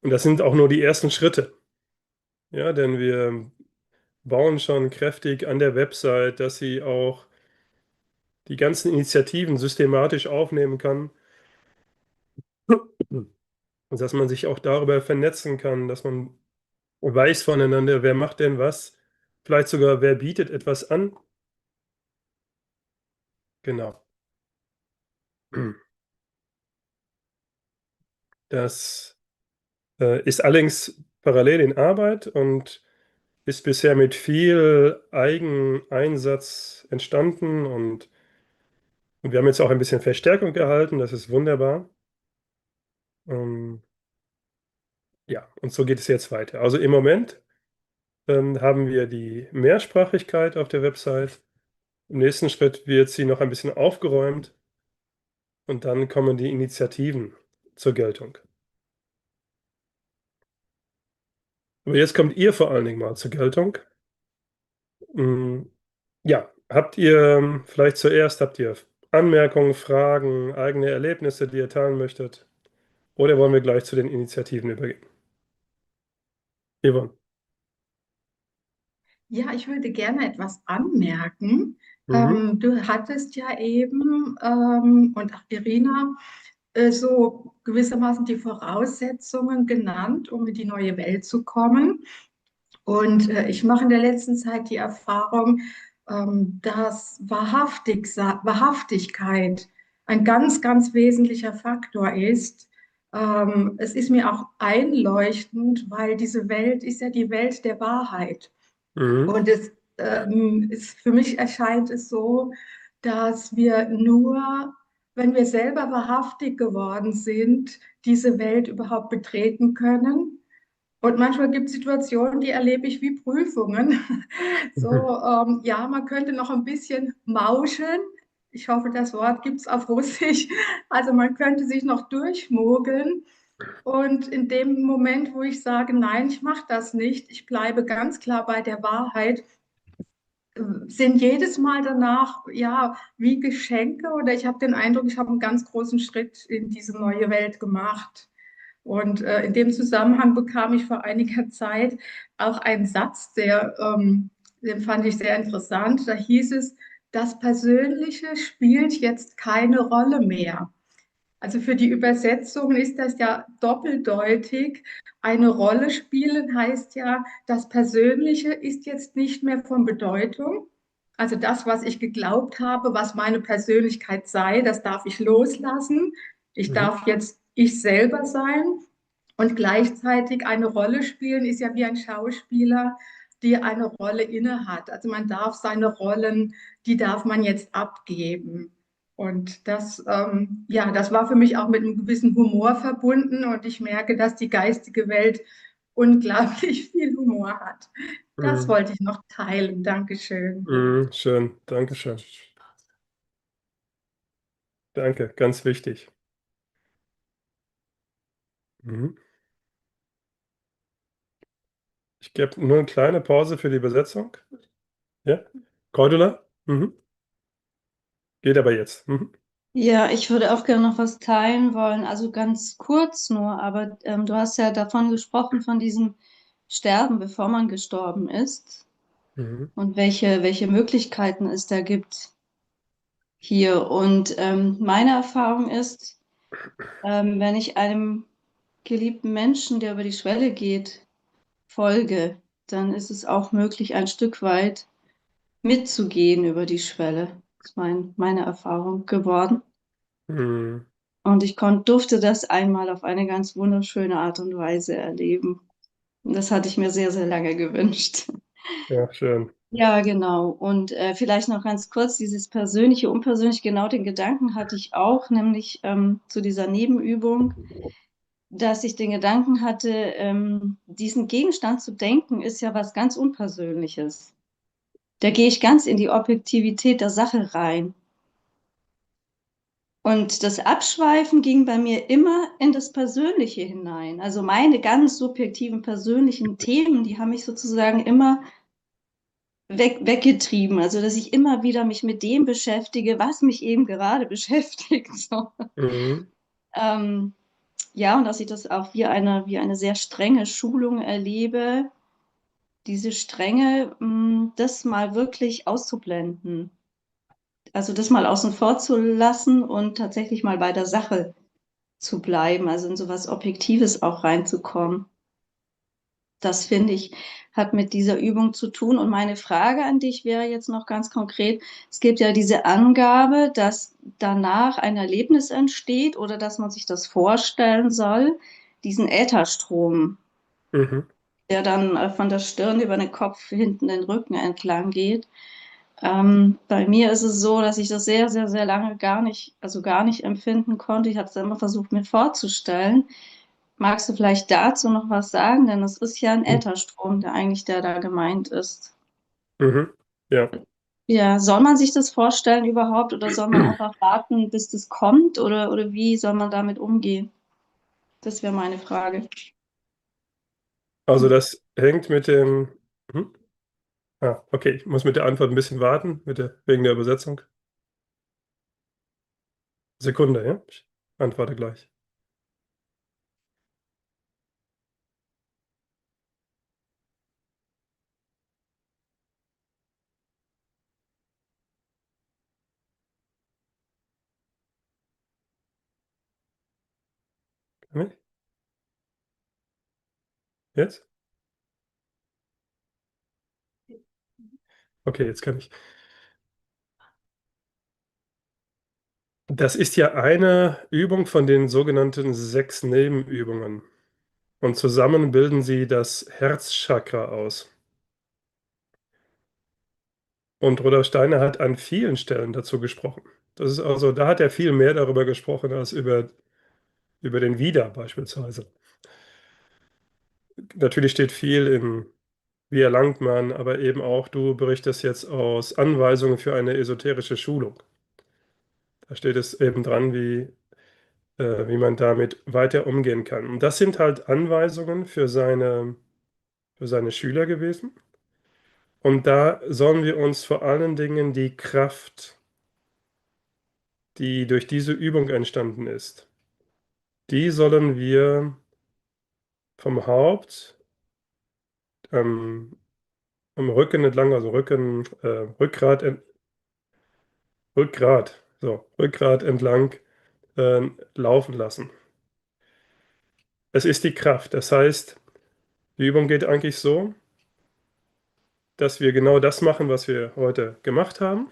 das sind auch nur die ersten Schritte. Ja, denn wir bauen schon kräftig an der Website, dass sie auch die ganzen Initiativen systematisch aufnehmen kann. Und dass man sich auch darüber vernetzen kann, dass man weiß voneinander, wer macht denn was, vielleicht sogar, wer bietet etwas an. Genau. Das ist allerdings parallel in Arbeit und ist bisher mit viel Eigeneinsatz entstanden und wir haben jetzt auch ein bisschen Verstärkung erhalten, das ist wunderbar. Ja, und so geht es jetzt weiter. Also im Moment haben wir die Mehrsprachigkeit auf der Website. Im nächsten Schritt wird sie noch ein bisschen aufgeräumt und dann kommen die Initiativen zur Geltung. Aber jetzt kommt ihr vor allen Dingen mal zur Geltung. Ja, habt ihr vielleicht zuerst Anmerkungen, Fragen, eigene Erlebnisse, die ihr teilen möchtet? Oder wollen wir gleich zu den Initiativen übergehen? Yvonne. Ja, ich würde gerne etwas anmerken. Mhm. Du hattest ja eben und auch Irina so gewissermaßen die Voraussetzungen genannt, um in die neue Welt zu kommen. Und ich mache in der letzten Zeit die Erfahrung, dass Wahrhaftigkeit ein ganz, ganz wesentlicher Faktor ist. Es ist mir auch einleuchtend, weil diese Welt ist ja die Welt der Wahrheit. Und für mich erscheint es so, dass wir nur, wenn wir selber wahrhaftig geworden sind, diese Welt überhaupt betreten können. Und manchmal gibt es Situationen, die erlebe ich wie Prüfungen. Ja, man könnte noch ein bisschen mauscheln. Ich hoffe, das Wort gibt es auf Russisch. Also man könnte sich noch durchmogeln. Und in dem Moment, wo ich sage, nein, ich mache das nicht, ich bleibe ganz klar bei der Wahrheit, sind jedes Mal danach ja wie Geschenke oder ich habe den Eindruck, ich habe einen ganz großen Schritt in diese neue Welt gemacht. Und in dem Zusammenhang bekam ich vor einiger Zeit auch einen Satz, den fand ich sehr interessant. Da hieß es, das Persönliche spielt jetzt keine Rolle mehr. Also für die Übersetzung ist das ja doppeldeutig. Eine Rolle spielen heißt ja, das Persönliche ist jetzt nicht mehr von Bedeutung. Also das, was ich geglaubt habe, was meine Persönlichkeit sei, das darf ich loslassen. Ich darf jetzt ich selber sein. Und gleichzeitig eine Rolle spielen ist ja wie ein Schauspieler, die eine Rolle innehat. Also man darf seine Rollen, die darf man jetzt abgeben. Und das, ja, das war für mich auch mit einem gewissen Humor verbunden. Und ich merke, dass die geistige Welt unglaublich viel Humor hat. Das wollte ich noch teilen. Dankeschön. Schön, Dankeschön. Danke, ganz wichtig. Ich gebe nur eine kleine Pause für die Übersetzung. Ja? Cordula? Geht aber jetzt. Ja, ich würde auch gerne noch was teilen wollen, also ganz kurz nur, aber du hast ja davon gesprochen, von diesem Sterben, bevor man gestorben ist und welche Möglichkeiten es da gibt hier. Und meine Erfahrung ist, wenn ich einem geliebten Menschen, der über die Schwelle geht, folge, dann ist es auch möglich, ein Stück weit mitzugehen über die Schwelle. Das ist meine Erfahrung geworden. Und ich durfte das einmal auf eine ganz wunderschöne Art und Weise erleben. Und das hatte ich mir sehr, sehr lange gewünscht. Ja, schön. Ja, genau. Und vielleicht noch ganz kurz, dieses persönliche, unpersönlich, genau den Gedanken hatte ich auch, nämlich zu dieser Nebenübung. dass ich den Gedanken hatte, diesen Gegenstand zu denken, ist ja was ganz Unpersönliches. Da gehe ich ganz in die Objektivität der Sache rein. Und das Abschweifen ging bei mir immer in das Persönliche hinein. Also meine ganz subjektiven persönlichen Themen, die haben mich sozusagen immer weggetrieben. Also dass ich immer wieder mich mit dem beschäftige, was mich eben gerade beschäftigt. So. Ja, und dass ich das auch wie eine sehr strenge Schulung erlebe, diese Strenge, das mal wirklich auszublenden. Also das mal außen vor zu lassen und tatsächlich mal bei der Sache zu bleiben, also in sowas Objektives auch reinzukommen. Das finde ich, hat mit dieser Übung zu tun. Und meine Frage an dich wäre jetzt noch ganz konkret, es gibt ja diese Angabe, dass danach ein Erlebnis entsteht oder dass man sich das vorstellen soll, diesen Ätherstrom, der dann von der Stirn über den Kopf hinten den Rücken entlang geht. Bei mir ist es so, dass ich das sehr, sehr, sehr lange gar nicht empfinden konnte. Ich habe es immer versucht, mir vorzustellen. Magst du vielleicht dazu noch was sagen? Denn es ist ja ein Ätherstrom, der da gemeint ist. Ja. Ja, soll man sich das vorstellen überhaupt oder soll man einfach warten, bis das kommt oder wie soll man damit umgehen? Das wäre meine Frage. Also das hängt mit dem... okay, ich muss mit der Antwort ein bisschen warten, wegen der Übersetzung. Sekunde, ja? Ich antworte gleich. Kann ich? Jetzt? Okay, jetzt kann ich. Das ist ja eine Übung von den sogenannten 6 Nebenübungen. Und zusammen bilden sie das Herzchakra aus. Und Rudolf Steiner hat an vielen Stellen dazu gesprochen. Das ist also, da hat er viel mehr darüber gesprochen als über den Wieder beispielsweise. Natürlich steht viel in Wie erlangt man, aber eben auch, du berichtest jetzt aus Anweisungen für eine esoterische Schulung. Da steht es eben dran, wie man damit weiter umgehen kann. Und das sind halt Anweisungen für seine Schüler gewesen. Und da sollen wir uns vor allen Dingen die Kraft, die durch diese Übung entstanden ist, die sollen wir vom Haupt am Rücken entlang, also Rückgrat entlang laufen lassen. Es ist die Kraft. Das heißt, die Übung geht eigentlich so, dass wir genau das machen, was wir heute gemacht haben.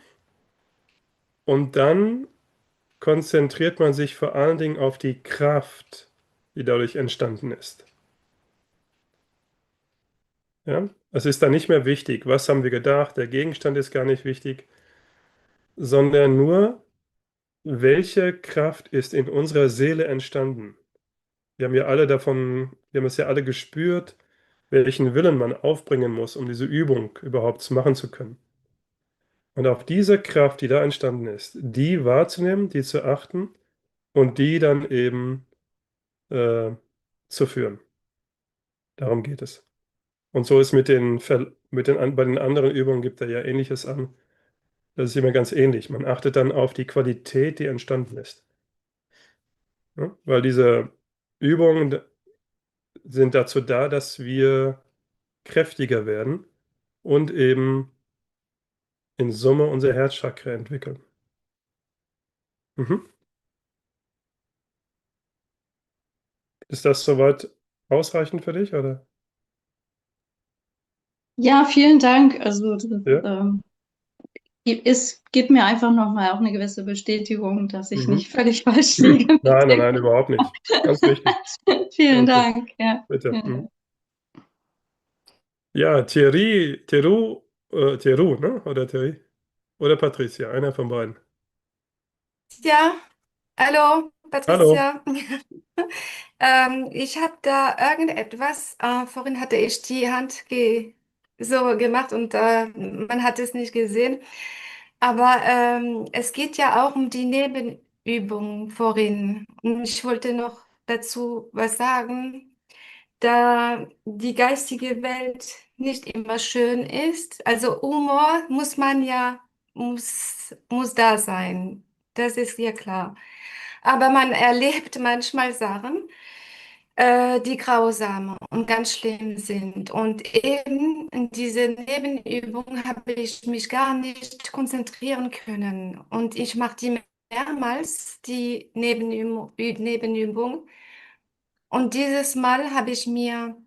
Und dann konzentriert man sich vor allen Dingen auf die Kraft, die dadurch entstanden ist. Ja? Es ist dann nicht mehr wichtig, was haben wir gedacht, der Gegenstand ist gar nicht wichtig, sondern nur, welche Kraft ist in unserer Seele entstanden. Wir haben es ja alle gespürt, welchen Willen man aufbringen muss, um diese Übung überhaupt machen zu können. Und auf diese Kraft, die da entstanden ist, die wahrzunehmen, die zu achten und die dann eben zu führen. Darum geht es. Und so ist bei den anderen Übungen gibt er ja Ähnliches an. Das ist immer ganz ähnlich. Man achtet dann auf die Qualität, die entstanden ist. Ja? Weil diese Übungen sind dazu da, dass wir kräftiger werden und eben in Summe unser Herzchakra entwickeln. Ist das soweit ausreichend für dich, oder? Ja, vielen Dank. Also Ja? es gibt mir einfach nochmal auch eine gewisse Bestätigung, dass ich nicht völlig falsch liege. Nein, überhaupt nicht. Ganz wichtig. Vielen Dank. Ja. Bitte. Ja, Theru, ne? Oder Thierry? Oder Patricia, einer von beiden. Ja, hallo, Hallo. Patricia. Ich habe da irgendetwas, vorhin hatte ich die Hand so gemacht und man hat es nicht gesehen. Aber es geht ja auch um die Nebenübung vorhin. Und ich wollte noch dazu was sagen, da die geistige Welt nicht immer schön ist. Also Humor muss man ja, muss da sein. Das ist ja klar. Aber man erlebt manchmal Sachen, die grausam und ganz schlimm sind. Und eben in diese Nebenübung habe ich mich gar nicht konzentrieren können. Und ich mache die mehrmals, die Nebenübung. Und dieses Mal habe ich mir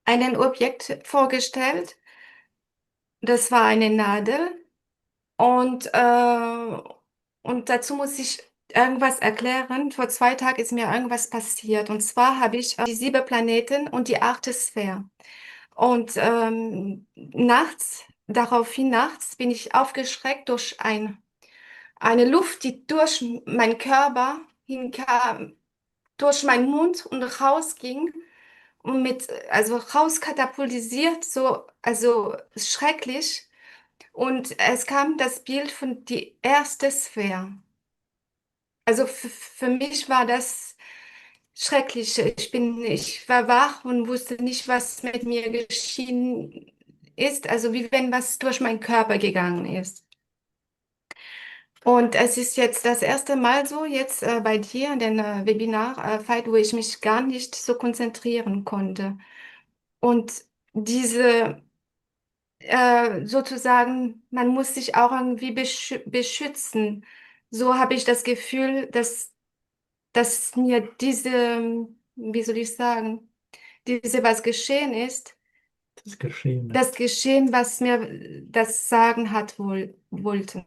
ein Objekt vorgestellt. Das war eine Nadel. Und dazu muss ich irgendwas erklären. Vor 2 Tagen ist mir irgendwas passiert. Und zwar habe ich die 7 Planeten und die 8. Sphäre. Und daraufhin nachts bin ich aufgeschreckt durch eine Luft, die durch meinen Körper hinkam, durch meinen Mund und rausging und also rauskatapultisiert, so, also schrecklich. Und es kam das Bild von die 1. Sphäre. Also für mich war das schrecklich. Ich war wach und wusste nicht, was mit mir geschehen ist. Also wie wenn was durch meinen Körper gegangen ist. Und es ist jetzt das erste Mal so, jetzt bei dir in den Webinar, Veit, wo ich mich gar nicht so konzentrieren konnte. Und diese sozusagen, man muss sich auch irgendwie beschützen. So habe ich das Gefühl, dass mir wie soll ich sagen, was geschehen ist, Das Geschehene. das Geschehen, was mir das sagen hat wollten.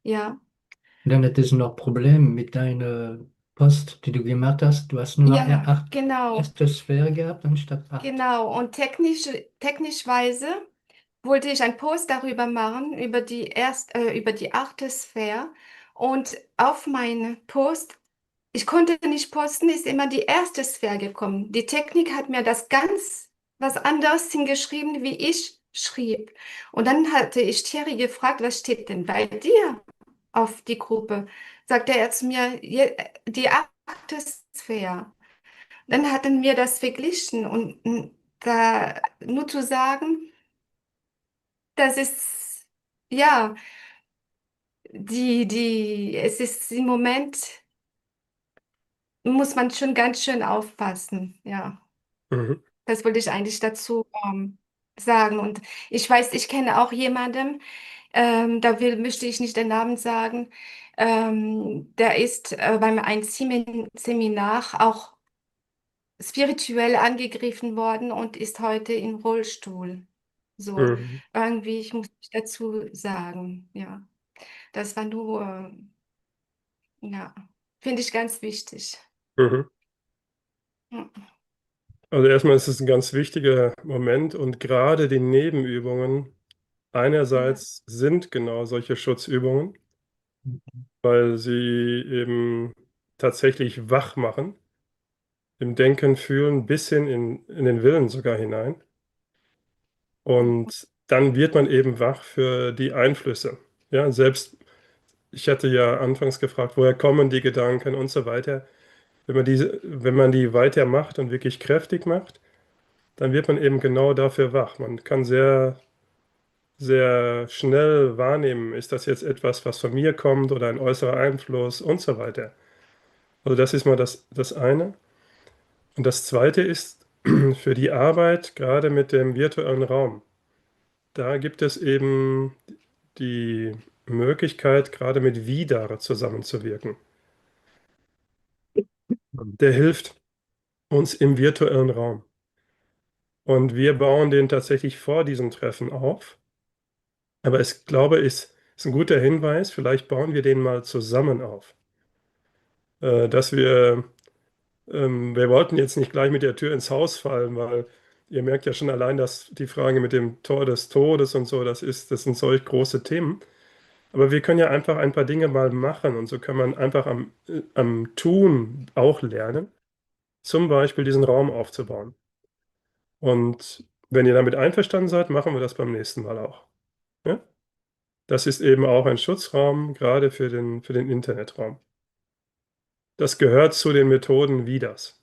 Ja. Dann hättest du noch Probleme mit deiner Post, die du gemacht hast. Du hast nur Ja, acht genau. erste Sphäre gehabt anstatt 8. Genau. Und technischweise wollte ich einen Post darüber machen, über über die 8. Sphäre. Und auf meinen Post, ich konnte nicht posten, ist immer die 1. Sphäre gekommen. Die Technik hat mir das ganz was anderes hingeschrieben, wie ich schrieb. Und dann hatte ich Thierry gefragt, was steht denn bei dir auf die Gruppe? Sagte er zu mir, die 8. Sphäre. Dann hatten wir das verglichen und da nur zu sagen, das ist, ja, es ist im Moment, muss man schon ganz schön aufpassen, ja. Mhm. Das wollte ich eigentlich dazu sagen. Und ich weiß, ich kenne auch jemanden, möchte ich nicht den Namen sagen, der ist beim ein Seminar auch spirituell angegriffen worden und ist heute im Rollstuhl. So, Mhm. irgendwie, ich muss dazu sagen, ja. Das war nur, ja, finde ich ganz wichtig. Mhm. Ja. Also erstmal ist es ein ganz wichtiger Moment und gerade die Nebenübungen einerseits sind genau solche Schutzübungen, weil sie eben tatsächlich wach machen, im Denken, Fühlen bis hin in den Willen sogar hinein. Und dann wird man eben wach für die Einflüsse. Ja, selbst ich hatte ja anfangs gefragt, woher kommen die Gedanken und so weiter. Wenn man die weitermacht und wirklich kräftig macht, dann wird man eben genau dafür wach. Man kann sehr, sehr schnell wahrnehmen, ist das jetzt etwas, was von mir kommt oder ein äußerer Einfluss und so weiter. Also das ist mal das eine. Und das zweite ist für die Arbeit, gerade mit dem virtuellen Raum. Da gibt es eben die Möglichkeit, gerade mit Vidar zusammenzuwirken. Der hilft uns im virtuellen Raum. Und wir bauen den tatsächlich vor diesem Treffen auf. Aber ich glaube, ist ein guter Hinweis, vielleicht bauen wir den mal zusammen auf. Dass wir wollten jetzt nicht gleich mit der Tür ins Haus fallen, weil ihr merkt ja schon allein, dass die Frage mit dem Tor des Todes und so, das sind solch große Themen. Aber wir können ja einfach ein paar Dinge mal machen und so kann man einfach am Tun auch lernen, zum Beispiel diesen Raum aufzubauen. Und wenn ihr damit einverstanden seid, machen wir das beim nächsten Mal auch. Ja? Das ist eben auch ein Schutzraum, gerade für den Internetraum. Das gehört zu den Methoden wie das.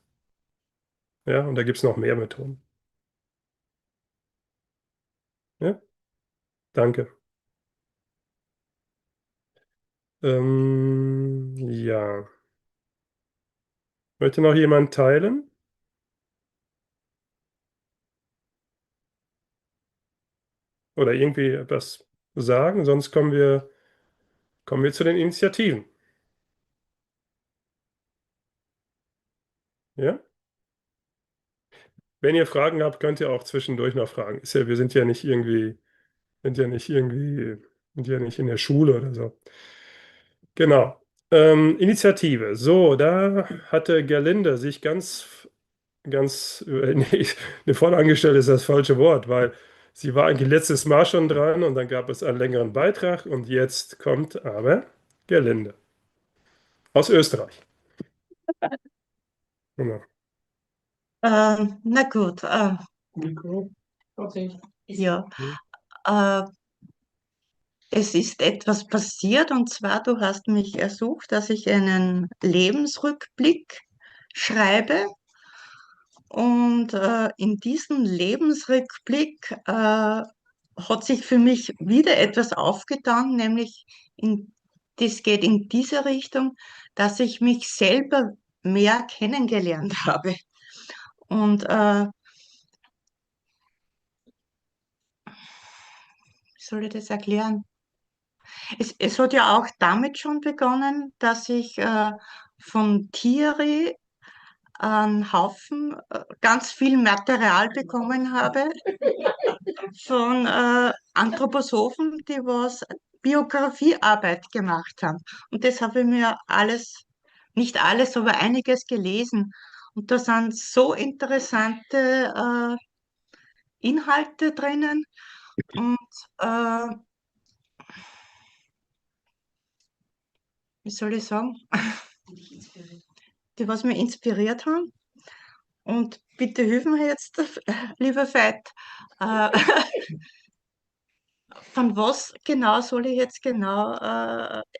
Ja, und da gibt es noch mehr Methoden. Ja, danke. Ja. Möchte noch jemand teilen? Oder irgendwie etwas sagen? Sonst kommen wir zu den Initiativen. Ja? Wenn ihr Fragen habt, könnt ihr auch zwischendurch noch fragen. Wir sind ja nicht irgendwie in der Schule oder so. Genau. Initiative. So, da hatte Gerlinde sich nee, eine Vollangestellte ist das falsche Wort, weil sie war eigentlich letztes Mal schon dran und dann gab es einen längeren Beitrag und jetzt kommt aber Gerlinde aus Österreich. Genau. Na gut, ja. Es ist etwas passiert und zwar, du hast mich ersucht, dass ich einen Lebensrückblick schreibe. Und in diesem Lebensrückblick hat sich für mich wieder etwas aufgetan, nämlich das geht in diese Richtung, dass ich mich selber mehr kennengelernt habe. Und wie soll ich das erklären? Es hat ja auch damit schon begonnen, dass ich von Thierry einen Haufen, ganz viel Material bekommen habe von Anthroposophen, die was Biografiearbeit gemacht haben. Und das habe ich mir alles, nicht alles, aber einiges gelesen. Und da sind so interessante Inhalte drinnen. Und wie soll ich sagen, die was mich inspiriert haben. Und bitte hilf mir jetzt, lieber Veit, von was genau soll ich jetzt genau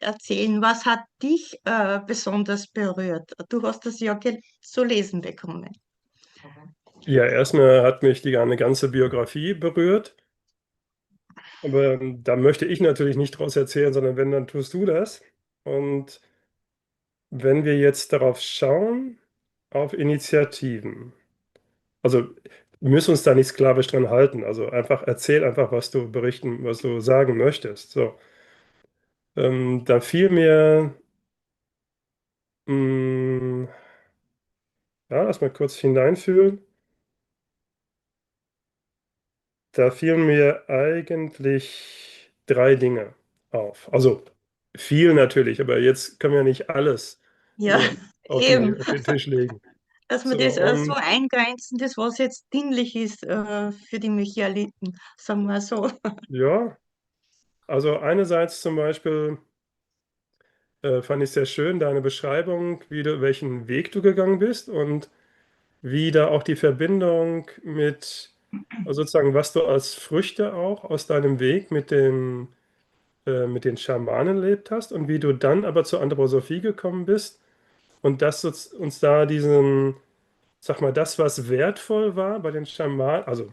erzählen? Was hat dich besonders berührt? Du hast das ja zu lesen bekommen. Ja, erstmal hat mich eine ganze Biografie berührt. Aber da möchte ich natürlich nicht draus erzählen, sondern wenn, dann tust du das. Und wenn wir jetzt darauf schauen, auf Initiativen. Also wir müssen uns da nicht sklavisch dran halten. Also erzähl einfach, was du berichten, was du sagen möchtest. So. Da fiel mir, ja, lass mal kurz hineinfühlen. Da fielen mir eigentlich 3 Dinge auf. Also viel natürlich, aber jetzt können wir nicht alles Ja, auf eben. den Tisch legen. Dass wir So, das so eingrenzen, das was jetzt dienlich ist für die Michaeliten, sagen wir so. ja, also einerseits zum Beispiel fand ich sehr schön deine Beschreibung, welchen Weg du gegangen bist und wie da auch die Verbindung also sozusagen, was du als Früchte auch aus deinem Weg mit den Schamanen erlebt hast und wie du dann aber zur Anthroposophie gekommen bist und das uns da sag mal, das, was wertvoll war bei den Schamanen, also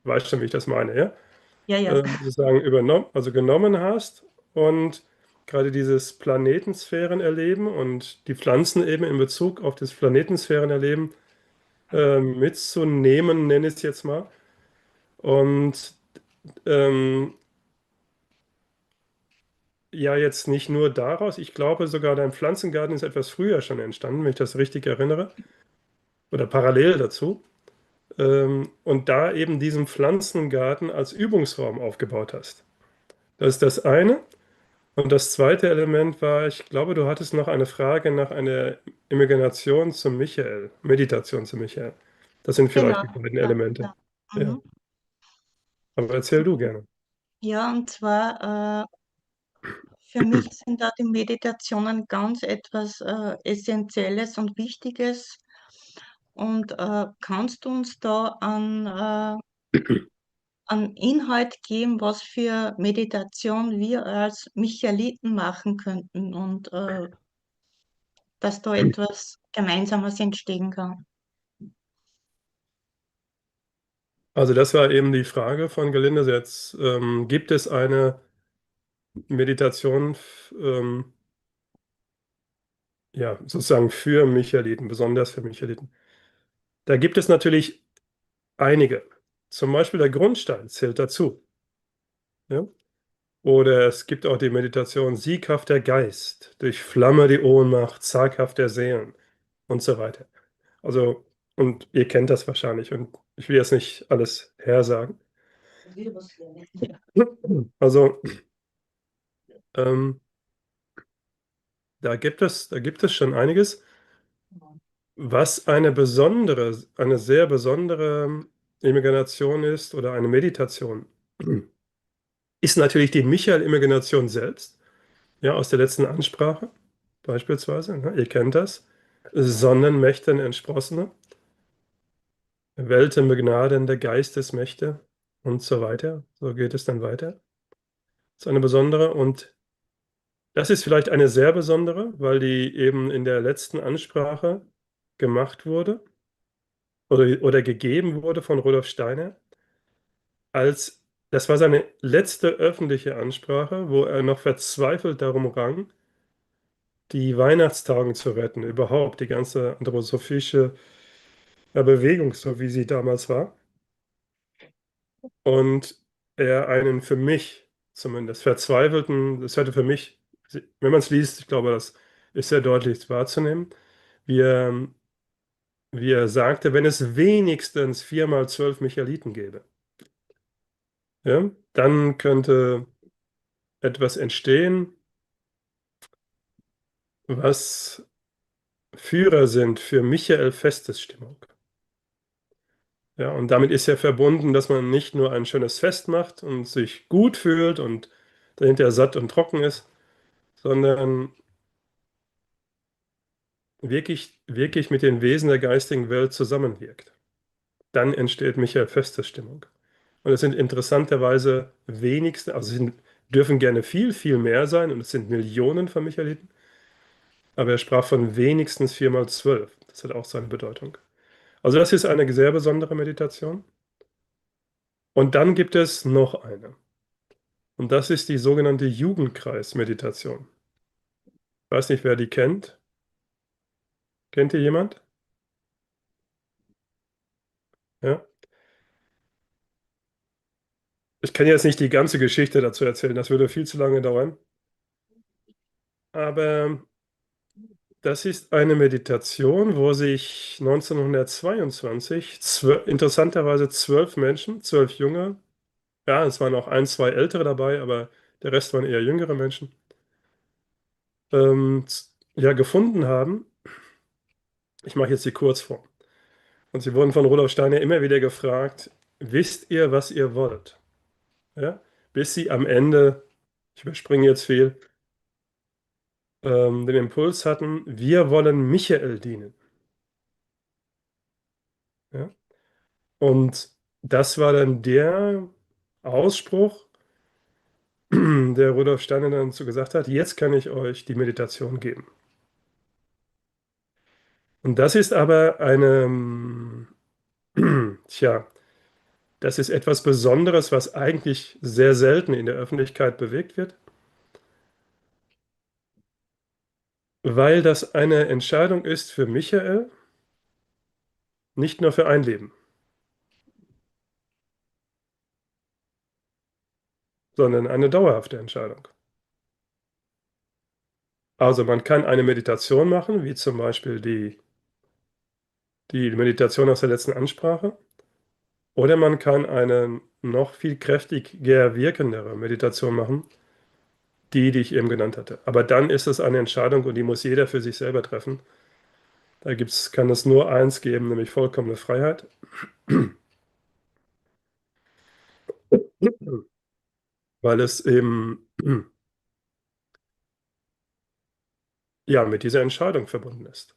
weißt schon, wie ich das meine, ja? Ja, ja. Sozusagen genommen hast und gerade dieses Planetensphärenerleben und die Pflanzen eben in Bezug auf das Planetensphärenerleben mitzunehmen, nenne ich es jetzt mal. Und ja, jetzt nicht nur daraus, ich glaube sogar, dein Pflanzengarten ist etwas früher schon entstanden, wenn ich das richtig erinnere, oder parallel dazu. Und da eben diesen Pflanzengarten als Übungsraum aufgebaut hast. Das ist das eine. Und das zweite Element war, ich glaube, du hattest noch eine Frage nach einer Imagination zum Michael, Meditation zum Michael. Das sind vielleicht Genau, die beiden ja, Elemente. ja. Ja. Mhm. Aber erzähl du gerne. Ja, und zwar Für mich sind da die Meditationen ganz etwas Essentielles und Wichtiges. Und kannst du uns da an Inhalt geben, was für Meditation wir als Michaeliten machen könnten und dass da etwas Gemeinsames entstehen kann? Also das war eben die Frage von Gelinde. Jetzt gibt es eine Meditation, ja, sozusagen für Michaeliten, besonders für Michaeliten. Da gibt es natürlich einige. Zum Beispiel der Grundstein zählt dazu. Ja? Oder es gibt auch die Meditation Sieghafter Geist, durchflamme die Ohnmacht, zaghafter Seelen und so weiter. Also, und ihr kennt das wahrscheinlich und ich will jetzt nicht alles hersagen. Also, da gibt es schon einiges, was eine sehr besondere Imagination ist oder eine Meditation. Ist natürlich die Michael-Imagination selbst, ja, aus der letzten Ansprache beispielsweise, ne? Ihr kennt das. Sonnenmächten entsprossene, weltenbegnadende Geistesmächte und so weiter. So geht es dann weiter. Das ist eine besondere und das ist vielleicht eine sehr besondere, weil die eben in der letzten Ansprache gemacht wurde oder gegeben wurde von Rudolf Steiner. Das war seine letzte öffentliche Ansprache, wo er noch verzweifelt darum rang, die Weihnachtstagen zu retten, überhaupt die ganze anthroposophische Bewegung, so wie sie damals war. Und er einen für mich zumindest verzweifelten, das hätte für mich, wenn man es liest, ich glaube, das ist sehr deutlich wahrzunehmen, wie er sagte, wenn es wenigstens 4 mal 12 Michaeliten gäbe, ja, dann könnte etwas entstehen, was Führer sind für Michael Festes Stimmung. Ja, und damit ist ja verbunden, dass man nicht nur ein schönes Fest macht und sich gut fühlt und dahinter satt und trocken ist, sondern wirklich mit den Wesen der geistigen Welt zusammenwirkt. Dann entsteht Michael Festes Stimmung. Und es sind interessanterweise wenigste, also es dürfen gerne viel mehr sein und es sind Millionen von Michaeliten, aber er sprach von wenigstens 4 mal 12. Das hat auch seine Bedeutung. Also das ist eine sehr besondere Meditation. Und dann gibt es noch eine. Und das ist die sogenannte Jugendkreis-Meditation. Ich weiß nicht, wer die kennt. Kennt ihr jemand? Ja. Ich kann jetzt nicht die ganze Geschichte dazu erzählen, das würde viel zu lange dauern. Aber das ist eine Meditation, wo sich 1922 interessanterweise 12 Menschen, 12 Junge, ja, es waren auch 1, 2 Ältere dabei, aber der Rest waren eher jüngere Menschen, ja, gefunden haben. Ich mache jetzt die Kurzform. Und sie wurden von Rudolf Steiner immer wieder gefragt, wisst ihr, was ihr wollt? Ja? Bis sie am Ende, ich überspringe jetzt viel, den Impuls hatten, wir wollen Michael dienen. Ja? Und das war dann der Ausspruch, der Rudolf Steiner dann so gesagt hat, jetzt kann ich euch die Meditation geben. Und das ist aber tja, das ist etwas Besonderes, was eigentlich sehr selten in der Öffentlichkeit bewegt wird, weil das eine Entscheidung ist für Michael, nicht nur für ein Leben, sondern eine dauerhafte Entscheidung. Also man kann eine Meditation machen, wie zum Beispiel die Meditation aus der letzten Ansprache, oder man kann eine noch viel kräftiger wirkendere Meditation machen, die ich eben genannt hatte. Aber dann ist es eine Entscheidung und die muss jeder für sich selber treffen. Da kann es nur eins geben, nämlich vollkommene Freiheit. Weil es eben ja mit dieser Entscheidung verbunden ist.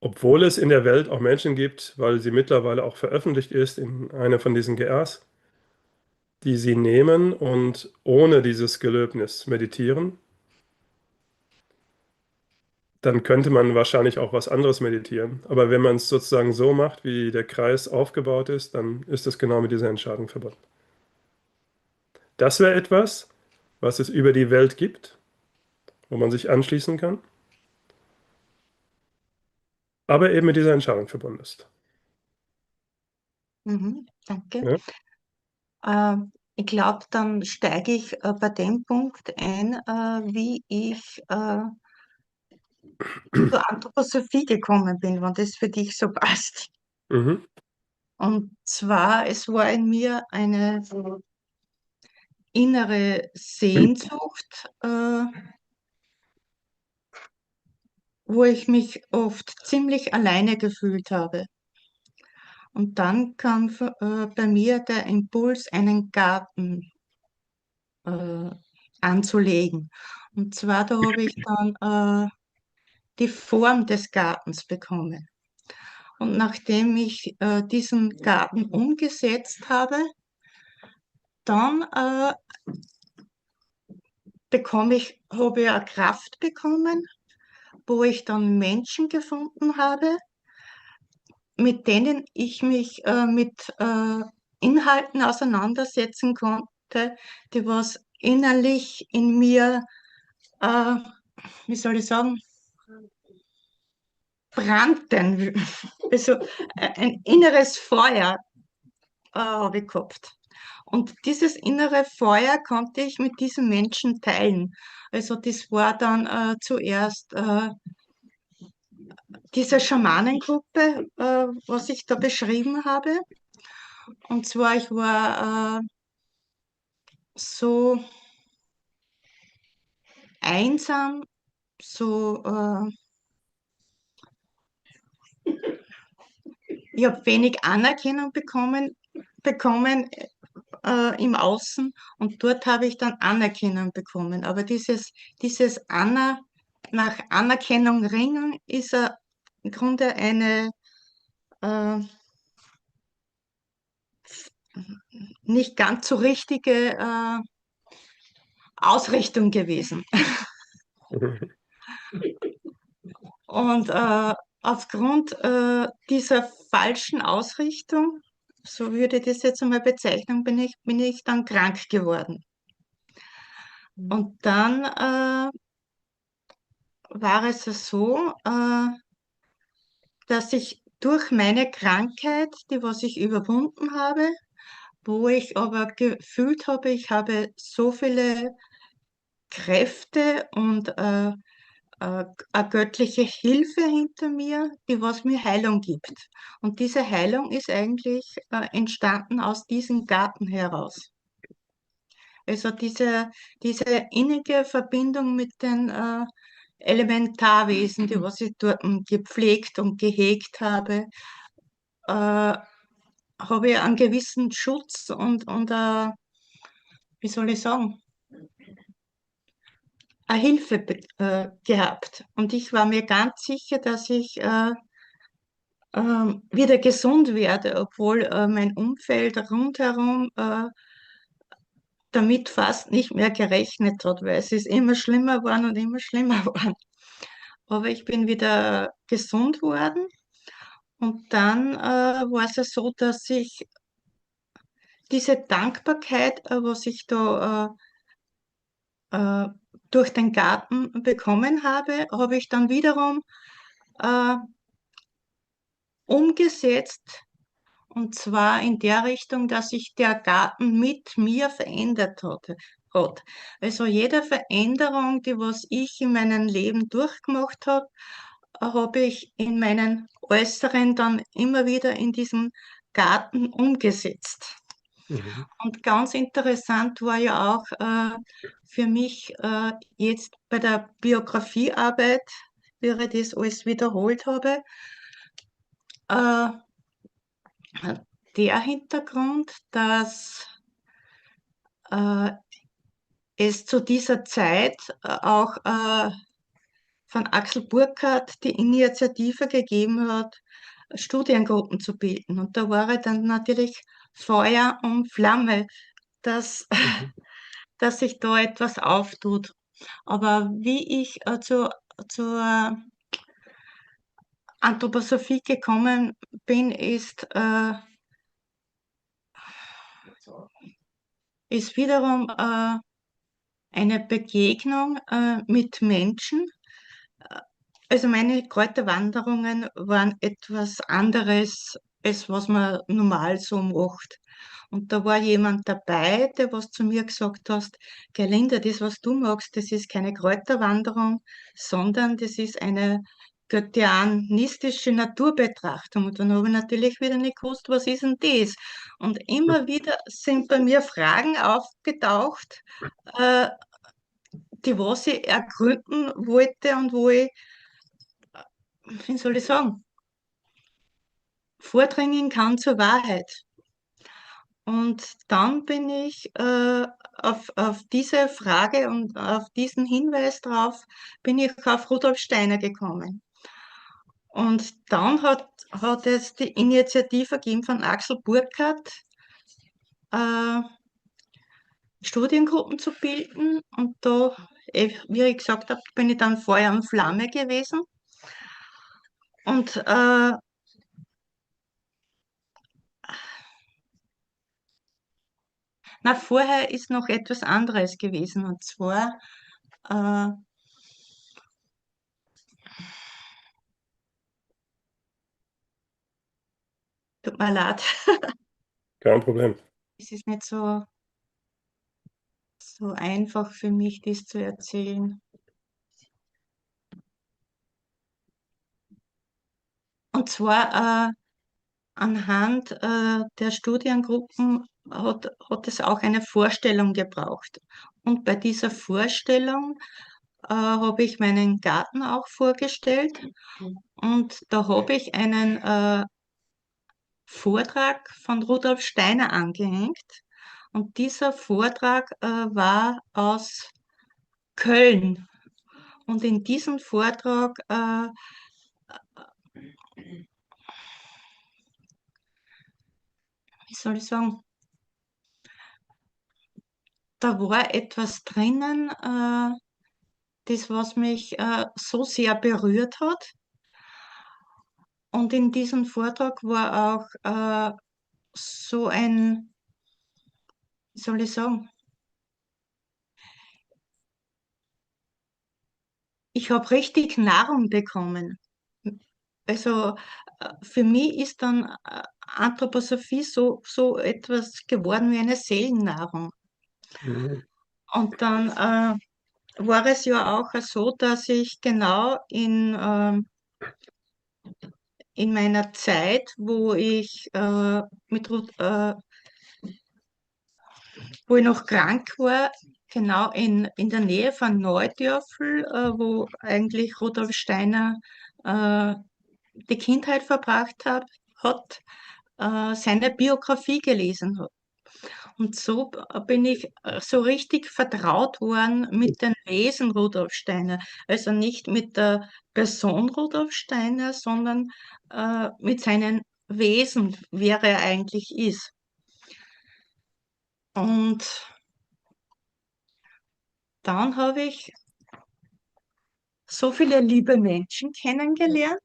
Obwohl es in der Welt auch Menschen gibt, weil sie mittlerweile auch veröffentlicht ist in einer von diesen GRs, die sie nehmen und ohne dieses Gelöbnis meditieren, dann könnte man wahrscheinlich auch was anderes meditieren. Aber wenn man es sozusagen so macht, wie der Kreis aufgebaut ist, dann ist es genau mit dieser Entscheidung verbunden. Das wäre etwas, was es über die Welt gibt, wo man sich anschließen kann, aber eben mit dieser Entscheidung verbunden ist. Danke. Ja? Ich glaube, dann steige ich bei dem Punkt ein, wie ich zur Anthroposophie gekommen bin, wenn das für dich so passt. Mhm. Und zwar, es war in mir eine innere Sehnsucht, wo ich mich oft ziemlich alleine gefühlt habe. Und dann kam bei mir der Impuls, einen Garten anzulegen. Und zwar, da habe ich dann die Form des Gartens bekommen. Und nachdem ich diesen Garten umgesetzt habe, dann habe ich eine Kraft bekommen, wo ich dann Menschen gefunden habe, mit denen ich mich mit Inhalten auseinandersetzen konnte, die was innerlich in mir, wie soll ich sagen, brannten. Also ein inneres Feuer habe ich gehabt. Und dieses innere Feuer konnte ich mit diesen Menschen teilen. Also das war dann zuerst diese Schamanengruppe, was ich da beschrieben habe. Und zwar, ich war so einsam, so, ich habe wenig Anerkennung bekommen im Außen, und dort habe ich dann Anerkennung bekommen. Aber dieses nach Anerkennung ringen ist im Grunde eine nicht ganz so richtige Ausrichtung gewesen. Und aufgrund dieser falschen Ausrichtung, so würde ich das jetzt einmal bezeichnen, bin ich dann krank geworden. Und dann war es so, dass ich durch meine Krankheit, die was ich überwunden habe, wo ich aber gefühlt habe, ich habe so viele Kräfte und eine göttliche Hilfe hinter mir, die was mir Heilung gibt. Und diese Heilung ist eigentlich entstanden aus diesem Garten heraus. Also diese innige Verbindung mit den Elementarwesen, die was ich dort gepflegt und gehegt habe, habe ich einen gewissen Schutz und wie soll ich sagen, eine Hilfe gehabt. Und ich war mir ganz sicher, dass ich wieder gesund werde, obwohl mein Umfeld rundherum damit fast nicht mehr gerechnet hat, weil es ist immer schlimmer geworden und immer schlimmer geworden. Aber ich bin wieder gesund worden, und dann war es ja so, dass ich diese Dankbarkeit, was ich da durch den Garten bekommen habe, habe ich dann wiederum umgesetzt, und zwar in der Richtung, dass sich der Garten mit mir verändert hat. Also jede Veränderung, die was ich in meinem Leben durchgemacht habe, habe ich in meinen Äußeren dann immer wieder in diesem Garten umgesetzt. Und ganz interessant war ja auch für mich jetzt bei der Biografiearbeit, wie ich das alles wiederholt habe, der Hintergrund, dass es zu dieser Zeit auch von Axel Burkhardt die Initiative gegeben hat, Studiengruppen zu bilden. Und da war dann natürlich Feuer und Flamme, dass, dass sich da etwas auftut. Aber wie ich zur Anthroposophie gekommen bin, ist wiederum eine Begegnung mit Menschen. Also meine Kräuterwanderungen waren etwas anderes, als was man normal so macht. Und da war jemand dabei, der was zu mir gesagt hat, Gerlinde, das, was du machst, das ist keine Kräuterwanderung, sondern das ist eine göttianistische Naturbetrachtung. Und dann habe ich natürlich wieder nicht gewusst, was ist denn das? Und immer wieder sind bei mir Fragen aufgetaucht, die was ich ergründen wollte und wo ich, wie soll ich sagen, vordringen kann zur Wahrheit. Und dann bin ich auf diese Frage und auf diesen Hinweis drauf, bin ich auf Rudolf Steiner gekommen. Und dann hat es die Initiative gegeben von Axel Burkhardt, Studiengruppen zu bilden. Und da, wie ich gesagt habe, bin ich dann Feuer und Flamme gewesen. Und na, vorher ist noch etwas anderes gewesen. Und zwar tut mir leid. Kein Problem. Es ist nicht so einfach für mich, das zu erzählen. Und zwar anhand der Studiengruppen hat es auch eine Vorstellung gebraucht. Und bei dieser Vorstellung habe ich meinen Garten auch vorgestellt. Und da habe ich einen Vortrag von Rudolf Steiner angehängt. Und dieser Vortrag war aus Köln. Und in diesem Vortrag wie soll ich sagen, da war etwas drinnen, das, was mich so sehr berührt hat. Und in diesem Vortrag war auch so ein, wie soll ich sagen, ich habe richtig Nahrung bekommen. Also für mich ist dann Anthroposophie so etwas geworden wie eine Seelennahrung. Und dann war es ja auch so, dass ich genau in meiner Zeit, wo ich wo ich noch krank war, genau in der Nähe von Neudörfl, wo eigentlich Rudolf Steiner die Kindheit verbracht hat, seine Biografie gelesen hat. Und so bin ich so richtig vertraut worden mit den Wesen Rudolf Steiner. Also nicht mit der Person Rudolf Steiner, sondern mit seinen Wesen, wer er eigentlich ist. Und dann habe ich so viele liebe Menschen kennengelernt.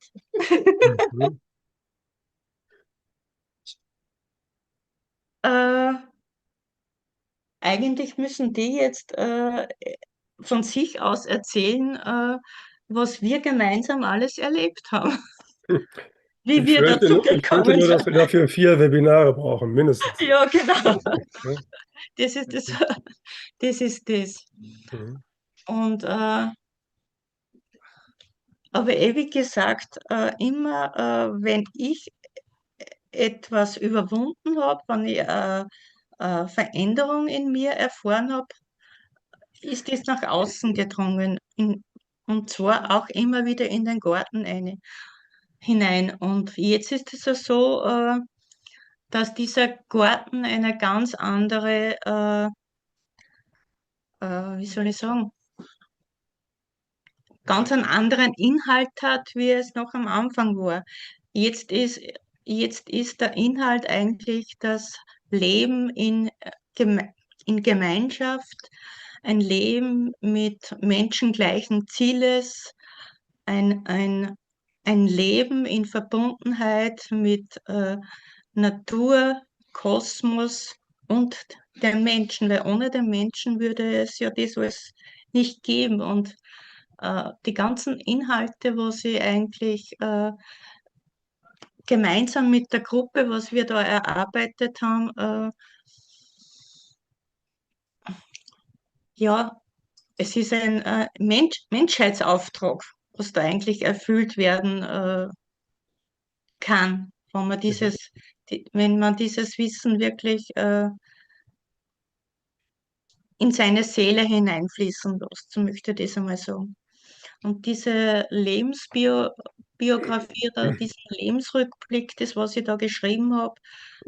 Eigentlich müssen die jetzt von sich aus erzählen, was wir gemeinsam alles erlebt haben. Wie wir dazu Ich fürchte gekommen nur, dass wir sind. dafür 4 Webinare brauchen, mindestens. Ja, genau. Ja. Das ist das. Das ist das. Und aber wie gesagt, immer wenn ich etwas überwunden habe, wenn ich Veränderung in mir erfahren habe, ist es nach außen gedrungen. Und zwar auch immer wieder in den Garten hinein. Und jetzt ist es ja so, dass dieser Garten eine ganz andere, wie soll ich sagen, ganz einen anderen Inhalt hat, wie es noch am Anfang war. Jetzt ist der Inhalt eigentlich das Leben in Gemeinschaft, ein Leben mit menschengleichen Zieles, ein Leben in Verbundenheit mit Natur, Kosmos und den Menschen, weil ohne den Menschen würde es ja das alles nicht geben. Und die ganzen Inhalte, was ich eigentlich gemeinsam mit der Gruppe, was wir da erarbeitet haben, ja, es ist ein Menschheitsauftrag, was da eigentlich erfüllt werden kann, wenn man wenn man dieses Wissen wirklich in seine Seele hineinfließen lässt, so möchte ich das einmal sagen. Und diese Lebensbiografie oder diesen Lebensrückblick, das, was ich da geschrieben habe,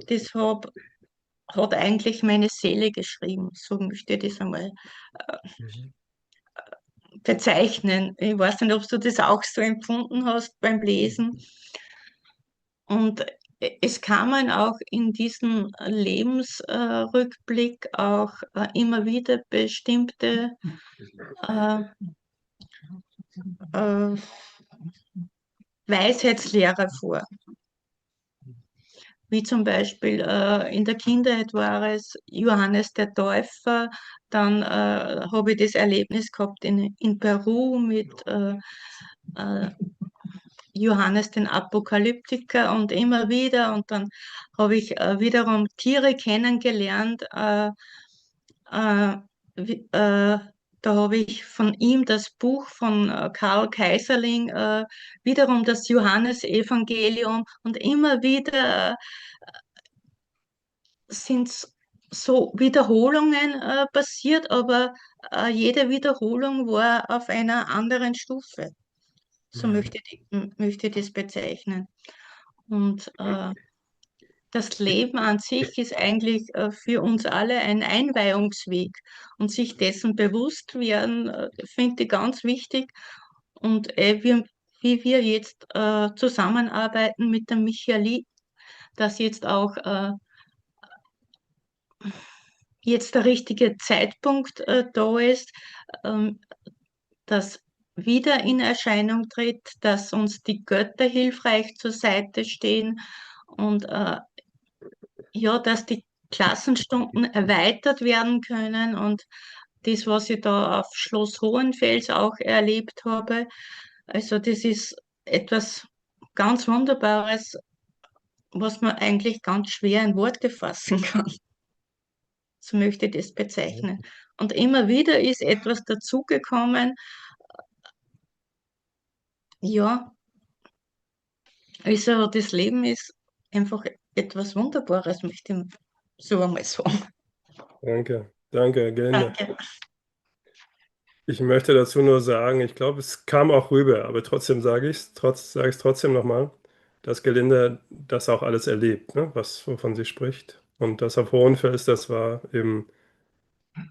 das hat eigentlich meine Seele geschrieben, so möchte ich das einmal bezeichnen. Ich weiß nicht, ob du das auch so empfunden hast beim Lesen. Und es kamen auch in diesem Lebensrückblick auch immer wieder bestimmte Weisheitslehrer vor. Wie zum Beispiel in der Kindheit war es Johannes der Täufer, dann habe ich das Erlebnis gehabt in Peru mit Johannes den Apokalyptiker und immer wieder. Und dann habe ich wiederum Tiere kennengelernt. Da habe ich von ihm das Buch von Karl Kaiserling, wiederum das Johannesevangelium, und immer wieder sind so Wiederholungen passiert, aber jede Wiederholung war auf einer anderen Stufe. So möchte ich das bezeichnen. Und das Leben an sich ist eigentlich für uns alle ein Einweihungsweg. Und sich dessen bewusst werden, finde ich ganz wichtig. Und wie wir jetzt zusammenarbeiten mit der Michaeli, dass jetzt auch jetzt der richtige Zeitpunkt da ist, dass wieder in Erscheinung tritt, dass uns die Götter hilfreich zur Seite stehen und ja, dass die Klassenstunden erweitert werden können. Und das, was ich da auf Schloss Hohenfels auch erlebt habe, also das ist etwas ganz Wunderbares, was man eigentlich ganz schwer in Worte fassen kann. So möchte ich das bezeichnen. Und immer wieder ist etwas dazugekommen. Ja, also das Leben ist einfach etwas Wunderbares, möchte ich so einmal sagen. Danke, danke, Gelinde. Danke. Ich möchte dazu nur sagen, ich glaube, es kam auch rüber, aber trotzdem sage ich es trotzdem nochmal, dass Gelinde das auch alles erlebt, ne, wovon sie spricht. Und das auf Hohenfels, das war eben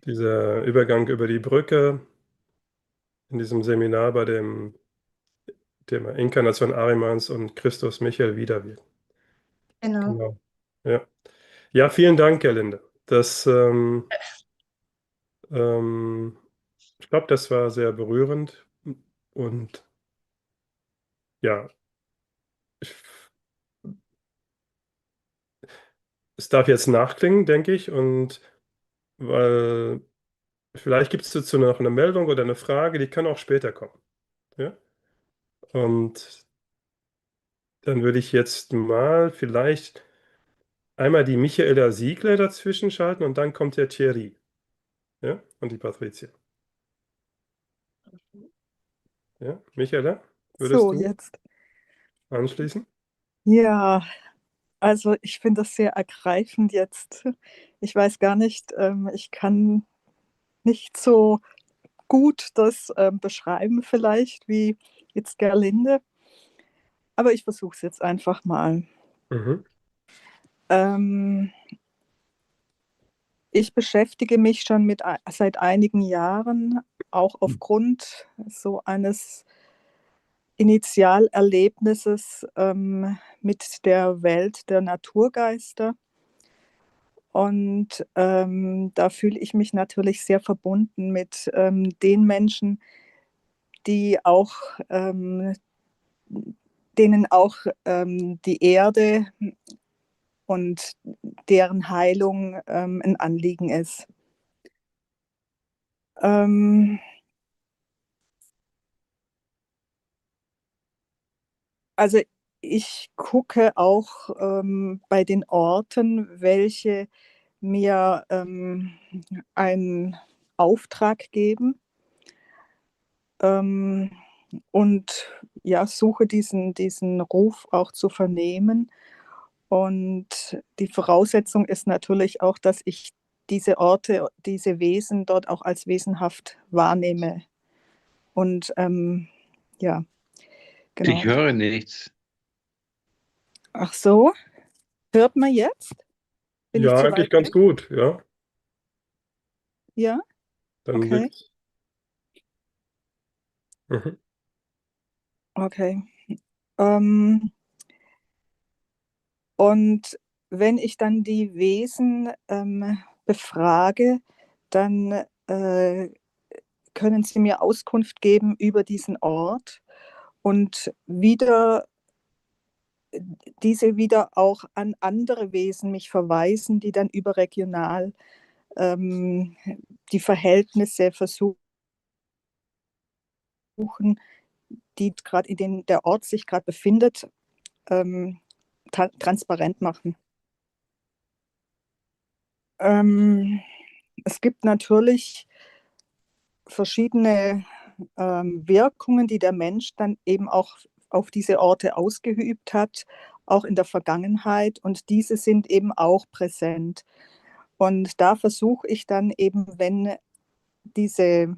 dieser Übergang über die Brücke in diesem Seminar bei dem Thema Inkarnation Ahrimans und Christus Michael Wiederwirken. Genau. Ja. Ja, vielen Dank, Gerlinde. Ich glaube, das war sehr berührend und ja, es darf jetzt nachklingen, denke ich, und weil vielleicht gibt es dazu noch eine Meldung oder eine Frage, die kann auch später kommen. Ja? Und dann würde ich jetzt mal vielleicht einmal die Michaela Siegler dazwischen schalten und dann kommt der Thierry. Ja? Und die Patricia. Ja, Michaela, würdest So, du jetzt. anschließen? Ja, also ich finde das sehr ergreifend jetzt. Ich weiß gar nicht, ich kann nicht so gut das beschreiben vielleicht wie jetzt Gerlinde, aber ich versuche es jetzt einfach mal. Ich beschäftige mich schon seit einigen Jahren auch aufgrund so eines Initialerlebnisses mit der Welt der Naturgeister. Und da fühle ich mich natürlich sehr verbunden mit den Menschen, die auch, denen auch die Erde und deren Heilung ein Anliegen ist. Also ich gucke auch bei den Orten, welche mir einen Auftrag geben und ja, suche diesen Ruf auch zu vernehmen. Und die Voraussetzung ist natürlich auch, dass ich diese Orte, diese Wesen dort auch als wesenhaft wahrnehme. Und ja, genau. Ich höre nichts. Ach so, hört man jetzt? Bin ich Ja, zu eigentlich weit ganz weg? gut, ja. Ja, Dann okay. wirklich. Mhm. Okay. Und wenn ich dann die Wesen befrage, dann können sie mir Auskunft geben über diesen Ort und diese wieder auch an andere Wesen mich verweisen, die dann überregional die Verhältnisse versuchen, die gerade in denen der Ort sich gerade befindet, transparent machen. Es gibt natürlich verschiedene Wirkungen, die der Mensch dann eben auch auf diese Orte ausgeübt hat, auch in der Vergangenheit. Und diese sind eben auch präsent. Und da versuche ich dann eben, wenn diese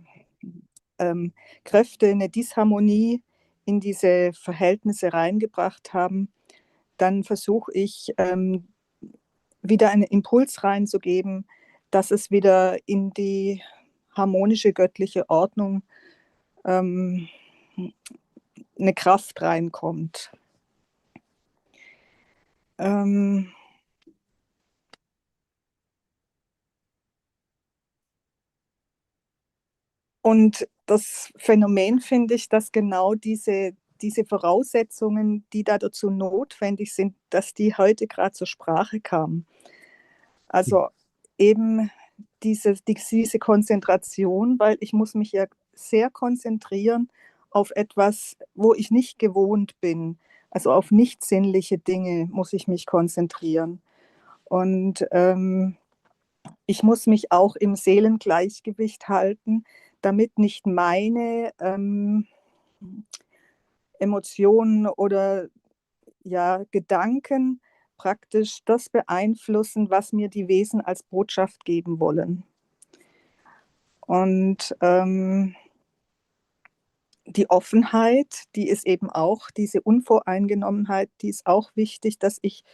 Kräfte eine Disharmonie in diese Verhältnisse reingebracht haben, dann versuche ich wieder einen Impuls reinzugeben, dass es wieder in die harmonische göttliche Ordnung eine Kraft reinkommt. Und das Phänomen finde ich, dass genau diese Voraussetzungen, die da dazu notwendig sind, dass die heute gerade zur Sprache kamen. Also eben diese Konzentration, weil ich muss mich ja sehr konzentrieren auf etwas, wo ich nicht gewohnt bin. Also auf nicht sinnliche Dinge muss ich mich konzentrieren. Und ich muss mich auch im Seelengleichgewicht halten, damit nicht meine Emotionen oder ja, Gedanken praktisch das beeinflussen, was mir die Wesen als Botschaft geben wollen. Und die Offenheit, die ist eben auch, diese Unvoreingenommenheit, die ist auch wichtig, dass ich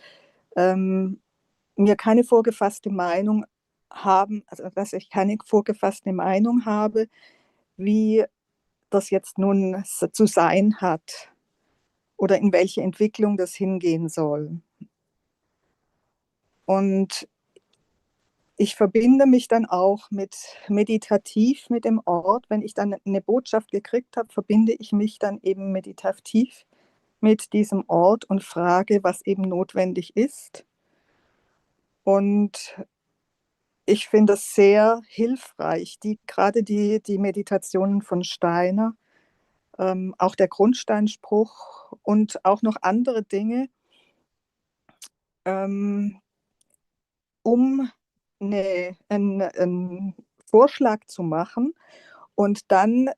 mir keine vorgefasste Meinung haben, also dass ich keine vorgefasste Meinung habe, wie das jetzt nun zu sein hat oder in welche Entwicklung das hingehen soll. Und ich verbinde mich dann auch meditativ mit dem Ort. Wenn ich dann eine Botschaft gekriegt habe, verbinde ich mich dann eben meditativ mit diesem Ort und frage, was eben notwendig ist. Und ich finde es sehr hilfreich, gerade die Meditationen von Steiner, auch der Grundsteinspruch und auch noch andere Dinge, um einen Vorschlag zu machen. Und dann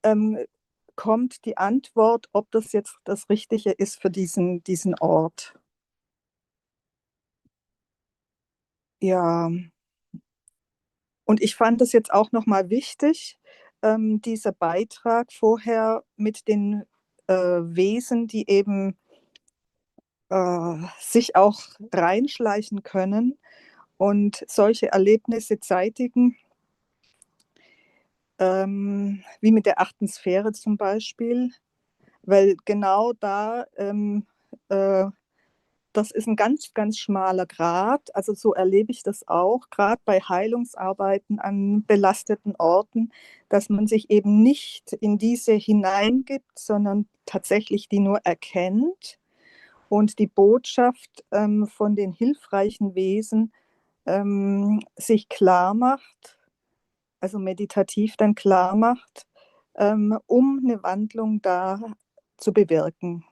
kommt die Antwort, ob das jetzt das Richtige ist für diesen Ort. Ja. Und ich fand es jetzt auch nochmal wichtig, dieser Beitrag vorher mit den Wesen, die eben sich auch reinschleichen können und solche Erlebnisse zeitigen, wie mit der 8. Sphäre zum Beispiel, weil genau da, das ist ein ganz, ganz schmaler Grat. Also so erlebe ich das auch, gerade bei Heilungsarbeiten an belasteten Orten, dass man sich eben nicht in diese hineingibt, sondern tatsächlich die nur erkennt und die Botschaft von den hilfreichen Wesen sich klar macht, also meditativ dann klar macht, um eine Wandlung da zu bewirken.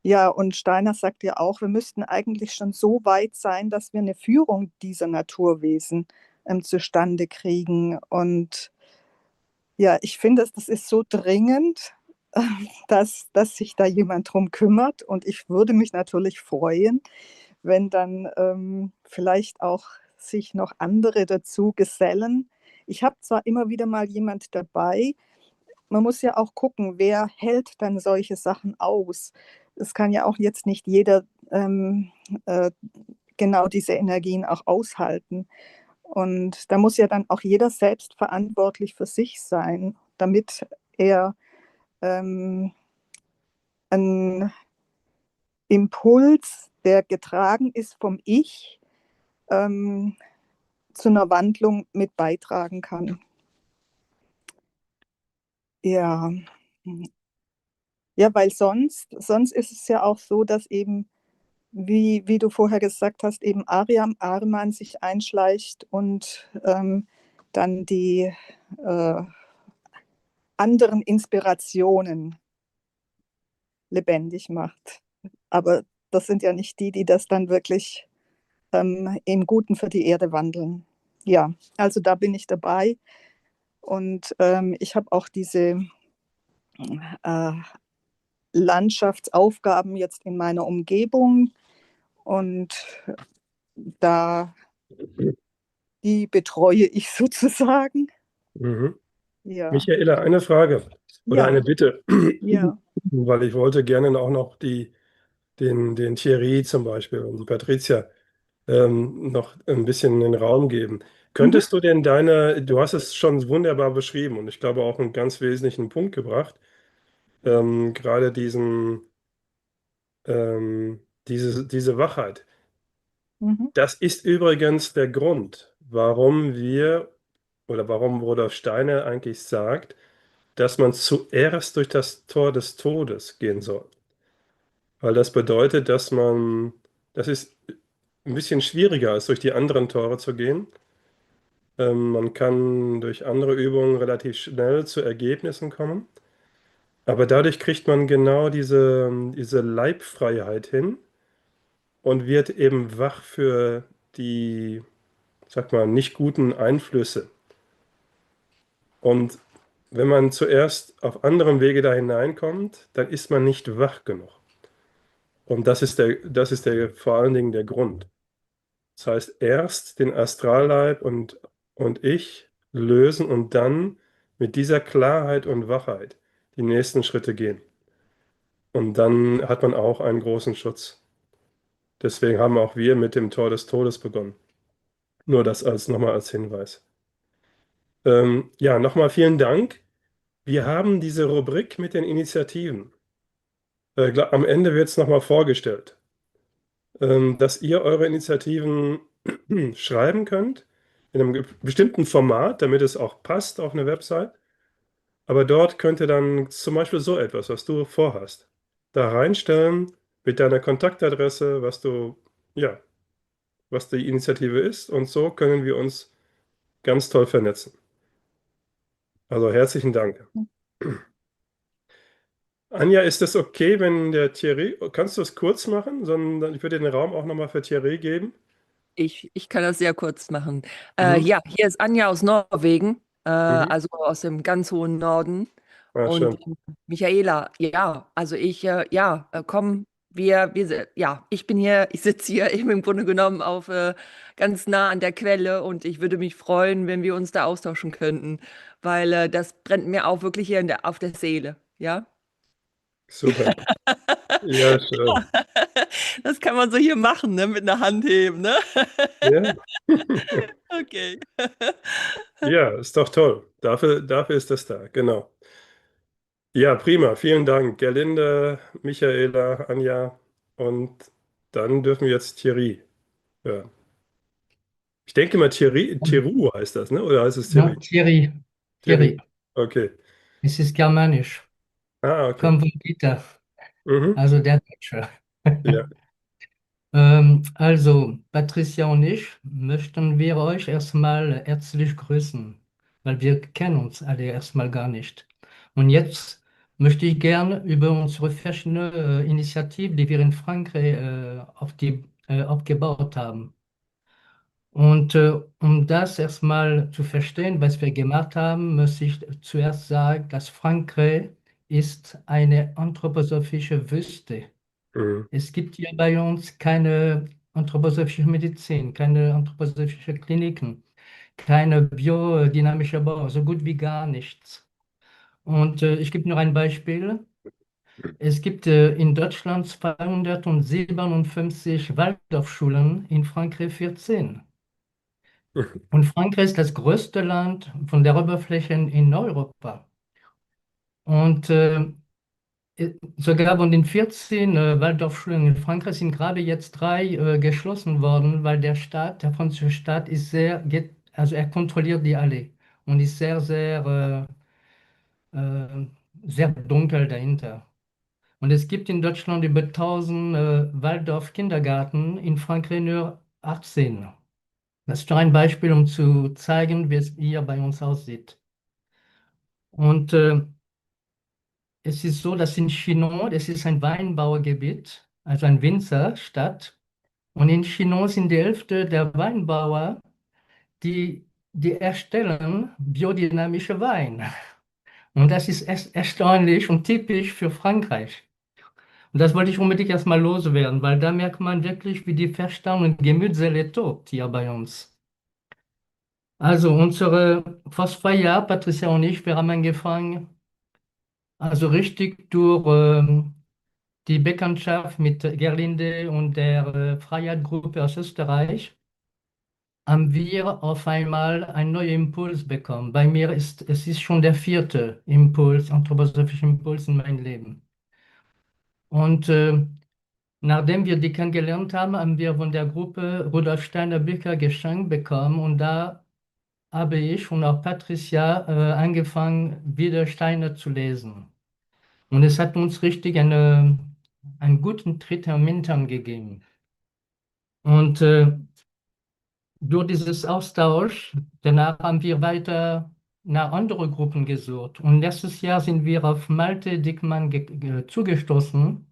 Ja, und Steiner sagt ja auch, wir müssten eigentlich schon so weit sein, dass wir eine Führung dieser Naturwesen zustande kriegen. Und ja, ich finde, das ist so dringend, dass sich da jemand drum kümmert. Und ich würde mich natürlich freuen, wenn dann vielleicht auch sich noch andere dazu gesellen. Ich habe zwar immer wieder mal jemand dabei, man muss ja auch gucken, wer hält dann solche Sachen aus. Es kann ja auch jetzt nicht jeder genau diese Energien auch aushalten. Und da muss ja dann auch jeder selbst verantwortlich für sich sein, damit er einen Impuls, der getragen ist vom Ich, zu einer Wandlung mit beitragen kann. Ja. Ja, weil sonst ist es ja auch so, dass eben, wie du vorher gesagt hast, eben Ahriman sich einschleicht und dann die anderen Inspirationen lebendig macht. Aber das sind ja nicht die das dann wirklich im Guten für die Erde wandeln. Ja, also da bin ich dabei. Und ich habe auch diese Landschaftsaufgaben jetzt in meiner Umgebung und die betreue ich sozusagen. Mhm. Ja. Michaela, eine Frage oder Ja. eine Bitte, Ja. weil ich wollte gerne auch noch den Thierry zum Beispiel und die Patricia noch ein bisschen den Raum geben. Könntest du denn du hast es schon wunderbar beschrieben und ich glaube auch einen ganz wesentlichen Punkt gebracht, gerade diese Wachheit. Das ist übrigens der Grund, warum warum Rudolf Steiner eigentlich sagt, dass man zuerst durch das Tor des Todes gehen soll. Weil das bedeutet, das ist ein bisschen schwieriger, als durch die anderen Tore zu gehen. Man kann durch andere Übungen relativ schnell zu Ergebnissen kommen. Aber dadurch kriegt man genau diese Leibfreiheit hin und wird eben wach für die, sag mal, nicht guten Einflüsse. Und wenn man zuerst auf anderem Wege da hineinkommt, dann ist man nicht wach genug. Und das ist vor allen Dingen der Grund. Das heißt, erst den Astralleib und ich lösen und dann mit dieser Klarheit und Wachheit die nächsten Schritte gehen. Und dann hat man auch einen großen Schutz. Deswegen haben auch wir mit dem Tor des Todes begonnen. Nur das nochmal als Hinweis. Ja, nochmal vielen Dank. Wir haben diese Rubrik mit den Initiativen. Am Ende wird es nochmal vorgestellt, dass ihr eure Initiativen schreiben könnt in einem bestimmten Format, damit es auch passt auf eine Website. Aber dort könnt ihr dann zum Beispiel so etwas, was du vorhast, da reinstellen mit deiner Kontaktadresse, was die Initiative ist. Und so können wir uns ganz toll vernetzen. Also herzlichen Dank. Anja, ist das okay, wenn der Thierry, kannst du es kurz machen? Sondern ich würde den Raum auch nochmal für Thierry geben. Ich kann das sehr kurz machen. Ja, hier ist Anja aus Norwegen, also aus dem ganz hohen Norden. Ah, Und schön. Michaela, ja, also komm, ich bin hier, ich sitze hier eben im Grunde genommen ganz nah an der Quelle und ich würde mich freuen, wenn wir uns da austauschen könnten, weil das brennt mir auch wirklich hier auf der Seele, ja? Super. Ja, schön. Das kann man so hier machen, ne? Mit einer Hand heben, ne? Ja. Okay. Ja, ist doch toll. Dafür ist das da, genau. Ja, prima. Vielen Dank, Gerlinde, Michaela, Anja. Und dann dürfen wir jetzt Thierry hören. Ich denke mal, Thierry heißt das, ne? Oder heißt es Thierry? Non, Thierry. Thierry. Thierry. Okay. Es ist germanisch. Ah, okay. Kommt von Peter, Mhm. also der Deutsche. Ja. Also, Patricia und ich möchten wir euch erstmal herzlich grüßen, weil wir kennen uns alle erstmal gar nicht. Und jetzt möchte ich gerne über unsere verschiedenen Initiativen, die wir in Frankreich aufgebaut haben. Und um das erstmal zu verstehen, was wir gemacht haben, muss ich zuerst sagen, dass Frankreich ist eine anthroposophische Wüste. Mhm. Es gibt hier bei uns keine anthroposophische Medizin, keine anthroposophische Kliniken, keine biodynamische Bau, so gut wie gar nichts. Und ich gebe nur ein Beispiel. Es gibt in Deutschland 257 Waldorfschulen, in Frankreich 14. Und Frankreich ist das größte Land von der Oberfläche in Europa. Und sogar von den 14 Waldorfschulen in Frankreich sind gerade jetzt 3 geschlossen worden, weil der französische Staat ist also er kontrolliert die alle und ist sehr dunkel dahinter. Und es gibt in Deutschland über 1000 Waldorf-Kindergärten, in Frankreich nur 18. Das ist nur ein Beispiel, um zu zeigen, wie es hier bei uns aussieht. Und es ist so, dass in Chinon, das ist ein Weinbauergebiet, also ein Winzerstadt, und in Chinon sind die Hälfte der Weinbauer, die erstellen biodynamische Wein. Und das ist erstaunlich und typisch für Frankreich. Und das wollte ich unbedingt erstmal loswerden, weil da merkt man wirklich, wie die Verstand und Gemütselle tobt hier bei uns. Also vor 2 Jahren, Patricia und ich, wir haben angefangen, also richtig durch die Bekanntschaft mit Gerlinde und der Freiheitgruppe aus Österreich, haben wir auf einmal einen neuen Impuls bekommen. Bei mir es ist schon der 4. Impuls, anthroposophische Impuls in meinem Leben. Und nachdem wir die kennengelernt haben, haben wir von der Gruppe Rudolf Steiner Bücher geschenkt bekommen und da habe ich und auch Patricia angefangen, wieder Steiner zu lesen. Und es hat uns richtig einen guten Tritt am Hintern gegeben. Und durch dieses Austausch, danach haben wir weiter nach anderen Gruppen gesucht. Und letztes Jahr sind wir auf Malte Dickmann zugestoßen,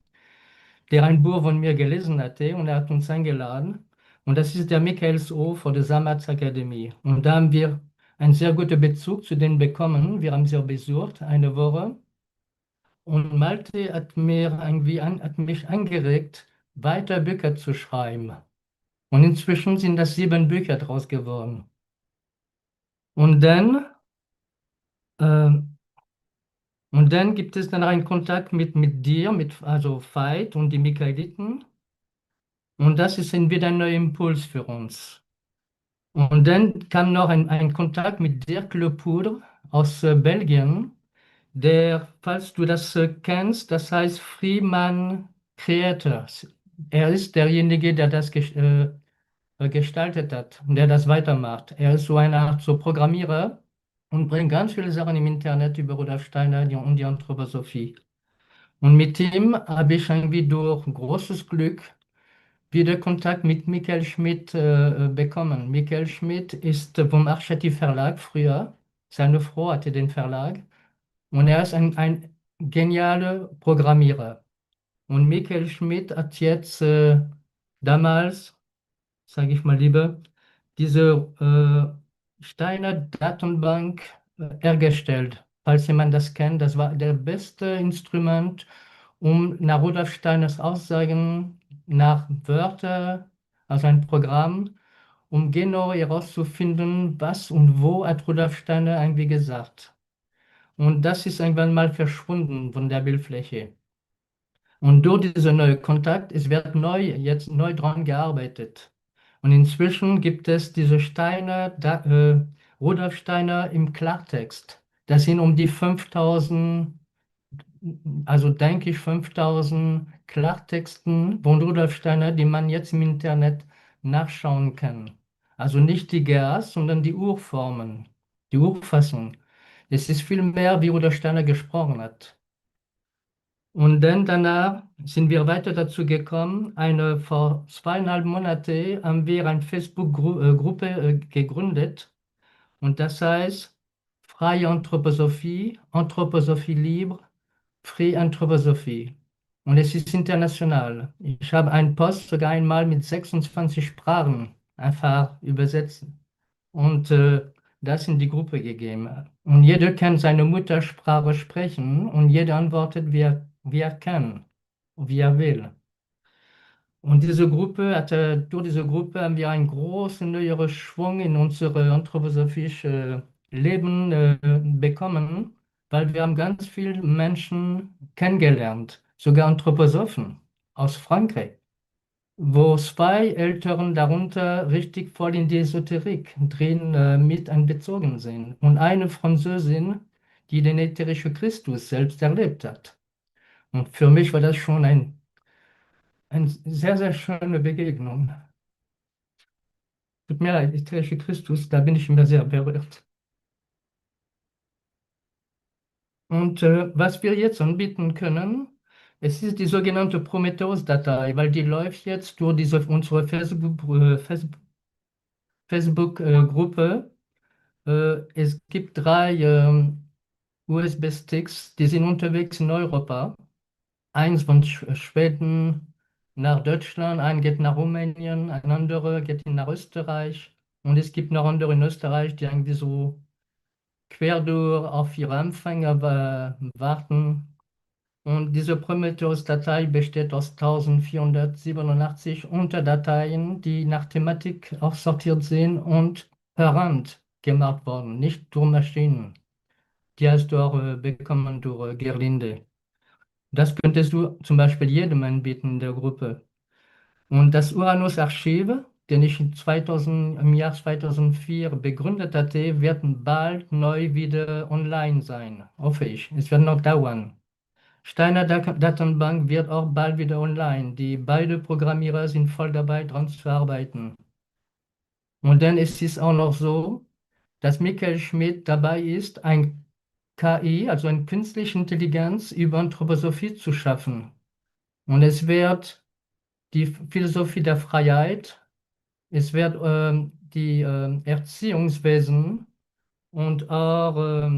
der ein Buch von mir gelesen hatte und er hat uns eingeladen. Und das ist der Michaelshof von der Samatz-Akademie. Und da haben wir einen sehr guten Bezug zu denen bekommen. Wir haben sie auch besucht, eine Woche. Und Malte hat hat mich angeregt, weiter Bücher zu schreiben. Und inzwischen sind das 7 Bücher draus geworden. Und dann, gibt es dann einen Kontakt mit dir, also Veit und die Michaeliten. Und das ist dann wieder ein neuer Impuls für uns. Und dann kam noch ein Kontakt mit Dirk Le Poudre aus Belgien, der, falls du das kennst, das heißt Freeman Creators. Er ist derjenige, der das gestaltet hat und der das weitermacht. Er ist so eine Art so Programmierer und bringt ganz viele Sachen im Internet über Rudolf Steiner und die Anthroposophie. Und mit ihm habe ich irgendwie durch großes Glück wieder Kontakt mit Michael Schmidt bekommen. Michael Schmidt ist vom Archetyp Verlag früher. Seine Frau hatte den Verlag. Und er ist ein genialer Programmierer. Und Michael Schmidt hat jetzt damals, sage ich mal lieber, diese Steiner Datenbank hergestellt. Falls jemand das kennt, das war der beste Instrument, um nach Rudolf Steiners Aussagen, nach Wörtern, also ein Programm, um genau herauszufinden, was und wo hat Rudolf Steiner eigentlich gesagt. Und das ist irgendwann mal verschwunden von der Bildfläche. Und durch diesen neuen Kontakt, es wird jetzt neu dran gearbeitet. Und inzwischen gibt es diese Steine, Rudolf Steiner im Klartext. Das sind um die 5000, also denke ich 5000 Klartexten von Rudolf Steiner, die man jetzt im Internet nachschauen kann. Also nicht die GAs, sondern die Urformen, die Urfassung. Es ist viel mehr, wie Rudolf Steiner gesprochen hat. Und dann danach sind wir weiter dazu gekommen, vor 2,5 Monaten haben wir eine Facebook-Gruppe gegründet und das heißt Freie Anthroposophie, Anthroposophie libre, Free Anthroposophie. Und es ist international. Ich habe einen Post sogar einmal mit 26 Sprachen einfach übersetzt und das in die Gruppe gegeben. Und jeder kann seine Muttersprache sprechen und jeder antwortet, wie er kann, wie er will. Und durch diese Gruppe haben wir einen großen neueren Schwung in unser anthroposophisches Leben bekommen, weil wir haben ganz viele Menschen kennengelernt, sogar Anthroposophen aus Frankreich, wo 2 Älteren darunter richtig voll in die Esoterik drin mit einbezogen sind. Und eine Französin, die den ätherischen Christus selbst erlebt hat. Und für mich war das schon eine sehr, sehr schöne Begegnung. Tut mir leid, ätherische Christus, da bin ich immer sehr berührt. Und was wir jetzt anbieten können, es ist die sogenannte Prometheus-Datei, weil die läuft jetzt durch unsere Facebook-Gruppe. Es gibt 3 USB-Sticks, die sind unterwegs in Europa. Eins von Schweden nach Deutschland, ein geht nach Rumänien, ein anderer geht nach Österreich. Und es gibt noch andere in Österreich, die irgendwie so quer durch auf ihre Empfänger warten. Und diese Prometheus-Datei besteht aus 1487 Unterdateien, die nach Thematik auch sortiert sind und per Hand gemacht worden, nicht durch Maschinen. Die hast du auch bekommen durch Gerlinde. Das könntest du zum Beispiel jedem anbieten in der Gruppe. Und das Uranus-Archiv, den ich im Jahr 2004 begründet hatte, wird bald neu wieder online sein, hoffe ich. Es wird noch dauern. Steiner Datenbank wird auch bald wieder online. Die beiden Programmierer sind voll dabei, dran zu arbeiten. Und dann ist es auch noch so, dass Michael Schmidt dabei ist, ein KI, also eine künstliche Intelligenz über Anthroposophie zu schaffen. Und es wird die Philosophie der Freiheit, es wird die Erziehungswesen und auch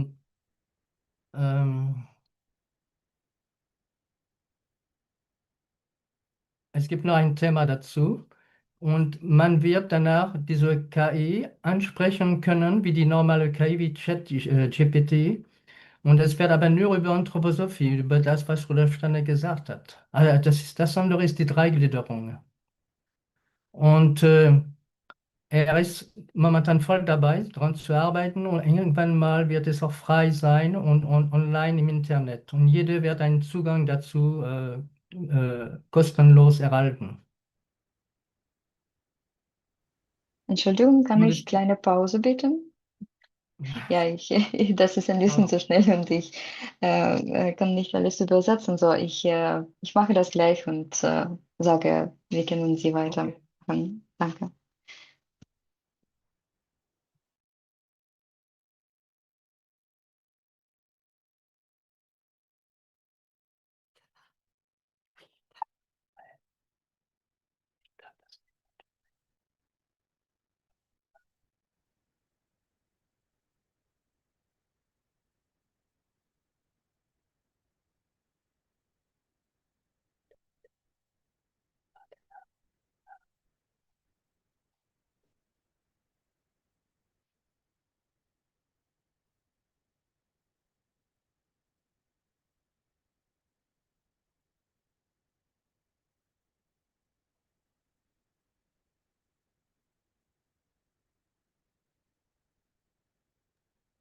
es gibt noch ein Thema dazu. Und man wird danach diese KI ansprechen können, wie die normale KI, wie ChatGPT. Und es wird aber nur über Anthroposophie, über das, was Rudolf Steiner gesagt hat. Also das andere ist die Dreigliederung. Und er ist momentan voll dabei, daran zu arbeiten und irgendwann mal wird es auch frei sein und online im Internet. Und jeder wird einen Zugang dazu kostenlos erhalten. Entschuldigung, kann Und ich kleine Pause bitten? Ja, das ist ein bisschen Ah. zu schnell und ich kann nicht alles übersetzen. So, ich mache das gleich und sage, wie können Sie weitermachen. Danke.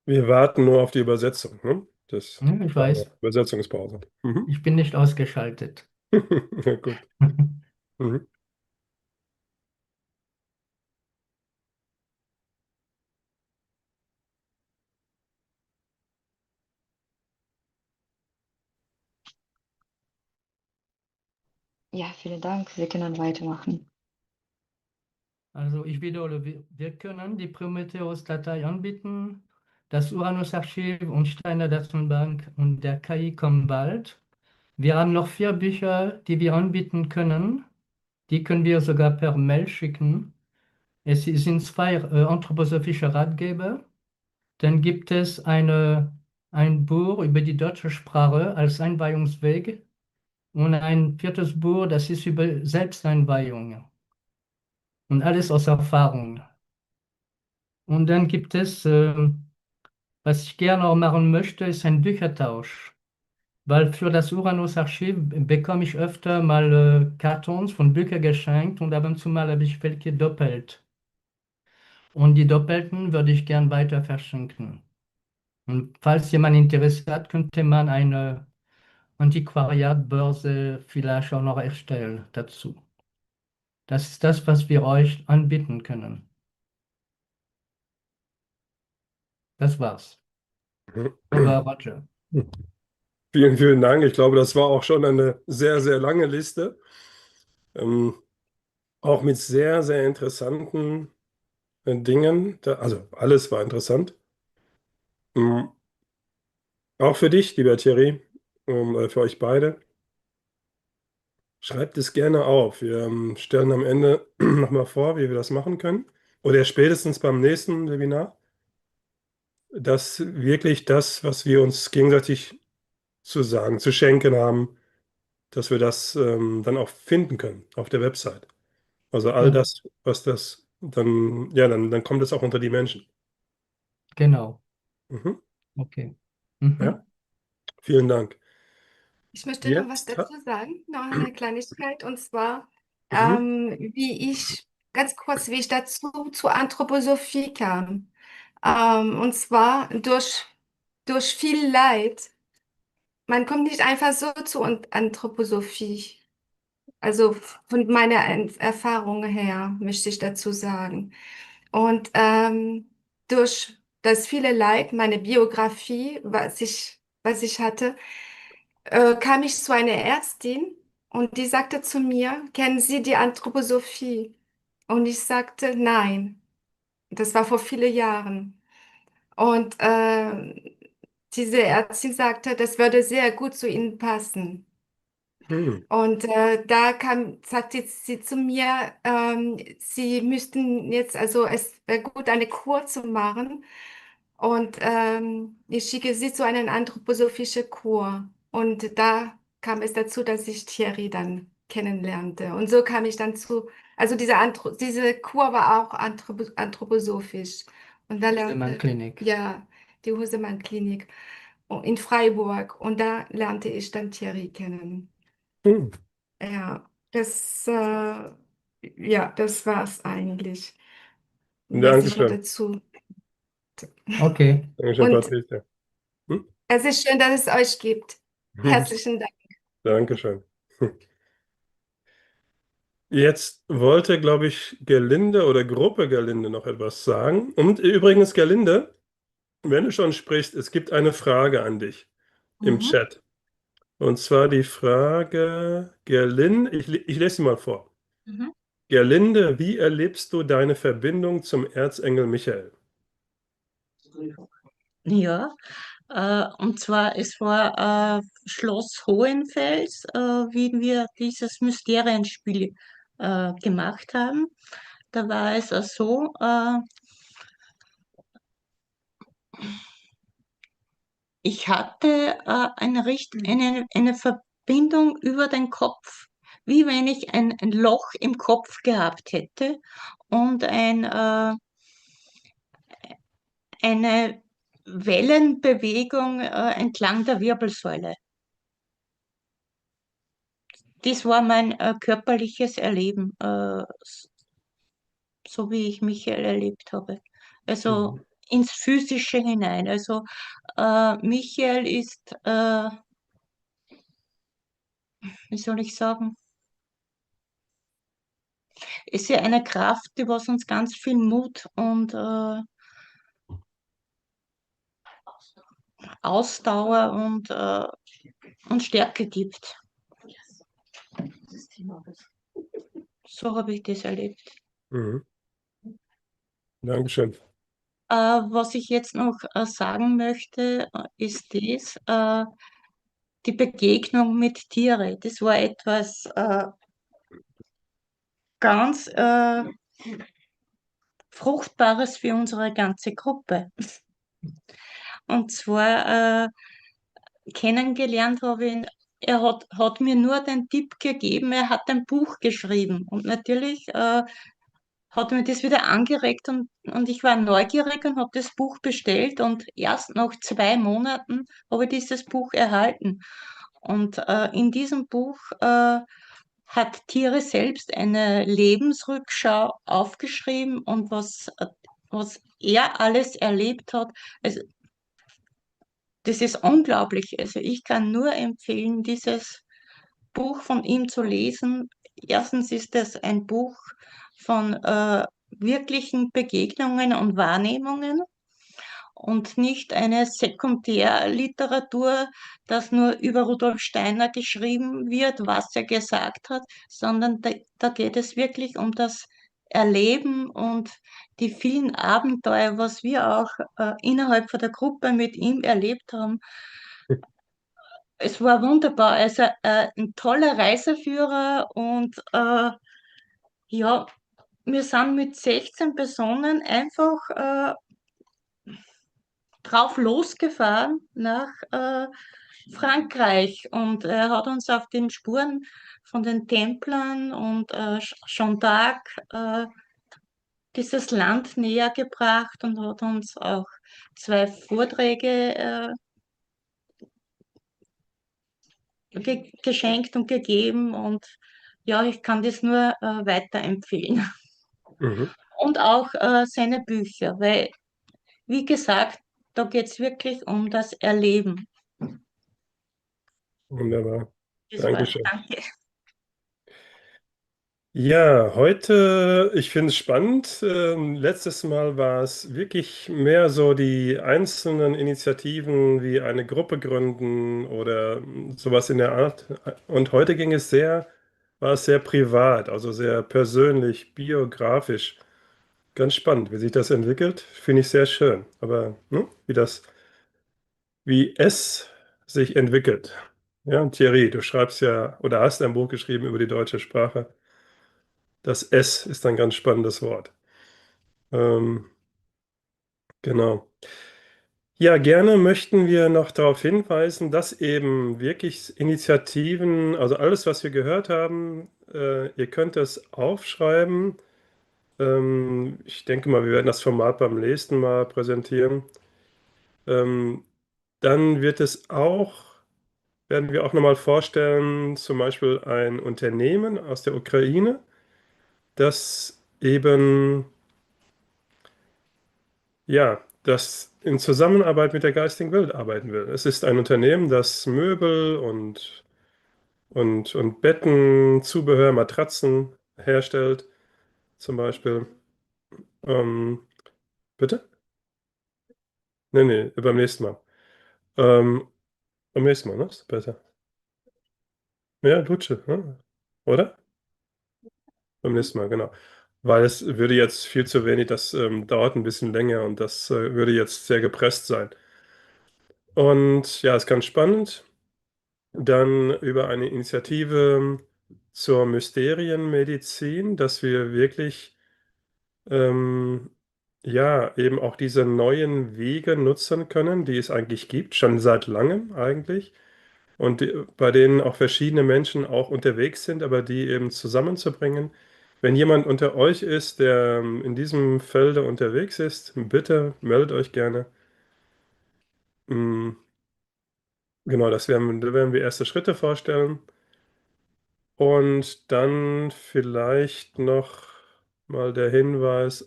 Wir warten nur auf die Übersetzung, ne? Das Ich war eine weiß, Übersetzungspause. Mhm. ich bin nicht ausgeschaltet. Ja, gut. Mhm. Ja, vielen Dank. Sie können weitermachen. Also ich wiederhole, wir können die Prometheus-Datei anbieten, das Uranus-Archiv und Steiner Datenbank und der KI kommen bald. Wir haben noch 4 Bücher, die wir anbieten können. Die können wir sogar per Mail schicken. Es sind 2 anthroposophische Ratgeber. Dann gibt es ein Buch über die deutsche Sprache als Einweihungsweg und ein 4. Buch, das ist über Selbsteinweihung und alles aus Erfahrung. Und dann gibt es, was ich gerne auch machen möchte, ist ein Büchertausch. Weil für das Uranus-Archiv bekomme ich öfter mal Kartons von Büchern geschenkt und ab und zu mal habe ich welche doppelt. Und die doppelten würde ich gern weiter verschenken. Und falls jemand Interesse hat, könnte man eine Antiquariatbörse vielleicht auch noch erstellen dazu. Das ist das, was wir euch anbieten können. Das war's. Over, Roger. Vielen, vielen Dank. Ich glaube, das war auch schon eine sehr, sehr lange Liste. Auch mit sehr, sehr interessanten Dingen. Also alles war interessant. Auch für dich, lieber Thierry, für euch beide. Schreibt es gerne auf. Wir stellen am Ende nochmal vor, wie wir das machen können. Oder spätestens beim nächsten Webinar, dass wirklich das, was wir uns gegenseitig zu sagen, zu schenken haben, dass wir das dann auch finden können auf der Website. Also all Genau. das, was das dann, ja, dann kommt es auch unter die Menschen. Genau. Mhm. Okay. Ja, vielen Dank. Ich möchte noch was Jetzt, dazu sagen, noch eine Kleinigkeit, und zwar, mhm. ganz kurz, wie ich dazu zur Anthroposophie kam. Und zwar durch viel Leid. Man kommt nicht einfach so zu Anthroposophie. Also von meiner Erfahrung her möchte ich dazu sagen. Und durch das viele Leid, meine Biografie, was ich hatte, kam ich zu einer Ärztin und die sagte zu mir, kennen Sie die Anthroposophie? Und ich sagte, nein. Das war vor vielen Jahren. Und diese Ärztin sagte, das würde sehr gut zu Ihnen passen. Mhm. Und sagte sie zu mir, Sie müssten jetzt, also es wäre gut, eine Kur zu machen. Und ich schicke Sie zu einer anthroposophischen Kur. Und da kam es dazu, dass ich Thierry dann kennenlernte. Und so kam ich dann also diese Kur war auch anthroposophisch. Und da Husemann Klinik. ja, die Husemann Klinik in Freiburg. Und da lernte ich dann Thierry kennen. Mhm. Ja, das war's eigentlich. Was ich noch Dankeschön. dazu. Okay. Dankeschön, Und Patricia. Hm? es ist schön, dass es euch gibt. Herzlichen Dank. Dankeschön. Jetzt wollte, glaube ich, Gerlinde oder Gruppe Gerlinde noch etwas sagen. Und übrigens, Gerlinde, wenn du schon sprichst, es gibt eine Frage an dich im Chat. Und zwar die Frage, Gerlinde, ich lese sie mal vor. Mhm. Gerlinde, wie erlebst du deine Verbindung zum Erzengel Michael? Ja, und zwar, es war Schloss Hohenfels, wie wir dieses Mysterienspiel gemacht haben. Da war es so, ich hatte eine Verbindung über den Kopf, wie wenn ich ein Loch im Kopf gehabt hätte und eine Wellenbewegung entlang der Wirbelsäule. Das war mein körperliches Erleben, so wie ich Michael erlebt habe. Also ins Physische hinein. Also Michael ist wie soll ich sagen, ist ja eine Kraft, die was uns ganz viel Mut und Ausdauer und Stärke gibt. So habe ich das erlebt. Mhm. Dankeschön. Was ich jetzt noch sagen möchte, ist die Begegnung mit Tieren. Das war etwas ganz Fruchtbares für unsere ganze Gruppe. Und zwar kennengelernt habe ich ihn, er hat mir nur den Tipp gegeben, er hat ein Buch geschrieben. Und natürlich hat mir das wieder angeregt und ich war neugierig und habe das Buch bestellt und erst nach 2 Monaten habe ich dieses Buch erhalten. Und in diesem Buch hat Tiere selbst eine Lebensrückschau aufgeschrieben und was er alles erlebt hat. Also, das ist unglaublich. Also ich kann nur empfehlen, dieses Buch von ihm zu lesen. Erstens ist es ein Buch von wirklichen Begegnungen und Wahrnehmungen und nicht eine Sekundärliteratur, das nur über Rudolf Steiner geschrieben wird, was er gesagt hat, sondern da geht es wirklich um das Erleben und die vielen Abenteuer, was wir auch innerhalb von der Gruppe mit ihm erlebt haben. Es war wunderbar. Also ein toller Reiseführer und ja, wir sind mit 16 Personen einfach drauf losgefahren nach Frankreich und er hat uns auf den Spuren von den Templern und Jeanne d'Arc dieses Land näher gebracht und hat uns auch 2 Vorträge geschenkt und gegeben und ja, ich kann das nur weiterempfehlen. Mhm. Und auch seine Bücher, weil, wie gesagt, da geht es wirklich um das Erleben. Wunderbar. Das war's. Dankeschön. Danke. Ja, heute, ich finde es spannend. Letztes Mal war es wirklich mehr so die einzelnen Initiativen wie eine Gruppe gründen oder sowas in der Art. Und heute war es sehr privat, also sehr persönlich, biografisch. Ganz spannend, wie sich das entwickelt, finde ich sehr schön. Aber wie es sich entwickelt. Ja, Thierry, du schreibst ja oder hast ein Buch geschrieben über die deutsche Sprache. Das S ist ein ganz spannendes Wort. Ähm, genau. Ja, gerne möchten wir noch darauf hinweisen, dass eben wirklich Initiativen, also alles, was wir gehört haben, ihr könnt es aufschreiben. Ich denke mal, wir werden das Format beim nächsten Mal präsentieren. Dann werden wir auch nochmal vorstellen, zum Beispiel ein Unternehmen aus der Ukraine, das eben ja, das in Zusammenarbeit mit der geistigen Welt arbeiten will. Es ist ein Unternehmen, das Möbel und Betten, Zubehör, Matratzen herstellt, zum Beispiel. Ähm, bitte? Nee, nee, beim nächsten Mal. Ähm, Beim nächsten Mal, ne? Ist besser. Ja, Lutsche, ne? Oder? Beim nächsten Mal, genau. Weil es würde jetzt viel zu wenig, das dauert ein bisschen länger und das würde jetzt sehr gepresst sein. Und ja, ist ganz spannend. Dann über eine Initiative zur Mysterienmedizin, dass wir wirklich ähm, ja eben auch diese neuen Wege nutzen können, die es eigentlich gibt, schon seit langem eigentlich, und bei denen auch verschiedene Menschen auch unterwegs sind, aber die eben zusammenzubringen. Wenn jemand unter euch ist, der in diesem Felde unterwegs ist, bitte meldet euch gerne. Mm, Genau, da werden wir erste Schritte vorstellen. Und dann vielleicht noch mal der Hinweis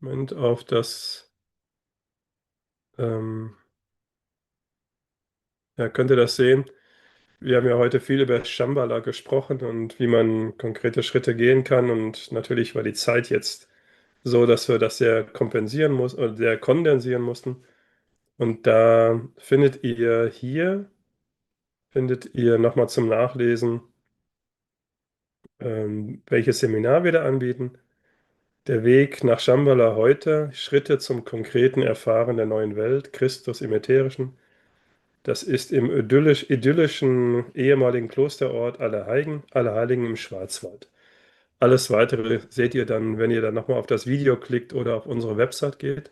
Moment, auf ja, könnt ihr das sehen? Wir haben ja heute viel über Shambhala gesprochen und wie man konkrete Schritte gehen kann. Und natürlich war die Zeit jetzt so, dass wir das sehr kompensieren mussten oder sehr kondensieren mussten. Und da findet ihr nochmal zum Nachlesen, welches Seminar wir da anbieten. Der Weg nach Shambhala heute, Schritte zum konkreten Erfahren der neuen Welt, Christus im Ätherischen. Das ist im idyllischen ehemaligen Klosterort Allerheiligen im Schwarzwald. Alles Weitere seht ihr dann, wenn ihr dann nochmal auf das Video klickt oder auf unsere Website geht.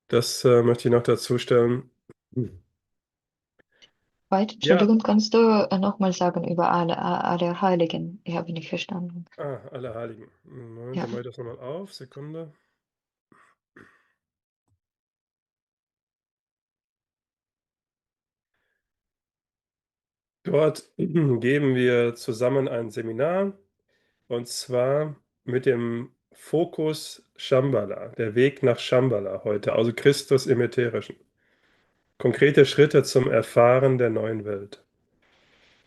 Das möchte ich noch dazu stellen. Weit, Ja, Entschuldigung, kannst du nochmal sagen über alle Heiligen? Ich habe nicht verstanden. Allerheiligen. Moment, Ja. dann mache ich das nochmal auf. Sekunde. Dort geben wir zusammen ein Seminar und zwar mit dem Fokus Shambhala, der Weg nach Shambhala heute, also Christus im Ätherischen. Konkrete Schritte zum Erfahren der neuen Welt.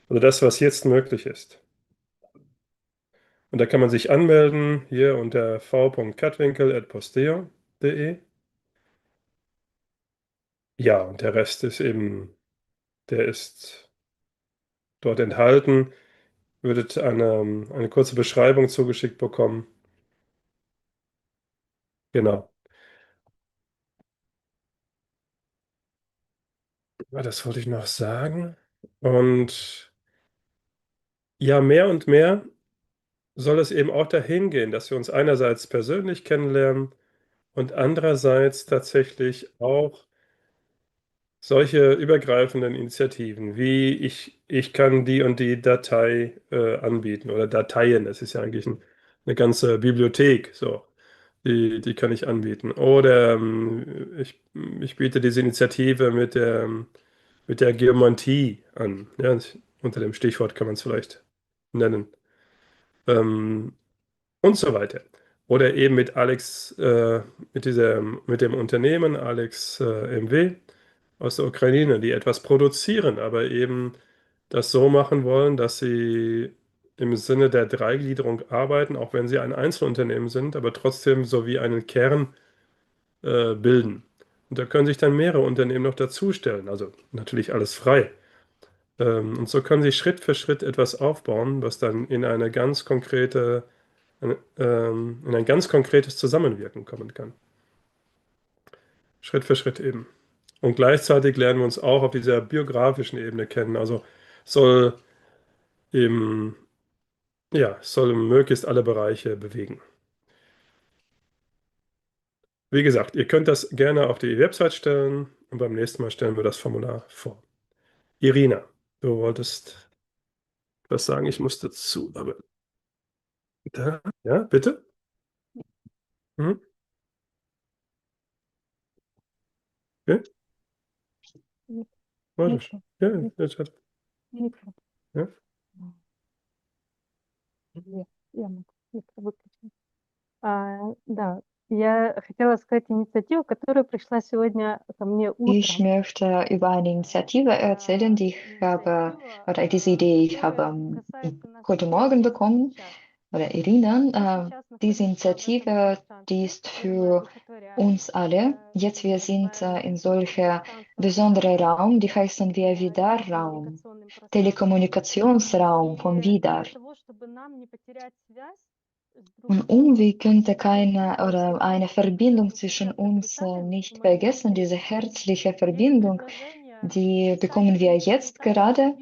Also das, was jetzt möglich ist. Und da kann man sich anmelden hier unter v.kattwinkel@posteo.de. Ja, und der Rest ist eben, der ist dort enthalten. Würdet eine kurze Beschreibung zugeschickt bekommen. Genau. Ja, das wollte ich noch sagen. Und ja, mehr und mehr soll es eben auch dahin gehen, dass wir uns einerseits persönlich kennenlernen und andererseits tatsächlich auch solche übergreifenden Initiativen wie ich kann die und die Datei anbieten oder Dateien. Das ist ja eigentlich eine ganze Bibliothek, so. Die kann ich anbieten. Oder ich biete diese Initiative mit der Geomantie an. Ja, unter dem Stichwort kann man es vielleicht nennen. Ähm, und so weiter. Oder eben mit Alex, mit dem Unternehmen Alex MW aus der Ukraine, die etwas produzieren, aber eben das so machen wollen, dass sie im Sinne der Dreigliederung arbeiten, auch wenn sie ein Einzelunternehmen sind, aber trotzdem so wie einen Kern bilden. Und da können sich dann mehrere Unternehmen noch dazustellen, also natürlich alles frei. Und so können sie Schritt für Schritt etwas aufbauen, was dann in in ein ganz konkretes Zusammenwirken kommen kann. Schritt für Schritt eben. Und gleichzeitig lernen wir uns auch auf dieser biografischen Ebene kennen. Also soll eben, ja, soll möglichst alle Bereiche bewegen. Wie gesagt, ihr könnt das gerne auf die Website stellen und beim nächsten Mal stellen wir das Formular vor. Irina, du wolltest was sagen, ich musste zu, aber da, ja, bitte? Mhm. Okay. Можешь? Микро. Ja, Микро. jetzt hat. Микро. Ja. Я могу микро выключить. Да, я хотела сказать инициативу, которая пришла сегодня ко мне Ich утром. möchte über eine Initiative erzählen, die ich habe, oder diese Idee ich habe heute Morgen bekommen oder erinnern. Diese Initiative, die ist für uns alle. Jetzt wir sind in solcher besonderen Raum, die heißen wir Vidar-Raum, Telekommunikationsraum von Vidar. Und wir könnte keine oder eine Verbindung zwischen uns nicht vergessen, diese herzliche Verbindung, die bekommen wir jetzt gerade.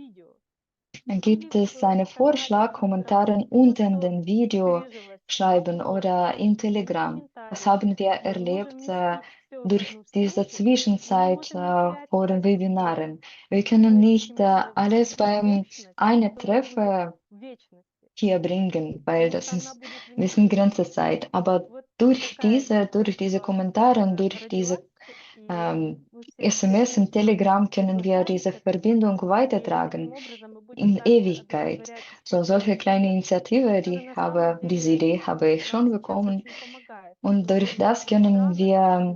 Gibt es einen Vorschlag, Kommentare unter dem Video schreiben oder in Telegram? Das haben wir erlebt durch diese Zwischenzeit vor den Webinaren. Wir können nicht alles beim einen Treffen hier bringen, weil das ist ein bisschen Grenzezeit. Aber durch diese Kommentare und durch diese SMS und Telegram können wir diese Verbindung weitertragen in Ewigkeit. So solche kleine Initiative, diese Idee habe ich schon bekommen. Und durch das können wir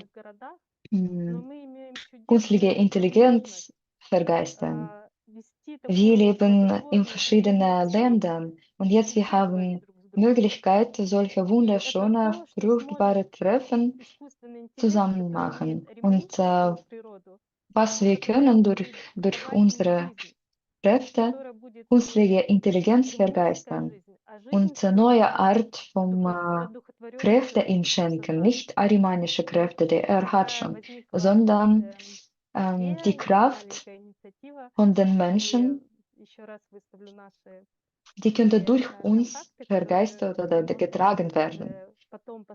künstliche Intelligenz vergeistern. Wir leben in verschiedenen Ländern und jetzt wir haben Möglichkeit, solche wunderschöne, fruchtbare Treffen zusammen machen. Und was wir können durch unsere Kräfte, künstliche Intelligenz vergeistern und neue Art von Kräfte ihm schenken, nicht arimanische Kräfte, die er hat schon, sondern die Kraft von den Menschen, die könnte durch uns vergeistert oder getragen werden.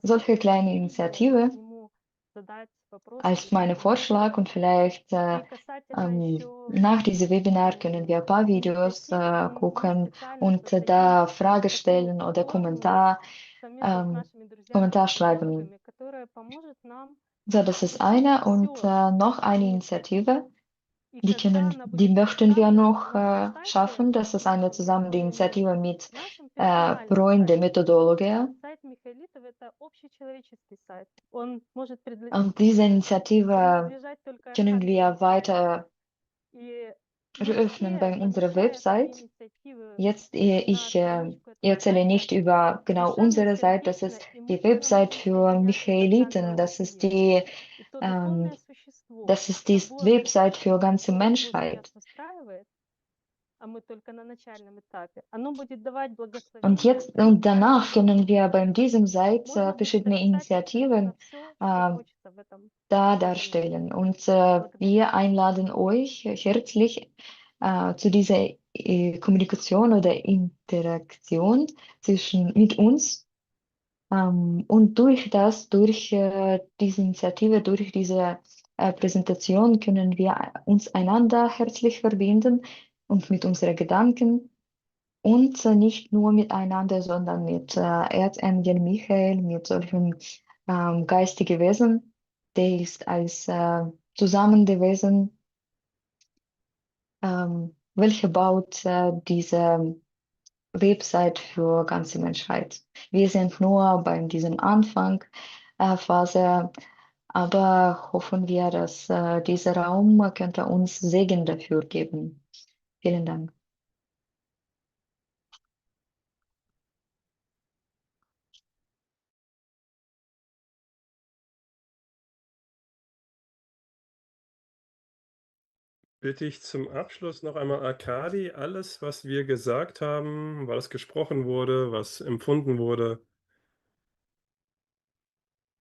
Solche kleine Initiative als mein Vorschlag und vielleicht nach diesem Webinar können wir ein paar Videos gucken und da Frage stellen oder Kommentar schreiben. So, das ist eine und noch eine Initiative. Die möchten wir noch schaffen. Das ist eine zusammen die Initiative mit Freunde Methodologie. Und diese Initiative können wir weiter eröffnen bei unserer Website. Jetzt, ich erzähle nicht über genau unsere Seite, das ist die Website für Michaeliten, das ist die Website für ganze Menschheit. Und danach können wir bei diesem Seite verschiedene Initiativen darstellen. Und wir einladen euch herzlich zu dieser Kommunikation oder Interaktion mit uns. Und durch diese Initiative, durch diese Präsentation können wir uns einander herzlich verbinden und mit unseren Gedanken und nicht nur miteinander, sondern mit Erzengel Michael, mit solchen geistigen Wesen, der ist als zusammenhängende Wesen, welche baut diese Website für ganze Menschheit. Wir sind nur bei diesem Anfangsphase, aber hoffen wir, dass dieser Raum könnte uns Segen dafür geben. Vielen Dank. Bitte ich zum Abschluss noch einmal Arkadi, alles, was wir gesagt haben, was gesprochen wurde, was empfunden wurde,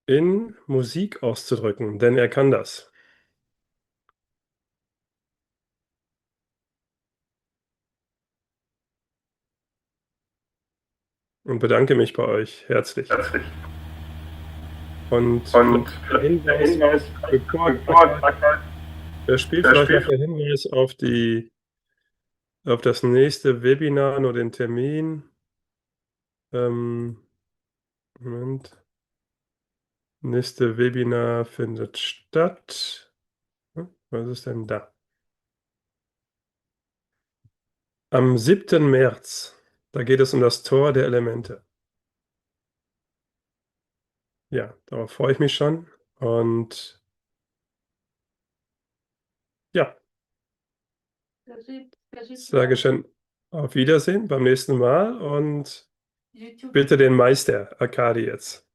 in Musik auszudrücken, denn er kann das. Und bedanke mich bei euch herzlich. Und der Hinweis, wer spielt vielleicht noch der Hinweis auf das nächste Webinar, nur den Termin. Moment. Nächste Webinar findet statt. Was ist denn da? Am 7. März. Da geht es um das Tor der Elemente. Ja, darauf freue ich mich schon. Und ja, sage schon auf Wiedersehen beim nächsten Mal und bitte den Meister, Arkadi jetzt.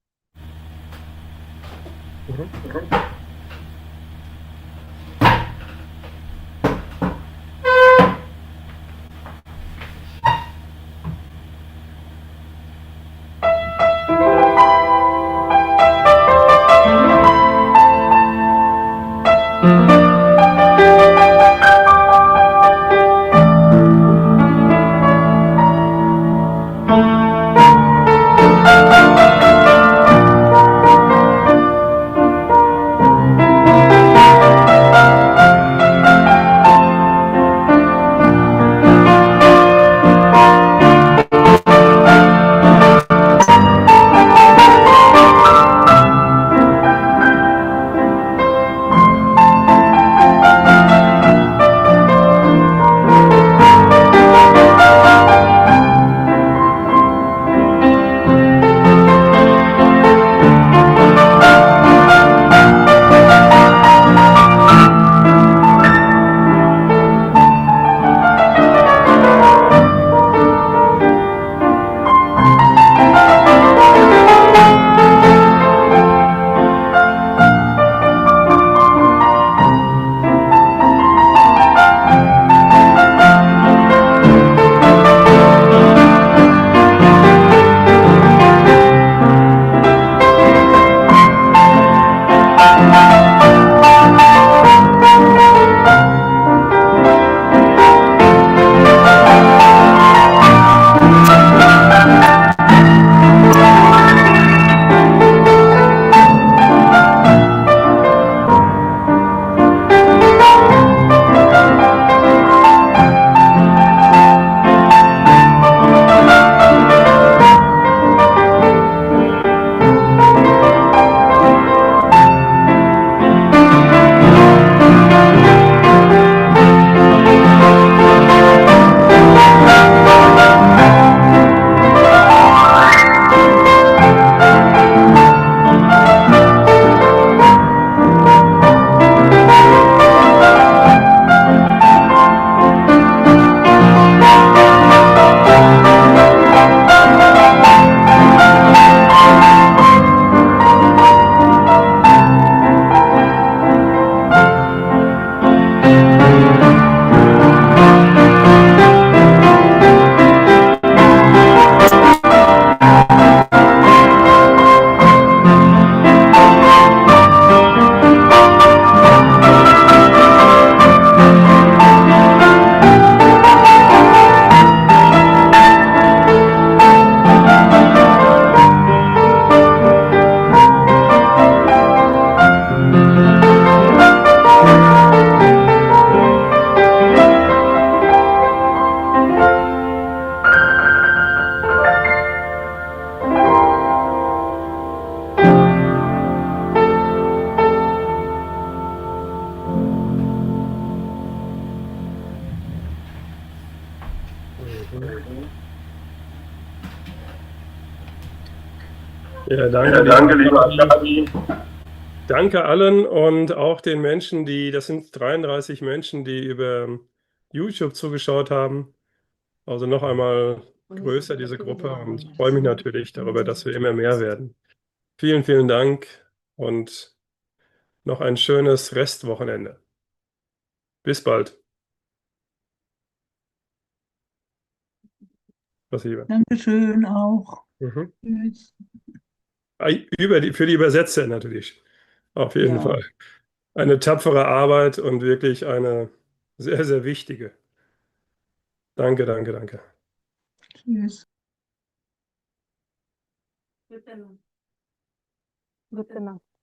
Ja, danke, lieber Shadi. Danke allen und auch den Menschen, das sind 33 Menschen, die über YouTube zugeschaut haben. Also noch einmal größer diese Gruppe und ich freue mich natürlich darüber, dass wir immer mehr werden. Vielen, vielen Dank und noch ein schönes Restwochenende. Bis bald. Spasibo. Dankeschön auch. Mhm. Tschüss. Für die Übersetzer natürlich. Auf jeden Fall. Eine tapfere Arbeit und wirklich eine sehr, sehr wichtige. Danke, danke, danke. Tschüss. Gute Nacht.